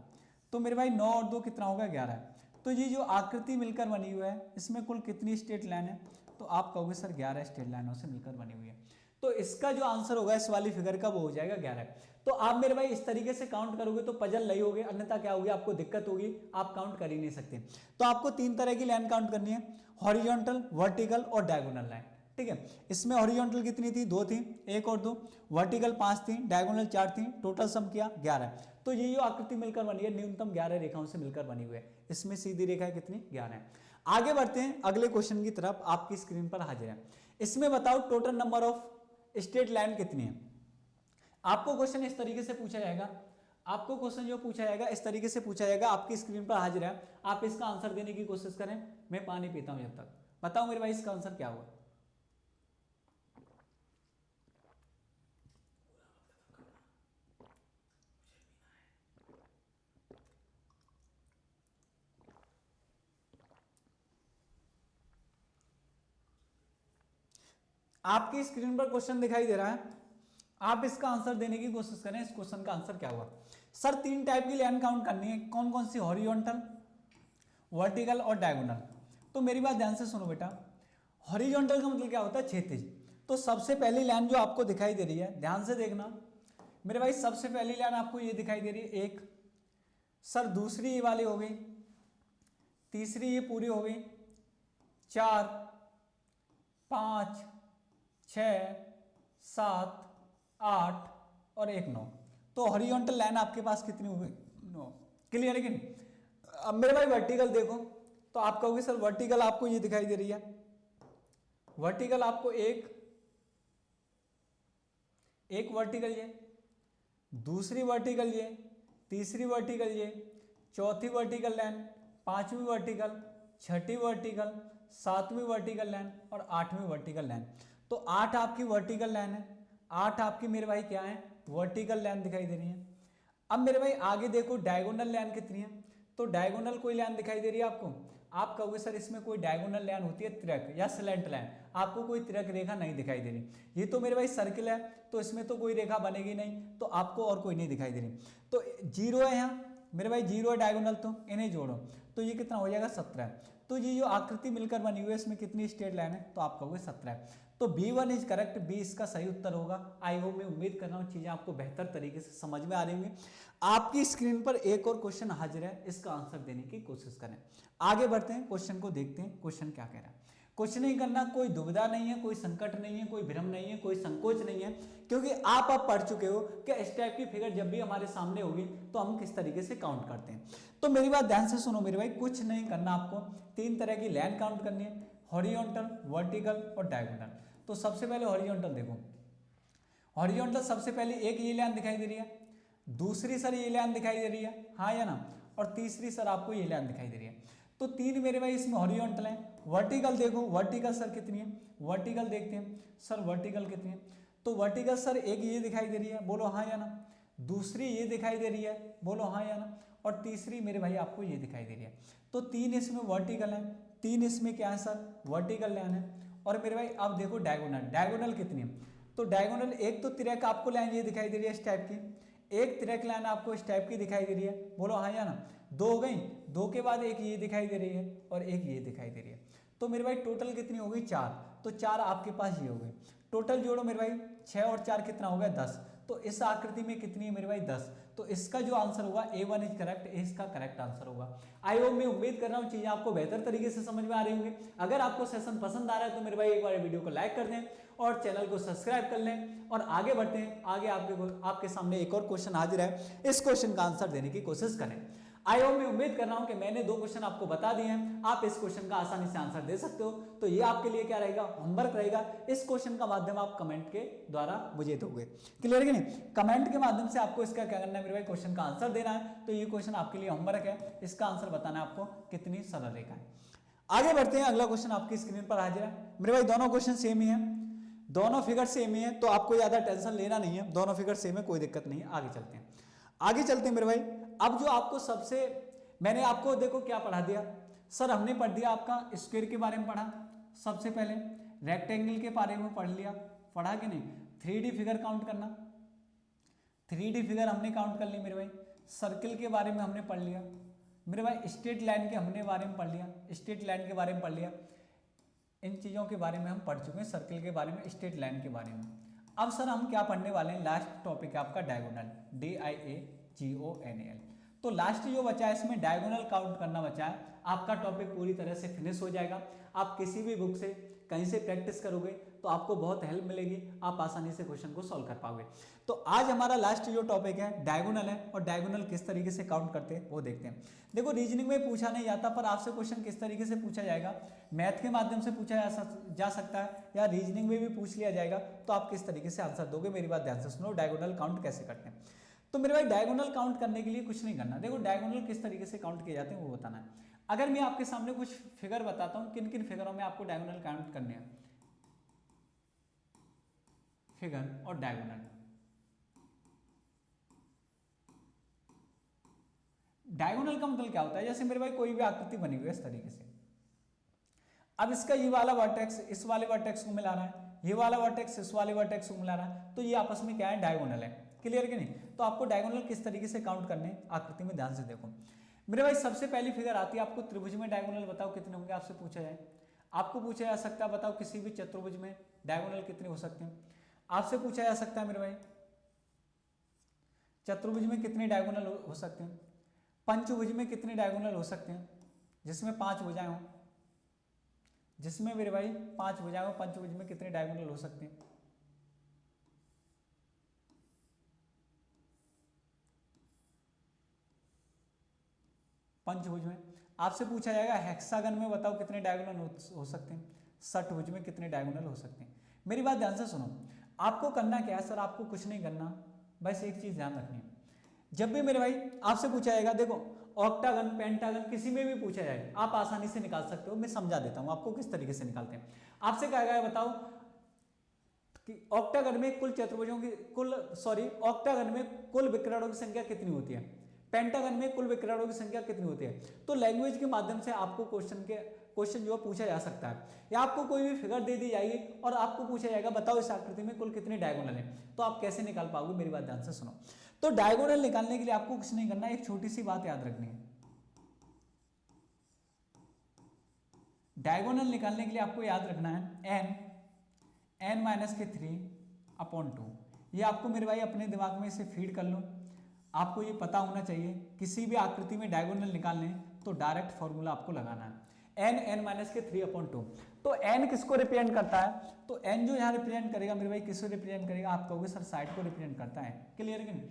S1: तो मेरे भाई 9 और 2 कितना होगा, 11। तो ये जो आकृति मिलकर बनी हुई है इसमें कुल कितनी स्ट्रेट लाइन है, तो आप कहोगे सर 11 स्ट्रेट लाइनों से मिलकर बनी हुई है। तो इसका जो आंसर होगा इस वाली फिगर का वो हो जाएगा 11। तो आप मेरे भाई इस तरीके से काउंट करोगे तो पजल नहीं होगे, अन्यथा क्या होगी, आपको दिक्कत होगी, आप काउंट कर ही नहीं सकते। तो आपको 3 तरह की लाइन काउंट करनी है, हॉरिजॉन्टल, वर्टिकल और डायगोनल लाइन। ठीक है, इसमें हॉरिजॉन्टल कितनी थी, 2 थी, 1 और 2, वर्टिकल 5 थी, डायगोनल 4 थी, टोटल सम किया 11। तो ये जो आकृति मिलकर बनी है न्यूनतम 11 रेखाओं से मिलकर बनी हुई है, इसमें सीधी रेखा कितनी, 11 है। आगे बढ़ते हैं अगले क्वेश्चन की तरफ, आपकी स्क्रीन पर हाजिर है। इसमें बताओ total number of straight line कितनी है। आपको क्वेश्चन इस तरीके से पूछा जाएगा, आपको क्वेश्चन जो पूछा जाएगा इस तरीके से पूछा जाएगा, आपकी स्क्रीन पर हाजिर है, आप इसका आंसर देने की कोशिश करें। मैं पानी पीता हूं जब तक। बताओ मेरे भाई इसका आंसर क्या होगा। आपकी स्क्रीन पर क्वेश्चन दिखाई दे रहा है, आप इसका आंसर देने की कोशिश करें, इस क्वेश्चन का आंसर क्या हुआ। सर 3 टाइप की लाइन काउंट करनी है, कौन कौन सी, हॉरिजॉन्टल, वर्टिकल और डायगोनल। तो मेरी बात ध्यान से सुनो बेटा, हॉरिजॉन्टल का मतलब क्या होता है, क्षैतिज। तो सबसे पहली लाइन जो आपको दिखाई दे रही है, ध्यान से देखना मेरे भाई, सबसे पहली लाइन आपको ये दिखाई दे रही है, एक। सर दूसरी ये वाली हो गई, तीसरी ये पूरी हो गई, 4, 5, 6, 7, 8 और 1, 9। तो हॉरिजॉन्टल लाइन आपके पास कितनी हो गई, 9। क्लियर है कि नहीं। अब मेरे भाई वर्टिकल देखो, तो आप कहोगे सर वर्टिकल आपको ये दिखाई दे रही है, वर्टिकल आपको एक वर्टिकल ये, दूसरी वर्टिकल ये, तीसरी वर्टिकल ये, चौथी वर्टिकल लाइन, पांचवी वर्टिकल, छठी वर्टिकल, सातवीं वर्टिकल लाइन और 8वीं वर्टिकल लाइन। तो 8 आपकी वर्टिकल लाइन है, 8 आपकी मेरे भाई क्या है, वर्टिकल लाइन दिखाई दे रही है। अब मेरे भाई आगे देखो डायगोनल लाइन कितनी है, तो डायगोनल कोई लाइन दिखाई दे रही है आपको, आप कहोगे सर इसमें कोई डायगोनल लाइन होती है तिरक या स्लैंट लाइन, आपको कोई तिरक रेखा नहीं दिखाई दे रही। ये तो मेरे भाई सर्किल है, तो इसमें तो कोई रेखा बनेगी नहीं, तो आपको और कोई नहीं दिखाई दे रही। तो 0 है यहाँ मेरे भाई, 0 है डायगोनल, तो इन्हें जोड़ो, तो ये कितना हो जाएगा, 17। तो ये जो आकृति मिलकर बनी हुई है इसमें कितनी स्ट्रेट लाइन है, तो आप कहोगे 17। तो B1 इज करेक्ट, बी इसका सही उत्तर होगा। आई होप, मैं उम्मीद कर रहा हूँ चीजें आपको बेहतर तरीके से समझ में आ रही होंगी। आपकी स्क्रीन पर एक और क्वेश्चन हाजिर है, इसका आंसर देने की कोशिश करें। आगे बढ़ते हैं, क्वेश्चन को देखते हैं, क्वेश्चन क्या कह रहा है। कुछ नहीं करना, कोई दुविधा नहीं है, कोई संकट नहीं है, कोई भ्रम नहीं है, कोई संकोच नहीं है, क्योंकि आप अब पढ़ चुके हो कि इस टाइप की फिगर जब भी हमारे सामने होगी तो हम किस तरीके से काउंट करते हैं। तो मेरी बात ध्यान से सुनो मेरे भाई, कुछ नहीं करना, आपको 3 तरह की लाइन काउंट करनी है, हॉरिजॉन्टल, वर्टिकल और डायगोनल। तो सबसे पहले हॉरिजॉन्टल देखो, हॉरिजॉन्टल सबसे पहले एक ये लाइन दिखाई दे रही है, दूसरी सर ये लाइन दिखाई दे रही है, हाँ या ना, और तीसरी सर आपको ये लाइन दिखाई दे रही है। तो 3 मेरे भाई इसमें हॉरिजॉन्टल है। वर्टिकल देखो, वर्टिकल सर कितनी है, वर्टिकल देखते हैं सर, वर्टिकल कितनी है। तो वर्टिकल सर एक ये दिखाई दे रही है, बोलो हाँ या ना, दूसरी ये दिखाई दे रही है, बोलो हाँ या ना, और तीसरी मेरे भाई आपको ये दिखाई दे रही है। तो 3 इसमें वर्टिकल है, 3 इसमें क्या है सर, वर्टिकल लाइन है। और मेरे भाई अब देखो डायगोनल, डायगोनल कितनी है, तो डायगोनल एक तो तिरक आपको लाइन ये दिखाई दे रही है इस टाइप की, एक तिरक लाइन आपको इस टाइप की दिखाई दे रही है, बोलो हाँ या ना। 2 हो गई, 2 के बाद एक ये दिखाई दे रही है और एक ये दिखाई दे रही है। तो मेरे भाई टोटल कितनी हो गई, 4। तो 4 आपके पास ये हो गई, टोटल जोड़ो मेरे भाई, 6 और 4 कितना हो गया, 10। तो इस आकृति में कितनी है मेरे भाई, 10। तो इसका जो आंसर होगा A1 इज करेक्ट, इसका करेक्ट आंसर होगा। आई होप, मैं उम्मीद कर रहा हूँ चीजें आपको बेहतर तरीके से समझ में आ रही होंगी। अगर आपको सेशन पसंद आ रहा है तो मेरे भाई एक बार वीडियो को लाइक कर दें और चैनल को सब्सक्राइब कर लें। और आगे बढ़ते हैं, आगे आपके सामने एक और क्वेश्चन हाजिर है, इस क्वेश्चन का आंसर देने की कोशिश करें। आई होप मैं उम्मीद कर रहा हूं कि मैंने 2 क्वेश्चन आपको बता दिए हैं, आप इस क्वेश्चन का आसानी से आंसर दे सकते हो। तो ये आपके लिए क्या रहेगा, होमवर्क रहेगा। इस क्वेश्चन का माध्यम आप कमेंट के द्वारा मुझे दोगे, क्लियर है कि नहीं। कमेंट के माध्यम से आपको इसका क्या करना है मेरे भाई, क्वेश्चन का आंसर देना है। तो ये क्वेश्चन आपके लिए होमवर्क है, इसका आंसर बताना है आपको कितनी सरल रेखा है। आगे बढ़ते हैं, अगला क्वेश्चन आपकी स्क्रीन पर हाजिर है मेरे भाई। दोनों क्वेश्चन सेम ही है, दोनों फिगर सेम ही है, तो आपको ज्यादा टेंशन लेना नहीं है, दोनों फिगर सेम है, कोई दिक्कत नहीं है। आगे चलते हैं, आगे चलते हैं मेरे भाई। अब जो आपको सबसे, मैंने आपको देखो क्या पढ़ा दिया सर, हमने पढ़ दिया आपका स्क्वायर के बारे में पढ़ा, सबसे पहले रेक्टेंगल के बारे में पढ़ लिया, पढ़ा कि नहीं। 3D फिगर काउंट करना, 3D फिगर हमने काउंट कर ली मेरे भाई। सर्किल के बारे में हमने पढ़ लिया मेरे भाई, स्ट्रेट लाइन के हमने बारे में पढ़ लिया, स्ट्रेट लाइन के बारे में पढ़ लिया। इन चीज़ों के बारे में हम पढ़ चुके हैं, सर्किल के बारे में, स्ट्रेट लाइन के बारे में। अब सर हम क्या पढ़ने वाले हैं, लास्ट टॉपिक है आपका डायगोनल, DIAGONAL। तो लास्ट जो बचा है इसमें डायगोनल काउंट करना बचा है, आपका टॉपिक पूरी तरह से फिनिश हो जाएगा। आप किसी भी बुक से कहीं से प्रैक्टिस करोगे तो आपको बहुत हेल्प मिलेगी, आप आसानी से क्वेश्चन को सॉल्व कर पाओगे। तो आज हमारा लास्ट जो टॉपिक है डायगोनल है, और डायगोनल किस तरीके से काउंट करते हैं वो देखते हैं। देखो रीजनिंग में पूछा नहीं जाता, पर आपसे क्वेश्चन किस तरीके से पूछा जाएगा, मैथ के माध्यम से पूछा जा सकता है, या रीजनिंग में भी पूछ लिया जाएगा, तो आप किस तरीके से आंसर दोगे, मेरी बात ध्यान से सुनो। डायगोनल काउंट कैसे करते हैं, तो मेरे भाई डायगोनल काउंट करने के लिए कुछ नहीं करना। देखो डायगोनल किस तरीके से काउंट किए जाते हैं वो बताना है। अगर मैं आपके सामने कुछ फिगर बताता हूं, किन किन फिगरों में आपको डायगोनल काउंट करने हैं, फिगर और डायगोनल। डायगोनल का मतलब क्या होता है, जैसे मेरे भाई कोई भी आकृति बनी हुई है इस तरीके से, अब इसका ये वाला वर्टेक्स इस वाले वर्टेक्स को मिला रहा है, ये वाला वर्टेक्स इस वाले वर्टेक्स को मिला रहा है, तो ये आपस में क्या है, डायगोनल है, क्लियर कि नहीं। तो आपको डायगोनल किस तरीके से काउंट करने, आकृति में ध्यान से देखो मेरे भाई। सबसे पहली फिगर आती है आपको त्रिभुज में डायगोनल बताओ कितने होंगे, आपसे पूछा जाए, आपको पूछा जा सकता है बताओ किसी भी चतुर्भुज में डायगोनल कितने हो सकते हैं, आपसे पूछा जा सकता है मेरे भाई चतुर्भुज में कितने डायगोनल हो सकते हैं, पंचभुज में कितने डायगोनल हो सकते हैं जिसमें 5 भुजाएं हो, जिसमें मेरे भाई 5 भुजाएं हो, पंचभुज में कितने डायगोनल हो सकते हैं। पंचभुज में आपसे पूछा जाएगा हेक्सागन में बताओ कितने डायगोनल हो सकते हैं, षटभुज में कितने डायगोनल हो सकते हैं। मेरी बात ध्यान से सुनो, आपको करना क्या है सर, आपको कुछ नहीं करना, बस एक चीज ध्यान रखनी है। जब भी मेरे भाई आपसे पूछा जाएगा, देखो ऑक्टागन पेंटागन किसी में भी पूछा जाए आप आसानी से निकाल सकते हो, मैं समझा देता हूं आपको किस तरीके से निकालते हैं। आपसे कहा गया है बताओ कि ऑक्टागन में कुल चतुर्भुजों की ऑक्टागन में कुल विकर्णों की संख्या कितनी होती है, पेंटागन में कुल विकर्णों की संख्या कितनी होती है। तो लैंग्वेज के माध्यम से आपको क्वेश्चन जो पूछा जा सकता है, या आपको कोई भी फिगर दे दी जाएगी और आपको पूछा जाएगा बताओ इस आकृति में कुल कितने डायगोनल हैं, तो आप कैसे निकाल पाओगे, मेरी बात ध्यान से सुनो। तो डायगोनल निकालने के लिए आपको कुछ नहीं करना, एक छोटी सी बात याद रखनी है। डायगोनल निकालने के लिए आपको याद रखना है n-3/2। ये आपको मेरे भाई अपने दिमाग में इसे फीड कर लो, आपको ये पता होना चाहिए किसी भी आकृति में डायगोनल निकालने तो डायरेक्ट फॉर्मूला आपको लगाना है n-3/2। तो n किसको रिप्रेजेंट करता है, तो n जो यहाँ रिप्रेजेंट करेगा मेरे भाई किसको रिप्रेजेंट करेगा, आप कहोगे सर साइड को रिप्रेजेंट करता है, क्लियर है कि नहीं।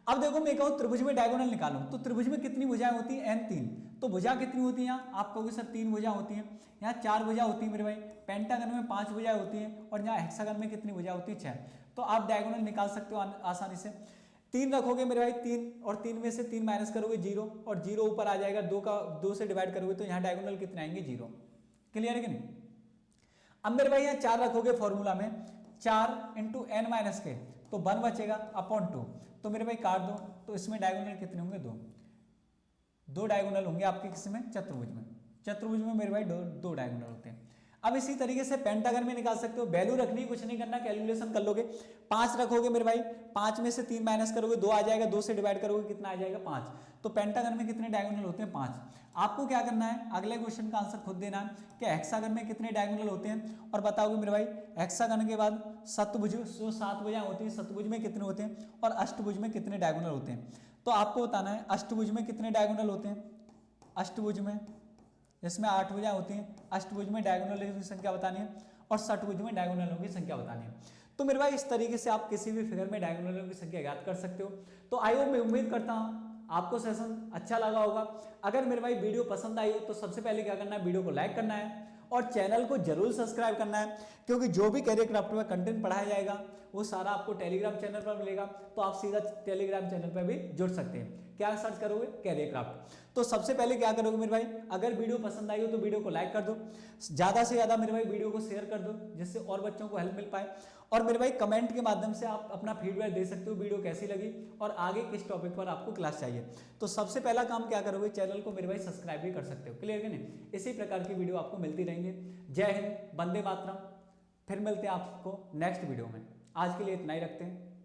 S1: अब देखो मैं कहूँ त्रिभुज में डायगोनल निकालो, तो त्रिभुज में कितनी भुजाएं होती हैं, n3, तो भुजा कितनी होती है यहाँ, आप कहोगे सर 3 भुजा होती है, यहाँ 4 भुजा होती है मेरे भाई, पेंटागन में 5 भुजाएं होती हैं, और यहाँ हेक्सागन में कितनी भुजा होती है, 6। तो आप डायगोनल निकाल सकते हो आसानी से। 3 रखोगे मेरे भाई, 3 और 3 में से 3 माइनस करोगे 0, और 0 ऊपर आ जाएगा, 2 से डिवाइड करोगे तो यहाँ डायगोनल कितने आएंगे, 0, क्लियर है कि नहीं। अब मेरे भाई यहाँ 4 रखोगे फॉर्मूला में, 4 × n-k, तो 1 बचेगा अपॉन 2, तो मेरे भाई काट दो, तो इसमें डायगोनल कितने होंगे, 2 डायगोनल होंगे आपके किसी में, चतुर्भुज में मेरे भाई 2 डायगोनल होते हैं। अब इसी तरीके से पेंटागन में निकाल सकते हो, वैल्यू रखनी कुछ नहीं करना, कैलकुलेशन कर लोगे। 5 रखोगे मेरे भाई, 5 में से 3 माइनस करोगे 2 आ जाएगा, 2 से डिवाइड करोगे कितना आ जाएगा, 5। तो पेंटागन में कितने डायगोनल होते हैं, 5। आपको क्या करना है, अगले क्वेश्चन का आंसर खुद देना है कि हेक्सागन में कितने डायगोनल होते हैं, और बताओगे मेरे भाई हेक्सागन के बाद सतभुज जो 7 भुजाएं होती हैं, सतभुज में कितने होते हैं, और अष्टभुज में कितने डायगोनल होते हैं। तो आपको बताना है अष्टभुज में कितने डायगोनल होते हैं, अष्टभुज में इसमें 8 भुजाएं होती हैं, अष्टभुज में डायगोनलों की संख्या बतानी है, और षटभुज में डायगोनलों की संख्या बतानी है। तो मेरे भाई इस तरीके से आप किसी भी फिगर में डायगोनलों की संख्या याद कर सकते हो। तो आई होप मैं उम्मीद करता हूं आपको सेशन अच्छा लगा होगा। अगर मेरे भाई वीडियो पसंद आई हो तो सबसे पहले क्या करना है, वीडियो को लाइक करना है और चैनल को जरूर सब्सक्राइब करना है, क्योंकि जो भी कैरियर क्राफ्ट में कंटेंट पढ़ाया जाएगा वो सारा आपको टेलीग्राम चैनल पर मिलेगा, तो आप सीधा टेलीग्राम चैनल पर भी जुड़ सकते हैं। क्या सर्च करोगे, कैरियर क्राफ्ट। तो सबसे पहले क्या करोगे मेरे भाई, अगर वीडियो पसंद आई हो तो वीडियो को लाइक कर दो, ज्यादा से ज्यादा मेरे भाई वीडियो को शेयर कर दो, जिससे और बच्चों को हेल्प मिल पाए। और मेरे भाई कमेंट के माध्यम से आप अपना फीडबैक दे सकते हो, वीडियो कैसी लगी और आगे किस टॉपिक पर आपको क्लास चाहिए। तो सबसे पहला काम क्या करोगे, चैनल को मेरे भाई सब्सक्राइब भी कर सकते हो। क्लियर है नहीं, इसी प्रकार की वीडियो आपको मिलती रहेंगे। जय हिंद, वंदे मातरम। फिर मिलते हैं आपको नेक्स्ट वीडियो में। आज के लिए इतना ही रखते हैं।